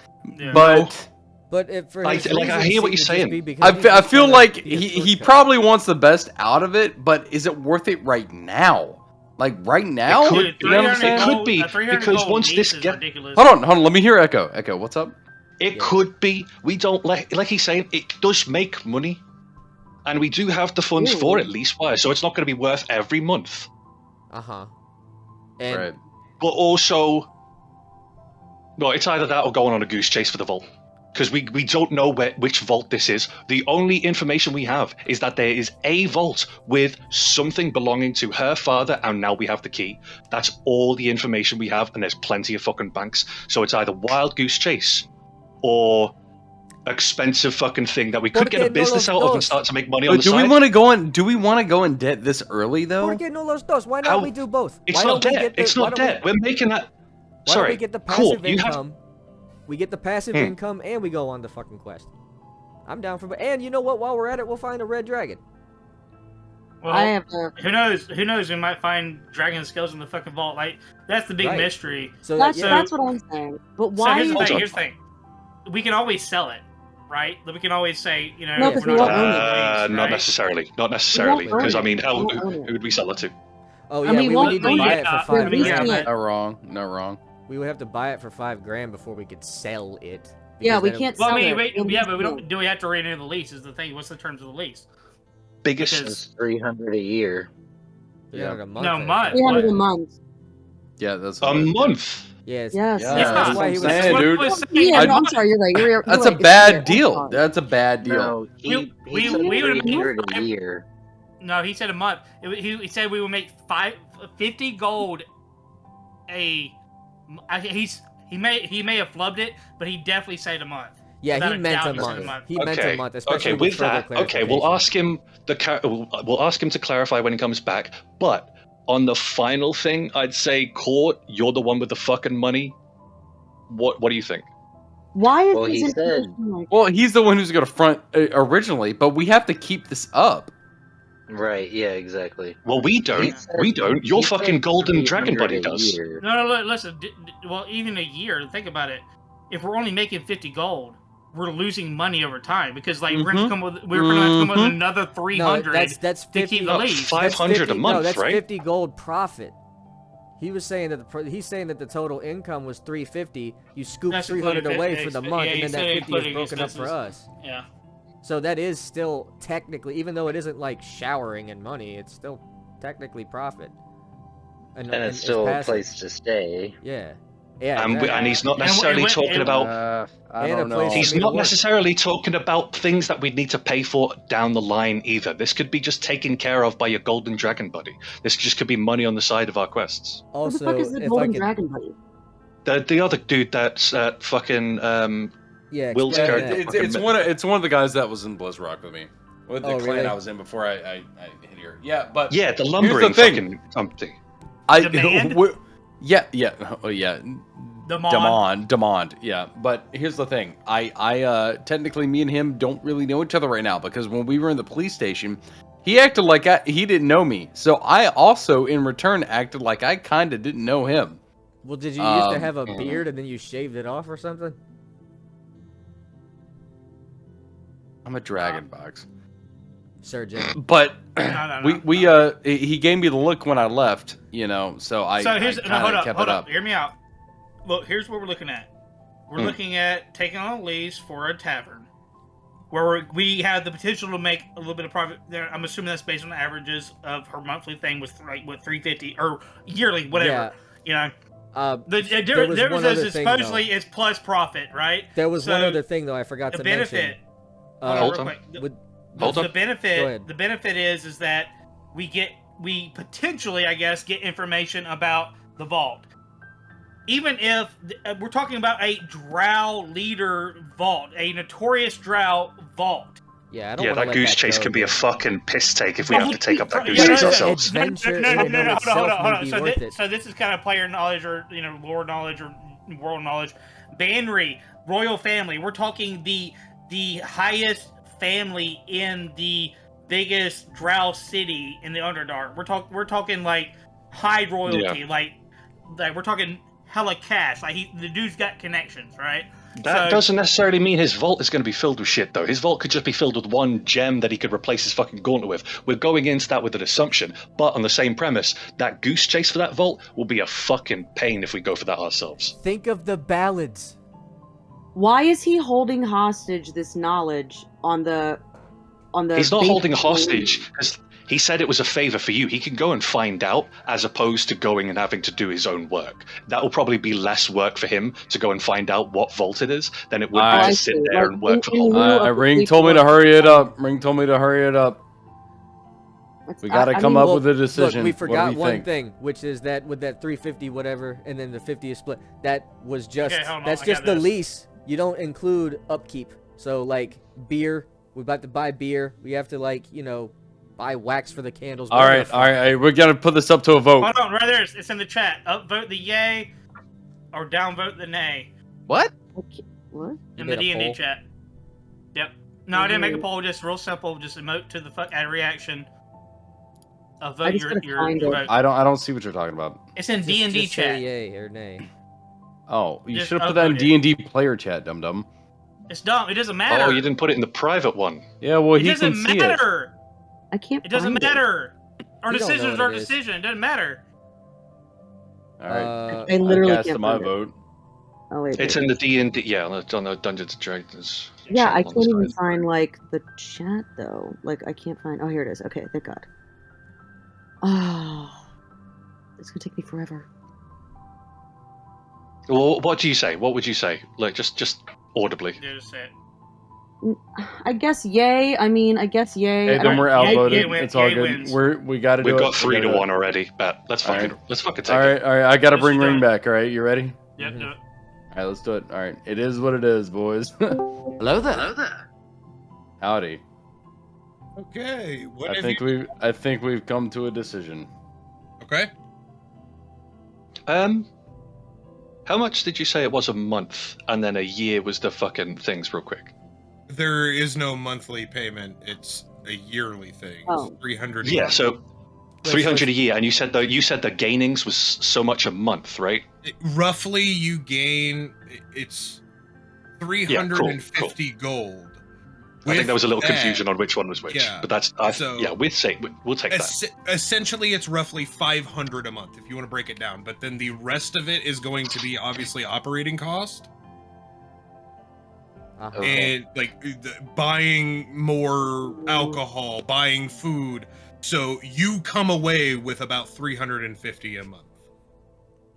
S7: but
S5: But if for
S4: I
S5: his
S4: hear what
S5: reasons,
S4: you're
S5: it would just
S4: saying.
S5: be because he's
S7: I
S5: just
S7: feel
S5: trying to
S7: like
S5: be a
S7: he
S5: shortcut.
S7: probably wants the best out of it, but is it worth it right now? Like right now?
S4: It could,
S7: You know what I'm saying?
S4: it could be because once this gets
S7: Hold on. Let me hear Echo. Echo, what's up?
S4: it could be. We don't like he's saying it does make money, and we do have the funds for it lease-wise, so it's not going to be worth every month.
S5: And
S7: Right.
S4: But also, well, it's either that or going on a goose chase for the vault. Because we don't know which vault this is. The only information we have is that there is a vault with something belonging to her father, and now we have the key. That's all the information we have, and there's plenty of fucking banks. So it's either wild goose chase or expensive fucking thing that we could get a business out of and start to make money on the
S7: Do
S4: side.
S7: we want to go in? Do we want to go in debt this early though?
S5: ¿Por qué no los dos? Why not we do both?
S4: It's
S5: Why
S4: not
S5: don't we
S4: debt.
S5: get the-
S4: It's
S5: why
S4: not
S5: don't we-
S4: debt. We're making that.
S5: Why
S4: Sorry.
S5: don't we get the
S4: Cool.
S5: passive
S4: You have.
S5: income? We get the passive income and we go on the fucking quest. I'm down for, and you know what? While we're at it, we'll find a red dragon.
S3: Well,
S2: I have to.
S3: who knows? Who knows? We might find dragon skulls in the fucking vault. Like that's the big
S5: Right.
S3: mystery.
S5: So
S2: That's what I'm saying. But
S3: So
S2: why?
S3: here's the
S2: is-
S3: thing. Here's the thing. We can always sell it, right? We can always say, you know,
S2: No, 'cause
S3: we're
S2: we
S3: not
S2: won't own it.
S3: right?
S4: Not necessarily. Not necessarily.
S2: own
S4: Because I
S2: it.
S4: mean,
S2: We
S4: who
S2: won't own it.
S4: would we sell it to?
S5: Oh
S2: I
S5: yeah,
S2: mean,
S5: we
S2: won't
S5: would need to
S2: own
S5: buy
S2: it.
S5: it for
S3: We're
S5: five
S2: leasing
S5: grand.
S2: it.
S7: Not wrong. Not wrong.
S5: We would have to buy it for $5,000 before we could sell it.
S2: Yeah,
S5: because
S2: we
S5: then it-
S2: can't
S3: Well,
S2: sell
S3: I mean,
S2: it.
S3: wait,
S2: We'll
S3: yeah,
S2: lease
S3: but we
S2: it.
S3: don't. Do we have to renew the lease? Is the thing? What's the terms of the lease?
S4: Biggest.
S3: Because
S11: It's 300 a year.
S5: 300 a month.
S3: no,
S5: I think.
S3: month.
S2: 300 a month.
S7: Yeah, that's
S4: a month.
S5: Yes.
S2: Yes.
S7: Yeah,
S3: Yeah,
S7: that's what I'm saying, dude.
S2: Yeah, no, I'm sorry. You're right. You're
S7: That's
S2: right.
S7: a
S2: It's
S7: bad
S2: fair. I'm
S7: deal.
S2: sorry.
S7: That's a bad deal.
S11: No, he
S3: we
S11: said
S3: would have
S11: 300 a
S3: been-
S11: year.
S12: No, he said a month. He said we would make 50 gold. He may have flubbed it, but he definitely said a month.
S5: Yeah,
S12: Without
S5: he
S12: a
S5: meant
S12: doubt,
S5: a
S12: he said
S5: month. He meant a month, especially
S4: Okay, with
S5: further
S4: that, okay, we'll
S5: clarification.
S4: ask him we'll ask him to clarify when he comes back. But on the final thing, I'd say, Court, you're the one with the fucking money. What do you think?
S2: Why is
S11: Well,
S2: this
S11: he said-
S2: information like?
S7: Well, he's the one who's going to front originally, but we have to keep this up.
S11: Right, yeah, exactly.
S4: Well, we
S11: He
S4: don't.
S11: said-
S4: We don't. Your
S11: he said
S4: fucking golden dragon
S11: 300
S4: buddy
S11: a
S4: does.
S11: year.
S12: No, listen. Well, even a year. Think about it. If we're only making 50 gold, we're losing money over time because like we're gonna come with another 300.
S5: No, that's 50,
S12: to keep the lease.
S4: 500 a month,
S5: no, that's
S4: right?
S5: 50 gold profit. He was saying that he's saying that the total income was 350. You scoop
S12: That's
S5: 300
S12: including
S5: away
S12: fit-
S5: for the
S12: yeah,
S5: month,
S12: he
S5: and then
S12: said
S5: that 50 is
S12: including
S5: broken up for
S12: expenses.
S5: us.
S12: Yeah.
S5: So that is still technically, even though it isn't like showering in money, it's still technically profit.
S11: And it's still a
S5: passive.
S11: place to stay.
S5: Yeah. Yeah.
S4: And he's not necessarily talking about.
S7: I
S5: And a
S7: don't know.
S5: place for
S4: He's
S5: me to
S4: not
S5: work.
S4: necessarily talking about things that we need to pay for down the line either. This could be just taken care of by your golden dragon buddy. This just could be money on the side of our quests.
S2: What the
S5: Also,
S2: fuck is the
S5: if I
S2: golden
S5: can,
S2: dragon buddy?
S4: The other dude that's fucking
S5: yeah,
S4: Will's
S5: explain
S4: character.
S5: that.
S7: It's one of the guys that was in Blizz Rock with me, with the
S5: Oh,
S7: clan
S5: really?
S7: I was in before I hit here. Yeah, but
S4: Yeah, the
S7: here's
S4: lumbering
S7: the thing.
S4: fucking something.
S12: Demand?
S7: Yeah, oh yeah,
S12: Demand.
S7: Demand, yeah. But here's the thing. I technically me and him don't really know each other right now because when we were in the police station, he acted like he didn't know me. So I also in return acted like I kind of didn't know him.
S5: Well, did you used to have a beard and then you shaved it off or something?
S7: I'm a dragon box.
S5: Sir Jim.
S7: But
S12: No.
S7: he gave me the look when I left, so I
S12: So here's
S7: I
S12: no, hold
S7: kinda
S12: up,
S7: kept
S12: hold
S7: it
S12: up.
S7: up.
S12: Hear me out. Look, here's what we're looking at. We're looking at taking on a lease for a tavern, where we have the potential to make a little bit of profit. There, I'm assuming that's based on the averages of her monthly thing was like what 350 or yearly, whatever.
S5: Yeah.
S12: The
S5: there was
S12: difference
S5: one other
S12: is
S5: thing,
S12: supposedly it's plus profit, right?
S5: There was
S12: So
S5: one other thing though I forgot
S12: the
S5: to
S12: benefit.
S5: mention.
S4: Hold
S12: real
S4: on.
S12: quick.
S5: With,
S4: Hold
S12: The
S4: on.
S5: Go
S12: benefit.
S5: ahead.
S12: The benefit is that we potentially, I guess, get information about the vault. Even if we're talking about a drow leader vault, a notorious drow vault.
S5: yeah, I don't
S4: Yeah,
S5: wanna
S4: that
S5: let
S4: goose
S5: that
S4: chase
S5: go,
S4: can be a
S5: but-
S4: fucking piss take if we
S12: Oh,
S4: have to take up that
S12: yeah,
S4: goose
S12: no,
S4: chase
S12: no,
S4: ourselves.
S5: Adventure
S12: No,
S5: in and of itself
S12: hold
S5: may
S12: on.
S5: be
S12: So
S5: worth
S12: this,
S5: it.
S12: so this is kind of player knowledge or lore knowledge or world knowledge. Banry, royal family. We're talking the highest family in the biggest drow city in the Underdark. We're talking like high royalty, like we're talking hella cash. Like the dude's got connections, right?
S4: That doesn't necessarily mean his vault is going to be filled with shit, though. His vault could just be filled with one gem that he could replace his fucking gauntlet with. We're going into that with an assumption, but on the same premise, that goose chase for that vault will be a fucking pain if we go for that ourselves.
S5: Think of the ballads.
S2: Why is he holding hostage this knowledge on the
S4: He's not
S2: base
S4: holding
S2: of the
S4: hostage, because he said it was a favor for you. He can go and find out, as opposed to going and having to do his own work. That will probably be less work for him to go and find out what vault it is than it would be
S7: I
S4: to sit
S2: see.
S4: there
S2: Like,
S4: and work for
S2: in
S4: whole
S2: lieu of the
S7: Ring
S2: police
S7: told me to
S2: work.
S7: hurry it up. Ring told me to hurry it up. We got to
S2: I
S7: come
S2: mean,
S7: up
S5: Well,
S7: with a decision.
S5: Look, we
S7: What do
S5: forgot one
S7: think?
S5: thing, which is that with that 350 whatever, and then the 50 is split. That was just
S12: Okay, hold on,
S5: that's
S12: I
S5: just
S12: got
S5: the
S12: this.
S5: lease. You don't include upkeep. So like beer, we're about to buy beer. We have to buy wax for the candles.
S7: All right. We're gonna put this up to a vote.
S12: Hold on, right there. It's in the chat. Upvote the yay, or downvote the nay.
S7: What?
S2: Okay, what?
S12: In
S5: You
S12: the
S5: made a
S12: D&D
S5: poll?
S12: chat. Yep. No, I didn't make a poll. Just real simple. Just emote to the add reaction.
S2: I
S12: Vote
S2: just
S12: your
S2: gotta find it.
S12: vote.
S7: I don't see what you're talking about.
S12: It's in
S5: Just
S12: D&D
S5: say
S12: chat.
S5: yay or nay.
S7: Oh, you
S12: Just
S7: should have put that in
S12: upvote it.
S7: D&D player chat, dum dum.
S12: It's dumb. It doesn't matter.
S4: Oh, you didn't put it in the private one.
S7: Yeah, well,
S12: It
S7: he
S12: doesn't
S7: can see it.
S12: matter.
S2: I can't.
S12: It doesn't
S2: find
S12: matter. Our
S5: You don't know
S12: decisions
S5: what
S12: are
S5: it is.
S12: decision. It doesn't matter.
S7: All right.
S2: I literally
S7: cast
S2: can't
S7: my
S2: find it.
S7: vote.
S2: Oh wait.
S4: It's
S2: there
S4: in
S2: it
S4: the D&D, yeah, on the Dungeons and Dragons.
S2: Yeah,
S4: channel
S2: I
S4: on the
S2: can't even
S4: side.
S2: find like the chat though. Like I can't find. Oh, here it is. Okay, thank God. Oh, it's gonna take me forever.
S4: Well, what do you say? What would you say? Like, just audibly.
S12: There's it.
S2: I guess yay. I mean, I guess yay.
S7: Hey, then we're
S12: Yay-
S7: outvoted.
S12: yay win-
S7: It's all
S12: yay
S7: good.
S12: wins.
S7: We got to do
S4: We've
S7: it.
S4: got
S7: We
S4: 3
S7: gotta
S4: to
S7: do it.
S4: 1 already. Bet. Let's fucking take
S7: All
S4: it.
S7: right. I got to
S12: Let's
S7: bring
S12: do
S7: Ring
S12: it.
S7: back. All right, you ready?
S12: Yep, do it.
S7: All right, let's do it. All right, it is what it is, boys.
S5: Hello there.
S7: Howdy.
S1: Okay. What
S7: I
S1: have
S7: think
S1: you...
S7: we've come to a decision.
S1: Okay.
S4: How much did you say it was a month, and then a year was the fucking things, real quick?
S1: There is no monthly payment. It's a yearly thing.
S2: Oh.
S1: 300 a
S4: Yeah,
S1: year.
S4: so 300 a year, and you said the gainings was so much a month, right?
S1: Roughly, you gain... It's 350 gold.
S4: I think there was a little
S1: With that-
S4: confusion on which one was which,
S1: Yeah.
S4: but that's
S1: So-
S4: yeah. We'll take that.
S1: Essentially, it's roughly 500 a month if you want to break it down. But then the rest of it is going to be obviously operating cost and like buying more alcohol, buying food. So you come away with about 350 a month.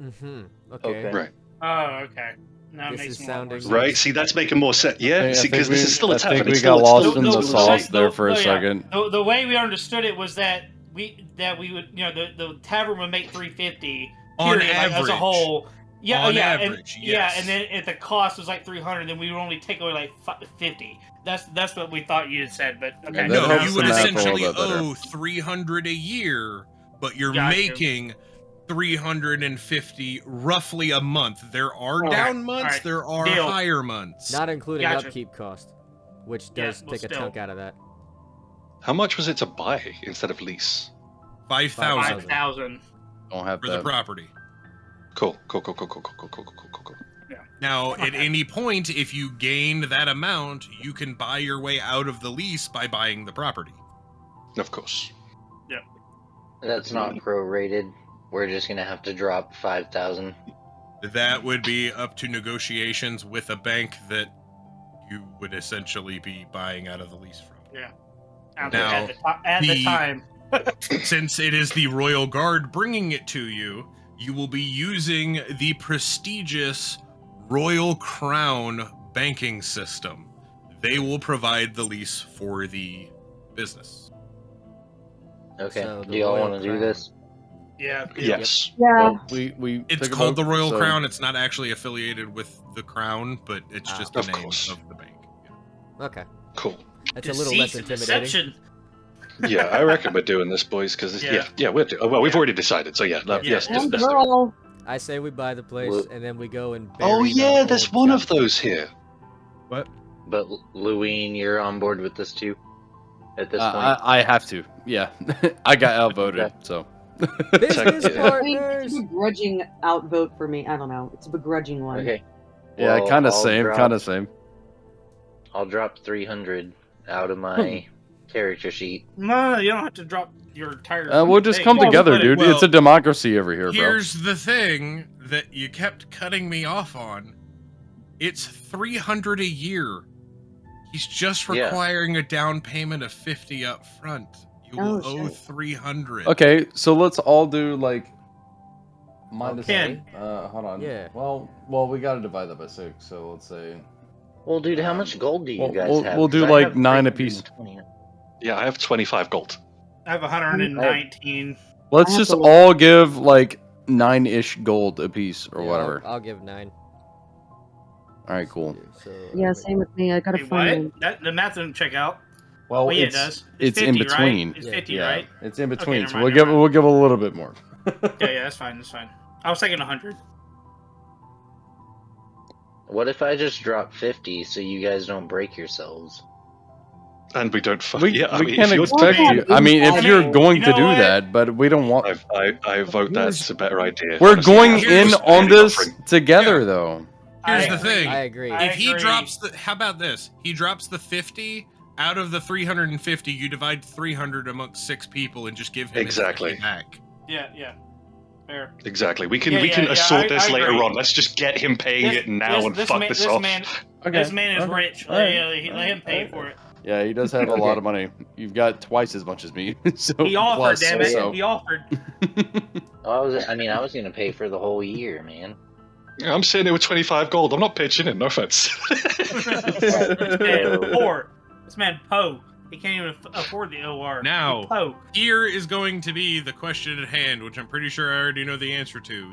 S5: Mm-hmm. Okay.
S4: Right.
S12: Oh, okay. Now it
S5: This
S12: makes
S5: is
S12: more
S5: sounding
S12: sense.
S4: Right. See, that's making more sense. Yeah.
S7: I
S4: See,
S7: think
S4: because this is still a
S7: I
S4: tavern.
S7: think we
S4: It's
S7: got
S4: still-
S7: lost
S4: it's
S7: in
S4: still-
S7: the sauce there for a
S12: yeah.
S7: second.
S12: The way we understood it was that we would, the tavern would make 350
S1: On
S12: period, like, as a
S1: average.
S12: whole. Yeah,
S1: On
S12: yeah,
S1: average,
S12: and,
S1: yes.
S12: yeah, and then if the cost was like 300, then we would only take away like 50. That's what we thought you had said, but okay.
S7: that
S1: No,
S7: helps
S1: you
S7: the
S1: would
S7: math a
S1: essentially
S7: little bit better.
S1: owe 300 a year, but you're
S12: Gotcha.
S1: making 350 roughly a month. There are
S12: Alright,
S1: down months,
S12: alright.
S1: there are
S12: Deal.
S1: higher months.
S5: Not including
S12: Gotcha.
S5: upkeep cost, which
S12: Yeah,
S5: does
S12: well,
S5: take a
S12: still.
S5: chunk out of that.
S4: How much was it to buy instead of lease?
S1: 5,000
S12: 5,000.
S7: Don't have
S1: for the
S7: that.
S1: property.
S4: Cool.
S1: Now, at any point, if you gain that amount, you can buy your way out of the lease by buying the property.
S4: Of course.
S11: That's not prorated. We're just gonna have to drop 5,000.
S1: That would be up to negotiations with a bank that you would essentially be buying out of the lease from.
S12: Yeah.
S1: Now,
S12: At the time.
S1: Since it is the Royal Guard bringing it to you, you will be using the prestigious Royal Crown banking system. They will provide the lease for the business.
S11: Okay.
S5: So the
S11: do y'all
S5: Royal
S11: want to do
S5: Crown.
S11: this?
S12: Yeah.
S4: Yes.
S2: Yeah.
S7: Well, we
S1: It's
S7: took a
S1: called
S7: vote,
S1: the Royal
S7: so-
S1: Crown. It's not actually affiliated with the Crown, but it's just the
S4: Of
S1: name
S4: course.
S1: of the bank.
S5: Okay,
S4: Cool.
S5: that's a little less
S12: Deceit and
S5: intimidating.
S12: deception.
S4: Yeah, I reckon we're doing this, boys, because
S12: Yeah.
S4: well, we've already decided. So yeah, yes,
S2: And
S4: let's do it.
S2: girl.
S5: I say we buy the place
S11: Well-
S5: and then we go and.
S4: Oh
S5: bury the
S4: yeah, there's
S5: old
S4: one of
S5: shop.
S4: those here.
S1: What?
S11: But Louine, you're on board with this too? At this point?
S7: I have to. Yeah, I got outvoted.
S11: Okay.
S7: So
S5: Business
S4: Yeah.
S2: I think it's
S5: partners.
S2: a begrudging outvote for me. I don't know. It's a begrudging one.
S11: Okay.
S7: yeah,
S11: Well,
S7: kind of
S11: I'll
S7: same,
S11: drop-
S7: kind of same.
S11: I'll drop 300 out of my character sheet.
S12: No, you don't have to drop your entire.
S7: We'll just come
S12: thing.
S7: together,
S12: Split it.
S7: dude.
S1: Well,
S7: It's a democracy over here, bro.
S1: Here's the thing that you kept cutting me off on. It's 300 a year. He's just
S11: Yeah.
S1: requiring a down payment of 50 up front. You will
S2: Oh,
S1: owe
S2: shit.
S1: 300.
S7: Okay, so let's all do like minus.
S12: Okay.
S7: Hold on.
S5: Yeah.
S7: Well, we gotta divide that by 6. So let's say.
S11: Well, dude, how much gold do you
S7: Well,
S11: guys
S7: we'll-
S11: have?
S7: we'll
S11: 'Cause
S7: do,
S11: I
S7: like,
S11: have
S7: 9 apiece.
S11: 320.
S4: Yeah, I have 25 gold.
S12: I have 119.
S7: Let's
S2: I have
S7: just
S2: to look-
S7: all give like 9-ish gold apiece or
S5: Yeah,
S7: whatever.
S5: I'll give 9.
S7: All right, cool.
S5: So,
S2: Yeah, same with me. I gotta
S12: Wait,
S2: find.
S12: what? The math doesn't check out.
S7: Well,
S12: Oh, yeah, it does.
S7: it's in
S12: 50, right?
S7: between.
S12: It's
S5: Yeah.
S12: 50,
S7: Yeah,
S12: right?
S7: it's in
S12: Okay,
S7: between.
S12: never
S7: so
S12: mind,
S7: we'll
S12: never mind.
S7: give a little bit more.
S12: Yeah, that's fine. That's fine. I was thinking 100.
S11: What if I just drop 50 so you guys don't break yourselves?
S4: And we don't fuck.
S7: We,
S4: yeah, I
S7: we
S4: mean,
S7: can't
S4: if you're
S7: expect
S2: Yeah,
S7: you. I mean, if
S2: you
S7: you're
S2: know
S7: going to do
S12: what?
S7: that, but we don't want.
S4: I vote that's a better idea.
S7: We're
S4: honestly.
S7: going
S1: Here's-
S7: in on this
S4: offering.
S7: together,
S1: Yeah.
S7: though.
S1: Here's
S12: I
S1: the
S12: agree.
S1: thing.
S5: I agree.
S12: I
S1: If he
S12: agree.
S1: drops the, how about this? He drops the 50 out of the 350. You divide 300 amongst 6 people and just give him
S4: Exactly.
S1: his 50 back.
S12: Yeah. Fair.
S4: Exactly. We can
S12: Yeah,
S4: we can
S12: yeah,
S4: assort
S12: I
S4: this later
S12: agree.
S4: on. Let's just get him paying it now and fuck
S12: man,
S4: this off.
S12: This man is
S7: okay.
S12: rich.
S7: All right.
S12: Let him pay for it.
S7: Yeah, he does have a lot of money. You've got twice as much as me. So
S12: He offered,
S7: plus,
S12: damn it.
S7: so.
S12: He offered.
S11: I was gonna pay for the whole year, man.
S4: I'm sitting here with 25 gold. I'm not pitching in. No offense.
S12: This man poor. This man Poe. He can't even afford the OR.
S1: Now,
S12: Poe.
S1: here is going to be the question at hand, which I'm pretty sure I already know the answer to.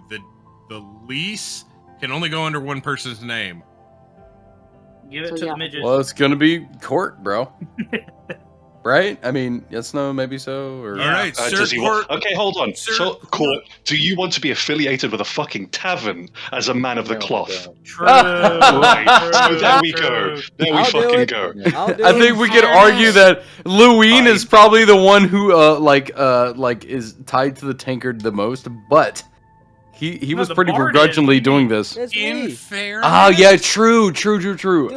S1: The lease can only go under one person's name.
S12: Give it
S2: So,
S12: to
S2: yeah.
S12: the midget.
S7: Well, it's gonna be Court, bro. Right? I mean, yes, no, maybe so. Or
S1: All right, Sir
S4: does he want...
S1: Court.
S4: Okay, hold on.
S1: Sir
S4: So,
S1: Court.
S4: Court, do you want to be affiliated with a fucking tavern as a man of the
S11: No, I
S4: cloth?
S11: don't.
S12: True.
S4: Right. So there we
S12: True.
S4: go. There we
S5: I'll do
S4: fucking
S5: it.
S4: go.
S5: I'll do
S7: I
S5: it.
S7: think we could argue that Louine is
S4: Fine.
S7: probably the one who like is tied to the tankard the most, but he
S12: No,
S7: was
S12: the
S7: pretty
S12: bard
S7: begrudgingly
S12: is.
S7: doing this.
S5: It's
S1: In
S5: me.
S1: fairness,
S7: Oh yeah, true. I
S5: Dude,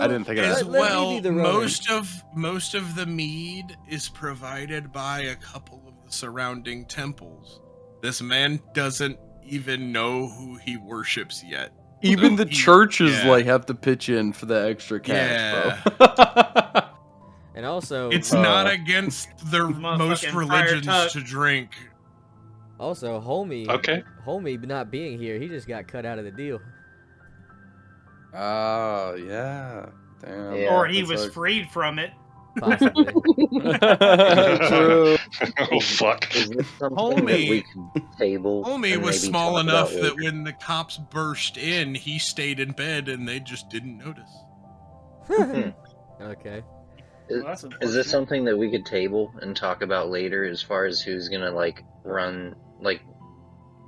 S7: didn't think of
S1: as
S7: that.
S5: Let me
S1: well,
S5: be the runner.
S1: most of the mead is provided by a couple of the surrounding temples. This man doesn't even know who he worships yet.
S7: Even the churches
S1: Yeah.
S7: like have to pitch in for the extra cash,
S1: Yeah.
S7: bro.
S5: And also,
S1: It's not against their
S12: Motherfucking
S1: most
S12: fire
S1: religions
S12: tuck.
S1: to drink.
S5: homie.
S4: Okay.
S5: Homie not being here, he just got cut out of the deal.
S7: Oh yeah. Damn.
S11: Yeah,
S12: Or he
S7: that's
S12: was
S7: like-
S12: freed from it.
S5: Possibly.
S7: True.
S4: Oh, fuck.
S11: Is this something that we can table?
S1: Homie
S11: and
S1: was
S11: maybe
S1: small
S11: talk
S1: enough
S11: about
S1: that
S11: later?
S1: when the cops burst in, he stayed in bed and they just didn't notice.
S5: Okay.
S11: Is,
S12: Well, that's
S11: is this
S12: unfortunate.
S11: something that we could table and talk about later as far as who's gonna like run, like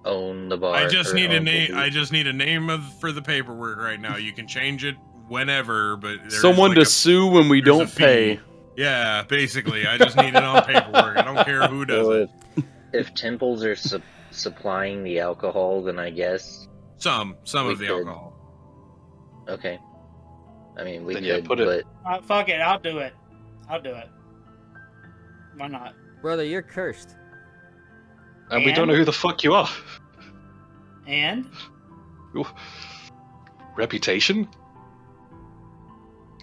S11: own the bar?
S1: I just
S11: or
S1: need a
S11: own the
S1: name.
S11: booth?
S1: I just need a name for the paperwork right now. You can change it whenever, but there's
S7: Someone
S1: like
S7: to
S1: a-
S7: sue when we
S1: there's a
S7: don't
S1: fee.
S7: pay.
S1: Yeah, basically, I just need it on paperwork. I don't care who does
S11: Well,
S1: it.
S11: if temples are supplying the alcohol, then I guess
S1: Some
S11: we
S1: of the
S11: could-
S1: alcohol.
S11: okay. I mean, we
S4: Then,
S11: could,
S4: yeah, put it-
S11: but
S12: Fuck it. I'll do it. I'll do it. Why not?
S5: Brother, you're cursed.
S4: And we don't know who the fuck you are.
S12: And
S4: Reputation?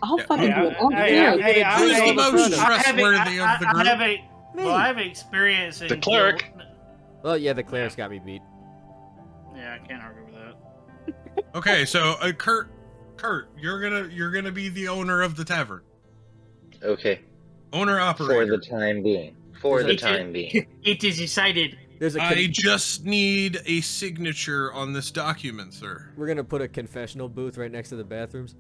S2: I'll
S1: Yeah,
S2: fucking
S12: hey,
S2: do it. I'll do
S12: hey,
S2: it.
S12: hey, I-
S1: Who's
S12: hey,
S1: the most
S12: I have
S1: trustworthy of the
S12: I
S1: group?
S12: have well, I have experience in
S4: The cleric.
S5: Well, yeah, the cleric's got me beat.
S12: Yeah, I can't argue with that.
S1: Okay, so Kurt, you're gonna be the owner of the tavern,
S11: okay.
S1: owner
S11: For
S1: operator.
S11: the time being. For the
S12: It-
S11: time being.
S12: It is decided.
S5: There's a
S1: I just need a signature on this document, sir.
S5: we're gonna put a confessional booth right next to the bathrooms.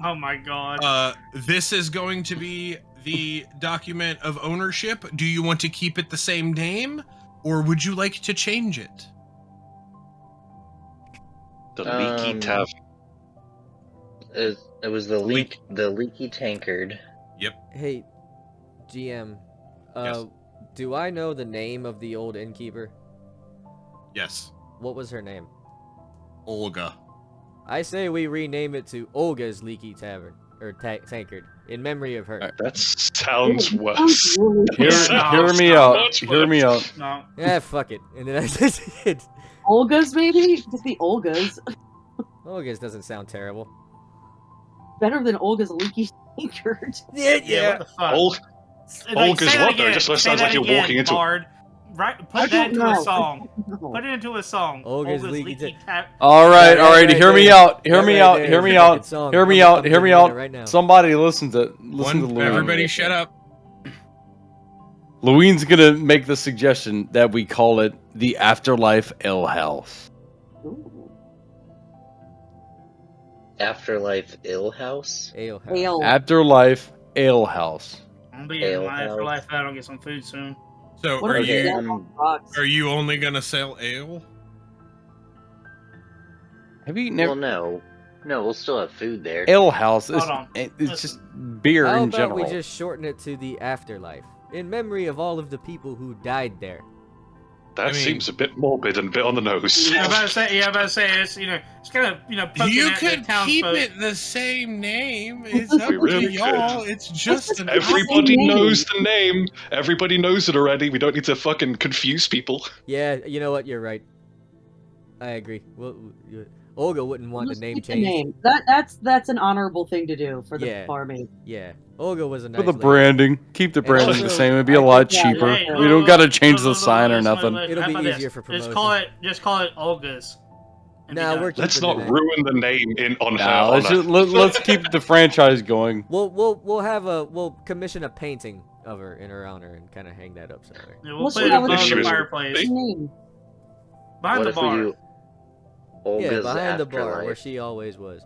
S12: Oh my god.
S1: This is going to be the document of ownership. Do you want to keep it the same name, or would you like to change it?
S4: The Leaky Tavern.
S11: It was the leaky tankard.
S5: Hey, GM,
S1: Yes.
S5: do I know the name of the old innkeeper?
S1: Yes,
S5: What was her name?
S1: Olga.
S5: I say we rename it to Olga's Leaky Tavern or Tankard in memory of her.
S4: That sounds worse.
S7: Hear,
S12: Yeah,
S7: hear me
S4: no,
S7: out.
S4: much
S7: Hear me
S4: worse.
S7: out.
S12: No.
S5: Yeah, fuck it. And then I just did.
S2: Olga's maybe? Just the Olga's.
S5: Olga's doesn't sound terrible.
S2: Better than Olga's leaky tankard.
S12: Yeah. What the fuck?
S4: Olga's
S12: say that
S4: what, though? It
S12: again.
S4: just
S12: Say
S4: sounds
S12: that
S4: like you're
S12: again,
S4: walking into it.
S12: Bard. Right,
S2: I
S12: put that
S2: don't
S12: into
S2: know.
S12: a song.
S2: No.
S12: Put it into a song.
S5: Olga's Leaky
S7: All right, all right.
S5: That
S7: Hear me
S5: there-
S7: out. Hear
S5: that
S7: me
S5: right
S7: out.
S5: there
S7: Hear
S5: is
S7: me
S5: the
S7: out.
S5: fucking song.
S7: Hear me
S5: I'm
S7: out.
S5: fucking
S7: Hear me
S5: doing it
S7: out.
S5: right now.
S7: Somebody listen to Louine.
S1: Everybody, shut up.
S7: Louine's gonna make the suggestion that we call it the Afterlife Ale House.
S2: Ooh.
S11: Afterlife Ill House?
S5: Ale House.
S2: Ale.
S7: Afterlife Ale House.
S12: I'm be in
S11: Ale
S12: my
S11: house.
S12: afterlife. I don't get some food soon.
S1: So,
S2: What
S1: are
S2: if
S11: Okay,
S2: we
S1: you
S2: get on rocks?
S1: are you only gonna sell ale?
S7: Have you
S11: Well,
S7: never
S11: no. No, we'll still have food there.
S7: Ale House? It's,
S12: Hold on.
S7: it's just beer
S5: How
S7: in
S5: about
S7: general.
S5: we just shorten it to the Afterlife in memory of all of the people who died there?
S4: That
S1: I mean-
S4: seems a bit morbid and a bit on the nose.
S12: Yeah, I'm about to say it's it's kind of poking
S1: You
S12: at the
S1: could keep
S12: townsfolk.
S1: it the same name. It's up
S4: We really
S1: to y'all. It's just an
S4: Everybody
S2: name.
S4: knows the name. Everybody knows it already. We don't need to fucking confuse people.
S5: Yeah, you know what? You're right. I agree. Well, Olga wouldn't want the
S2: Just
S5: name
S2: keep the
S5: changed.
S2: name. That's an honorable thing to do for the
S5: Yeah.
S2: barmaid.
S5: Yeah, Olga was a nice
S7: For the
S5: lady.
S7: branding, keep the
S5: And
S7: branding
S5: also,
S7: the same. It'd be
S5: I
S7: a lot
S2: think- yeah,
S7: cheaper.
S12: Hey,
S7: We don't gotta change the
S12: look,
S7: sign or
S12: listen,
S7: nothing.
S12: look,
S5: It'll
S12: how
S5: be
S12: about
S5: easier
S12: this?
S5: for
S12: Just call
S5: promotion.
S12: it Olga's.
S3: and be
S5: Nah,
S3: done.
S5: we're
S4: Let's
S5: keeping
S4: not
S5: the name.
S4: ruin the name on her
S7: Nah, let's,
S4: honor.
S7: let's keep the franchise going.
S5: We'll commission a painting of her in her honor and kind of hang that up somewhere.
S3: Yeah, we'll
S2: What's
S3: put it
S2: wrong
S3: above
S2: with
S3: the
S4: you?
S3: fireplace.
S2: What's her name?
S3: Behind
S11: What
S3: the
S11: if we
S3: bar.
S11: do Olga's
S5: Yeah, behind the bar where
S11: afterlife?
S5: she always was.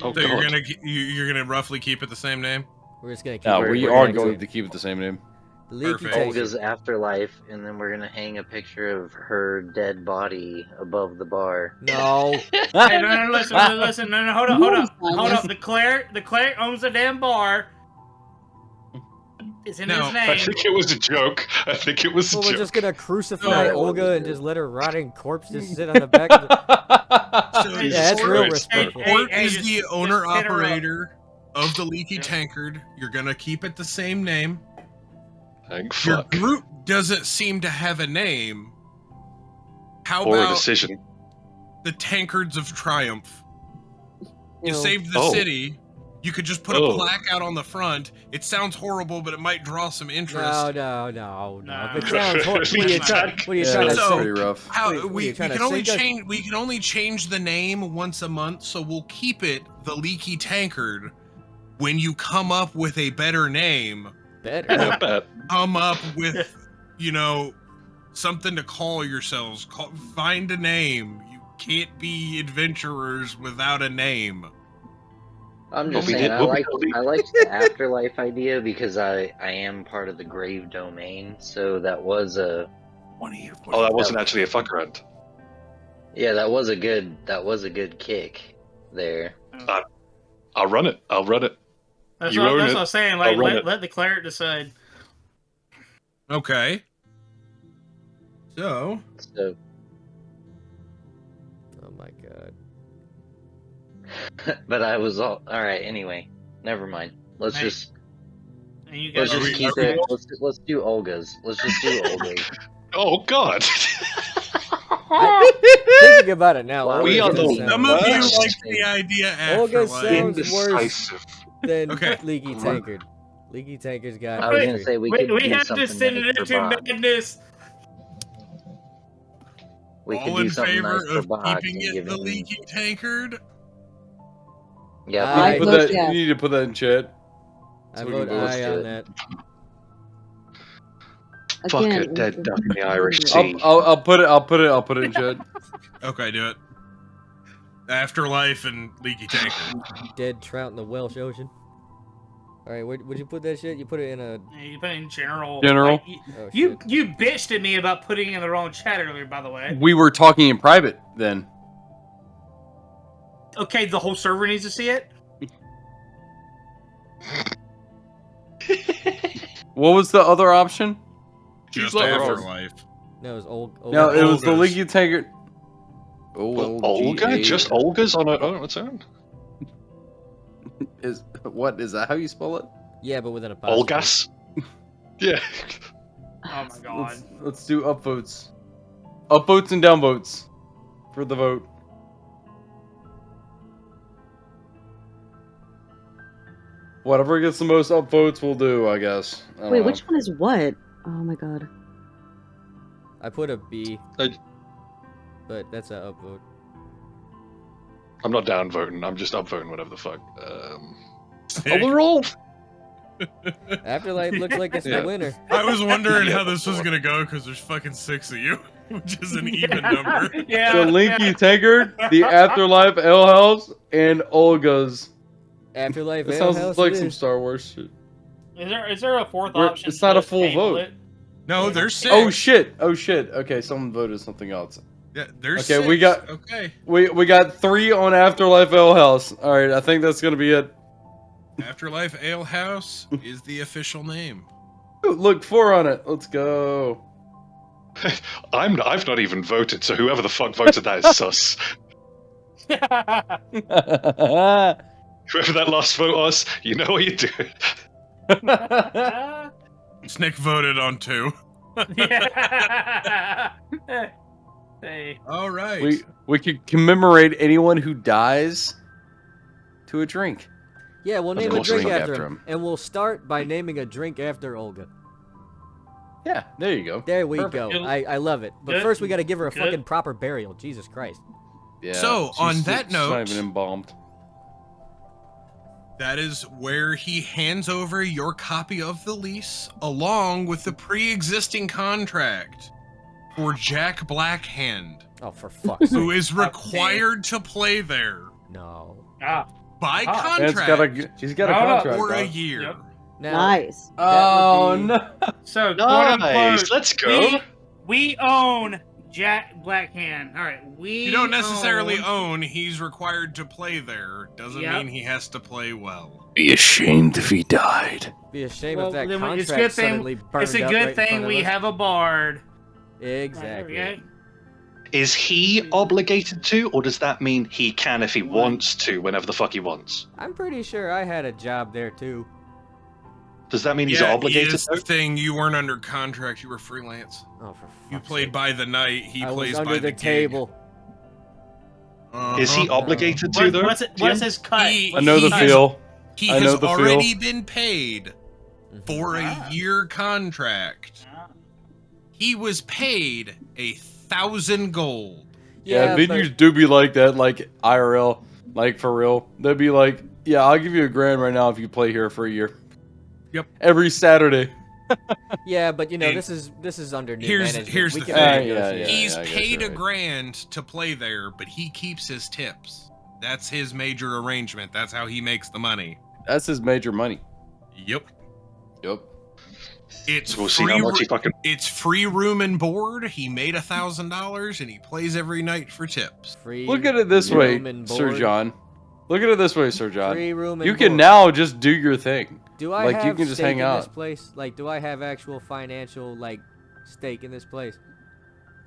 S4: Oh,
S1: So you're
S4: God.
S1: gonna roughly keep it the same name?
S5: We're just gonna keep.
S7: No,
S5: it
S7: we
S11: we're
S7: are
S11: gonna
S7: going
S11: do-
S7: to keep it the same name.
S5: Leaky
S1: Perfect.
S5: Tankard.
S11: Olga's afterlife, and then we're gonna hang a picture of her dead body above the bar.
S5: No.
S3: Hey, no, listen, no, hold up, hold up. The cleric owns the damn bar. It's in
S1: No,
S3: his
S4: I
S3: name.
S4: think it was a joke. I think it was a
S5: Well,
S4: joke.
S5: we're just gonna crucify
S1: No.
S5: Olga and just let her rotting corpse just sit on the back of the...
S1: So
S3: Hey,
S5: Yeah, that's
S1: Sport-
S5: real
S3: hey,
S5: respectful.
S3: hey,
S1: Sport
S3: hey,
S1: is
S3: just-
S1: the
S3: just
S1: owner
S3: pin her up.
S1: operator of the Leaky Tankard. You're gonna keep it the same name.
S4: Thank
S1: Your
S4: fuck.
S1: group doesn't seem to have a name. How
S4: Or a
S1: about
S4: decision.
S1: the Tankards of Triumph? You
S5: know,
S1: saved the
S4: Oh.
S1: city. You could just put a
S4: Oh.
S1: plaque out on the front. It sounds horrible, but it might draw some interest.
S5: No.
S3: No.
S5: If it sounds horrible, what are you trying
S7: Yeah,
S5: to
S7: that's
S1: So-
S7: pretty rough.
S1: How
S5: What are
S1: we
S5: you trying
S1: can
S5: to
S1: only
S5: sink us?
S1: change we can only change the name once a month, so we'll keep it the Leaky Tankard. When you come up with a better name,
S5: better?
S4: I bet.
S1: come up with something to call yourselves. Find a name. You can't be adventurers without a name.
S11: I'm
S4: Well,
S11: just
S4: we
S11: saying,
S4: did-
S11: I
S4: well, we
S11: like
S4: did-
S11: I like the afterlife idea because I am part of the grave domain, so that was a
S4: Oh, that wasn't actually a fuck rant.
S11: that was a good kick there.
S4: I'll run it.
S3: That's
S4: You
S3: what
S4: own
S3: I
S4: it.
S3: was saying.
S4: I'll
S3: Like,
S4: run it.
S3: let the cleric decide.
S1: Okay. So
S11: So,
S5: Oh my god.
S11: but I was all right. Anyway, never mind. Let's
S3: Hey,
S11: just
S3: And you
S11: let's
S3: guys
S11: just keep it. Let's do Olga's. Let's just do Olga's.
S4: Oh, God.
S5: Thinking about it now,
S11: Wow,
S5: Olga
S4: we are
S5: doesn't
S4: the
S5: sound
S1: some of you
S11: Wow.
S1: like the idea
S5: Olga
S1: afterlife.
S5: sounds worse than
S1: Okay.
S5: Leaky Tankard. Leaky Tankard's got.
S11: I was gonna
S5: history.
S11: say we could
S3: we
S11: do
S3: have to
S11: something
S3: send
S11: nice
S3: it
S11: for
S3: into
S11: Bob.
S3: madness.
S11: We could
S1: All
S11: do
S1: in
S11: something
S1: favor
S11: nice for
S1: of
S11: Bob
S1: keeping
S11: and
S1: it
S11: give
S1: the
S11: him.
S1: Leaky Tankard?
S11: Yeah,
S5: I
S11: we
S7: Put
S11: could-
S2: vote
S7: that,
S2: yes.
S7: You need to put that in chat.
S5: I
S7: So we
S5: vote
S7: can vote.
S5: aye
S11: do
S5: on
S11: it.
S5: that.
S4: Fuck a
S2: Again,
S4: dead duck in the
S2: it's-
S4: Irish Sea.
S7: I'll put it in chat.
S1: Okay, do it. Afterlife and Leaky Tankard.
S5: Dead trout in the Welsh Ocean. All right, would you put that shit? You put it in a.
S3: Yeah, you put it in general.
S7: General.
S3: Like,
S5: Oh,
S3: you
S5: shit.
S3: bitched at me about putting it in the wrong chat earlier, by the way.
S7: We were talking in private then.
S3: Okay, the whole server needs to see it.
S7: What was the other option?
S1: Just
S4: like
S1: afterlife.
S5: No, it was old.
S7: No, it was the
S1: Olga's.
S7: Leaky Tankard.
S4: Olga? Just Olga's on its own?
S7: Is that? How you spell it?
S5: Yeah, but with an apostrophe.
S4: Olgas? Yeah.
S3: Oh my god.
S7: Let's do upvotes. Upvotes and downvotes for the vote. Whatever gets the most upvotes, we'll do, I guess. I don't
S2: Wait,
S7: know.
S2: which one is what? Oh my god.
S5: I put a B.
S4: I-
S5: But that's a upvote.
S4: I'm not down voting. I'm just up voting, whatever the fuck. Overall,
S5: Afterlife looks like it's
S4: Yeah.
S5: the winner.
S1: I was wondering how this was gonna go because there's fucking 6 of you, which is an even number.
S3: Yeah.
S7: The Leaky Tankard, the Afterlife Ale House, and Olga's.
S5: Afterlife
S7: It
S5: Ale
S7: sounds
S5: House
S7: like
S5: it
S7: some
S5: is.
S7: Star Wars shit.
S3: Is there a fourth
S7: We're-
S3: option?
S7: it's not a
S3: to
S7: full
S3: table
S7: vote.
S3: it?
S1: No, there's 6.
S7: Oh shit! Oh shit! Okay, someone voted something else.
S1: Yeah, there's
S7: Okay,
S1: 6.
S7: we got-
S1: Okay.
S7: We got 3 on Afterlife Ale House. All right, I think that's gonna be it.
S1: Afterlife Ale House is the official name.
S7: Ooh, look, 4 on it. Let's go.
S4: I've not even voted, so whoever the fuck voted that is sus. Whoever that last vote was, you know what you do.
S1: Snick voted on 2.
S3: Hey.
S1: All right.
S7: we could commemorate anyone who dies to a drink.
S5: Yeah, we'll
S4: And
S5: name
S4: then
S5: a
S4: we'll
S5: drink
S4: drink
S5: after
S7: after
S5: him.
S7: him.
S5: And we'll start by naming a drink after Olga.
S7: Yeah, there you go.
S5: There we
S7: Perfect.
S5: go. I love it. But
S12: Good.
S5: first we got to give her a
S12: Good.
S5: fucking proper burial. Jesus Christ.
S7: Yeah.
S1: So, on that
S7: she's not
S1: note-
S7: even embalmed.
S1: That is where he hands over your copy of the lease, along with the pre-existing contract for Jack Blackhand,
S5: Oh, for fuck's
S1: who
S5: sake.
S1: is required to play there
S5: No.
S1: by
S7: Man's
S1: contract
S7: he's got a
S12: Hold up.
S7: contract.
S1: for a
S7: dog.
S1: year.
S12: Yep.
S5: Now,
S2: Nice.
S5: that
S7: Oh
S5: would be-
S7: no!
S12: So,
S4: Nice.
S12: quote unquote,
S4: Let's go.
S12: we own Jack Blackhand. All right, we
S1: You don't necessarily
S12: own.
S1: own, he's required to play there. Doesn't
S12: Yep.
S1: mean he has to play well.
S6: Be ashamed if he died.
S5: Be a shame
S12: Well,
S5: if that
S12: then
S5: contract
S12: it's a good
S5: suddenly
S12: thing.
S5: burned
S12: It's a
S5: up
S12: good
S5: right in front
S12: thing
S5: of
S12: we
S5: us.
S12: have a bard.
S5: Exactly.
S12: Okay.
S4: Is he obligated to, or does that mean he can if he wants to, whenever the fuck he wants?
S5: I'm pretty sure I had a job there too.
S4: Does that mean he's
S1: Yeah,
S4: obligated
S1: here's the
S4: to?
S1: thing, you weren't under contract, you were freelance.
S5: Oh, for
S1: You
S5: fuck's
S1: played
S5: sake.
S1: by the night, he
S5: I was
S1: plays
S5: under
S1: by
S5: the
S1: gig.
S5: table.
S4: Is he
S1: Uh-huh.
S4: obligated to, though?
S12: What's
S4: Jim?
S12: his cut?
S1: He-
S7: I know the
S1: he has-
S7: feel.
S1: He
S7: I know
S1: has
S7: the feel.
S1: already been paid
S5: Mhm.
S1: for a year contract. He was paid 1,000 gold.
S7: Yeah,
S5: but-
S7: venues do be like that, like IRL, like for real. They'd be like, "Yeah, I'll give you $1,000 right now if you play here for a year."
S1: Yep.
S7: Every Saturday.
S5: Yeah, but you know,
S1: And
S5: this is under new
S1: here's
S5: management.
S1: the
S5: We can
S1: thing.
S5: renegotiate.
S1: He's
S7: I guess
S1: paid
S7: you're
S1: a
S7: right.
S1: grand to play there, but he keeps his tips. That's his major arrangement. That's how he makes the money.
S7: That's his major money.
S1: Yep.
S7: Yep.
S1: It's
S4: We'll see
S1: free.
S4: how much he fucking.
S1: It's free room and board. He made $1,000, and he plays every night for tips.
S5: Free
S7: Look at it this way,
S5: room and
S7: Sir
S5: board.
S7: John. Look at it this way, Sir John.
S5: Free room and
S7: You can
S5: board.
S7: now just do your thing.
S5: Do I
S7: like,
S5: have
S7: you can just
S5: stake
S7: hang
S5: in
S7: out.
S5: this place? Like, do I have actual financial stake in this place?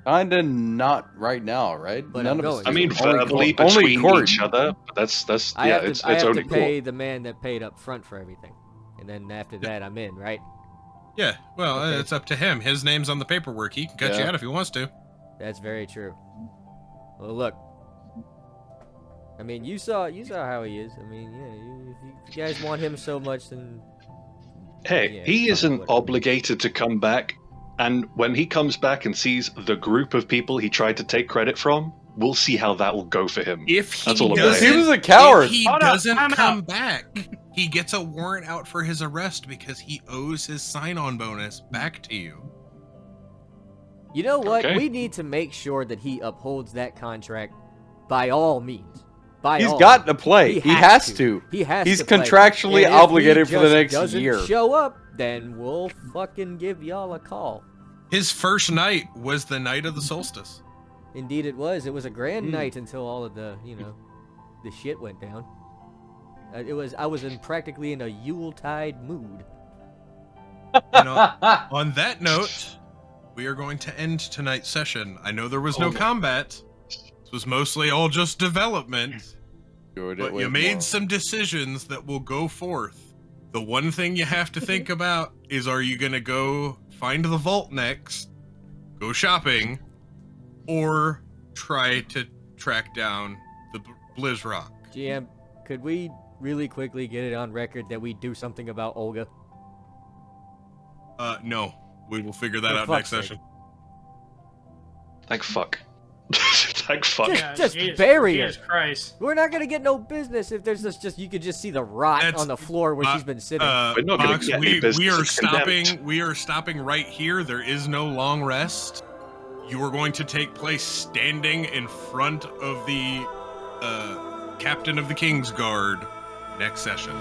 S7: Kinda not right now, right?
S5: But
S7: None
S5: I'm
S7: of us.
S5: going
S7: do.
S4: I mean,
S7: Only
S4: verbally
S7: court- only
S4: between
S7: court.
S4: each other. But that's
S5: I
S4: yeah,
S5: have to,
S4: it's
S5: I have
S4: only
S5: to pay
S4: court.
S5: the man that paid up front for everything, and then after that, I'm in, right?
S1: Yeah, well,
S5: Okay.
S1: it's up to him. His name's on the paperwork. He can cut you
S7: Yeah.
S1: out if he wants to.
S5: That's very true. Well, look. I mean, you saw how he is. I mean, yeah. If you guys want him so much, then
S4: Hey,
S5: Yeah,
S4: he
S5: fine,
S4: isn't
S5: whatever.
S4: obligated to come back, and when he comes back and sees the group of people he tried to take credit from, we'll see how that will go for him.
S1: If he
S4: That's all I'm
S1: doesn't,
S4: saying.
S7: He was a coward.
S1: If he
S12: Hold up,
S1: doesn't
S12: time
S1: come
S12: out.
S1: back, he gets a warrant out for his arrest because he owes his sign-on bonus back to you.
S5: you know what?
S4: Okay.
S5: We need to make sure that he upholds that contract by all means. By
S7: He's
S5: all
S7: got
S5: means.
S7: to play. He has to.
S5: He has
S7: He's
S5: to play.
S7: contractually
S5: And if he
S7: obligated for the
S5: just
S7: next
S5: doesn't
S7: year.
S5: show up, then we'll fucking give y'all a call.
S1: His first night was the night of the solstice.
S5: Indeed, it was. It was a grand
S7: Hmm.
S5: night until all of the the shit went down. I was practically in a Yuletide mood.
S1: And on that note, we are going to end tonight's session. I know there was no combat. This was mostly all just development. But you made some decisions that will go forth. The one thing you have to think about is, are you going to go find the vault next, go shopping, or try to track down the Blizz Rock?
S5: GM, could we really quickly get it on record that we do something about Olga?
S1: No. We will figure that
S5: For
S1: out next
S5: fuck's
S1: session.
S4: Thank fuck. Thank fuck.
S5: Just
S12: Jesus-
S5: bury her.
S12: Jesus Christ.
S5: We're not gonna get no business if there's just you could just see the rot
S1: That's-
S5: on the floor where she's been sitting.
S4: We're not gonna
S1: Box,
S4: get any
S1: we
S4: business,
S1: are
S4: it's condemned.
S1: stopping. We are stopping right here. There is no long rest. You are going to take place standing in front of the captain of the King's Guard next session.